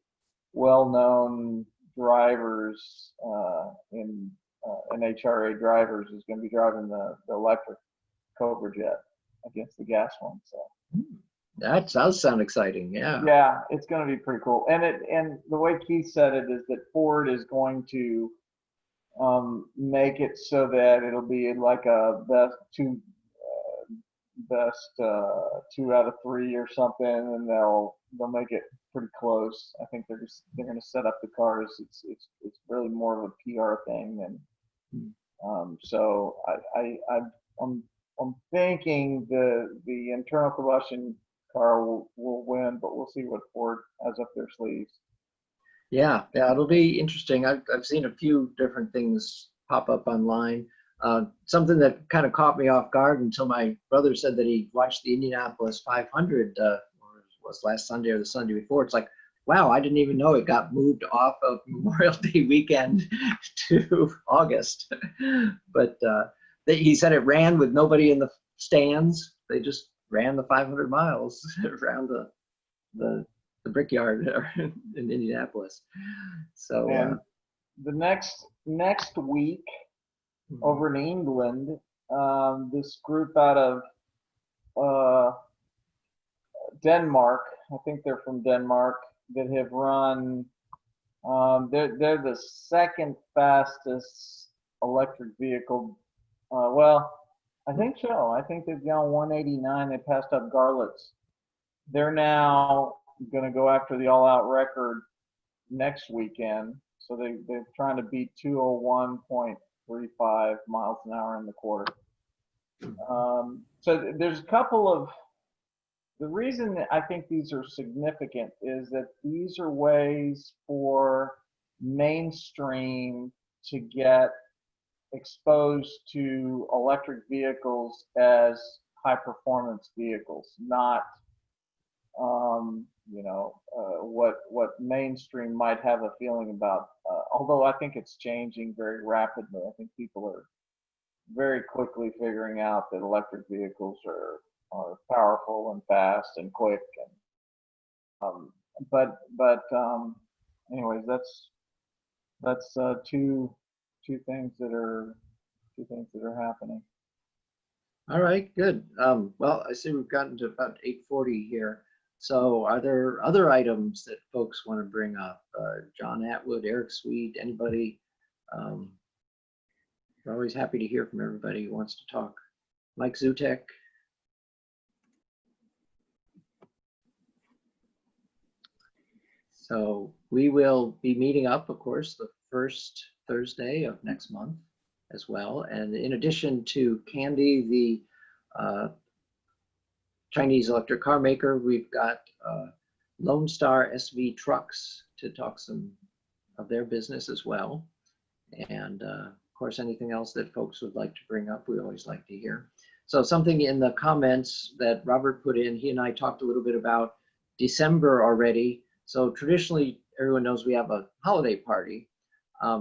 well-known drivers in NHRA drivers is going to be driving the electric Cobra Jet against the gas one. So that does sound exciting. Yeah. Yeah, it's going to be pretty cool. And the way Keith said it is that Ford is going to make it so that it'll be like a best 2 out of 3 or something, and they'll make it pretty close. I think they're going to set up the cars. It's really more of a PR thing, and so I'm thinking the internal combustion car will win, but we'll see what Ford has up their sleeves. Yeah, it'll be interesting. I've seen a few different things pop up online. Something that kind of caught me off guard until my brother said that he watched the Indianapolis 500, or it was last Sunday or the Sunday before. It's like, wow, I didn't even know it got moved off of Memorial Day weekend to August. But he said it ran with nobody in the stands. They just ran the 500 miles around the Brickyard in Indianapolis. So and the next week over in England, this group out of Denmark, I think they're from Denmark, that have run, they're the second fastest electric vehicle. Well, I think so. I think they've gone 189. They passed up Garlitz. They're now going to go after the all-out record next weekend. So they're trying to beat 201.35 miles an hour in the quarter. So there's a couple of, the reason that I think these are significant is that these are ways for mainstream to get exposed to electric vehicles as high performance vehicles, not what mainstream might have a feeling about. Although I think it's changing very rapidly. I think people are very quickly figuring out that electric vehicles are powerful and fast and quick. And anyways, that's two things that are happening. all right, good. Well, I see we've gotten to about 8:40 here. So are there other items that folks want to bring up? John Atwood, Eric Swede, anybody? We're always happy to hear from everybody who wants to talk. Mike Zutek. So we will be meeting up, of course, the first Thursday of next month as well. And in addition to Candy, the Chinese electric car maker, we've got Lone Star SV Trucks to talk some of their business as well. And of course, anything else that folks would like to bring up, we always like to hear. So something in the comments that Robert put in, he and I talked a little bit about December already. So traditionally, everyone knows we have a holiday party.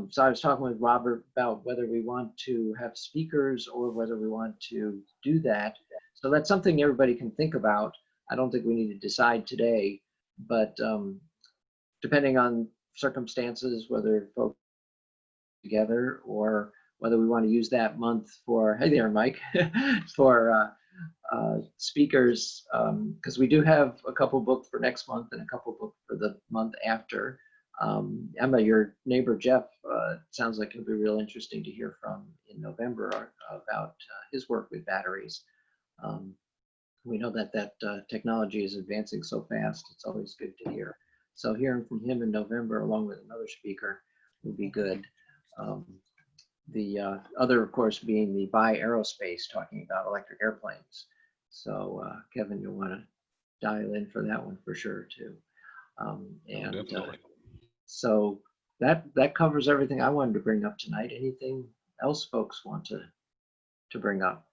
So I was talking with Robert about whether we want to have speakers or whether we want to do that. So that's something everybody can think about. I don't think we need to decide today, but depending on circumstances, whether folks together or whether we want to use that month for, hey there, Mike, for speakers, because we do have a couple booked for next month and a couple booked for the month after. Emma, your neighbor Jeff, sounds like it'll be real interesting to hear from in November about his work with batteries. We know that technology is advancing so fast, it's always good to hear. So hearing from him in November along with another speaker would be good. The other, of course, being the Bi Aerospace, talking about electric airplanes. So Kevin, you'll want to dial in for that one for sure too. So that covers everything I wanted to bring up tonight. Anything else folks want to bring up?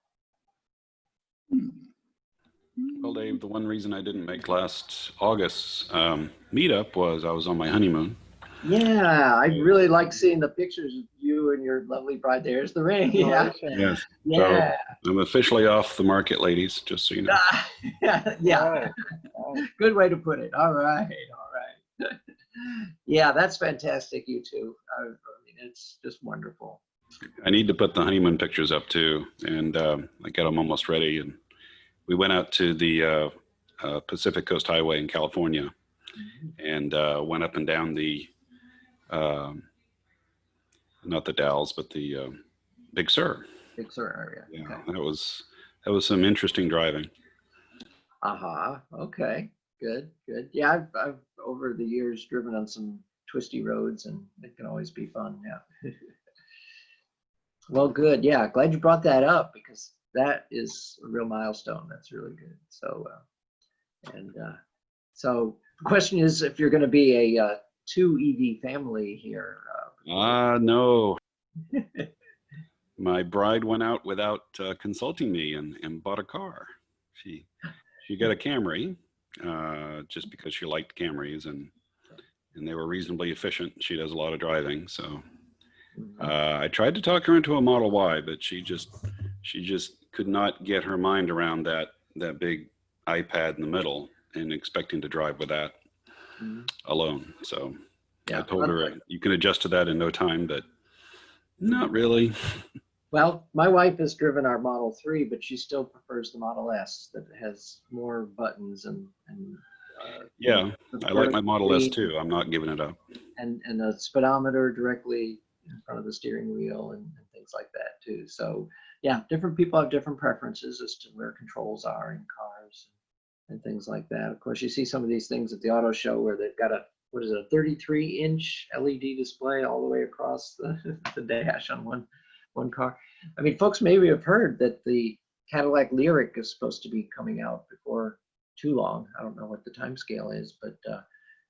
Well, Dave, the one reason I didn't make last August's meetup was I was on my honeymoon. Yeah, I really like seeing the pictures of you and your lovely bride. There's the ring. Yeah. Yes. Yeah. So I'm officially off the market, ladies, just so you know. Yeah. Good way to put it. All right. All right. Yeah, that's fantastic, you two. I mean, it's just wonderful. I need to put the honeymoon pictures up too, and I got them almost ready. And we went out to the Pacific Coast Highway in California, and went up and down the not the Dalles, but the Big Sur. Big Sur area. Yeah, Okay. that was some interesting driving. Okay. Good. Yeah, I've over the years driven on some twisty roads, and it can always be fun. Yeah. Well, good. Yeah, glad you brought that up because that is a real milestone. That's really good. So, so the question is, if you're going to be a 2 EV family here. No. My bride went out without consulting me and bought a car. She got a Camry just because she liked Camrys and they were reasonably efficient. She does a lot of driving, so I tried to talk her into a Model Y, but she just could not get her mind around that big iPad in the middle and expecting to drive with that alone. So yeah. I told her you can adjust to that in no time, but not really. Well, my wife has driven our Model 3, but she still prefers the Model S that has more buttons and yeah, I like my Model S too. I'm not giving it up. And a speedometer directly in front of the steering wheel and things like that too. So yeah, different people have different preferences as to where controls are in cars and things like that. Of course, you see some of these things at the auto show where they've got a 33-inch LED display all the way across the dash on one car. I mean, folks maybe have heard that the Cadillac Lyriq is supposed to be coming out before too long. I don't know what the time scale is, but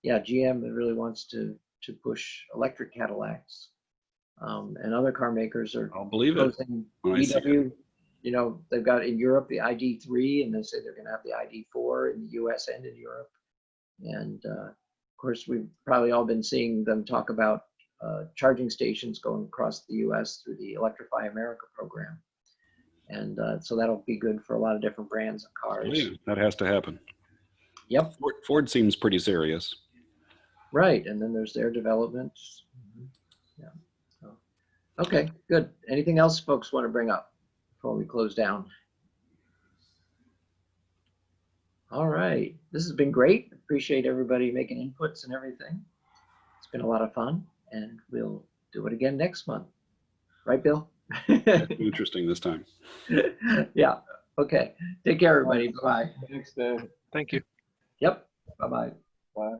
yeah, GM really wants to push electric Cadillacs, and other car makers are. I'll believe it. VW, you know, they've got in Europe the ID3, and they say they're going to have the ID4 in the US and in Europe, and of course we've probably all been seeing them talk about charging stations going across the US through the Electrify America program. And so that'll be good for a lot of different brands of cars. Oh, yeah, that has to happen. Yep. Ford seems pretty serious. Right, and then there's their development. Yeah. So, okay, good. Anything else folks want to bring up before we close down? All right, this has been great. Appreciate everybody making inputs and everything. It's been a lot of fun, and we'll do it again next month. Right, Bill? Interesting this time. Yeah. Okay. Take care, everybody. Bye. Thanks, Dave. Thank you. Yep. Bye-bye. Bye.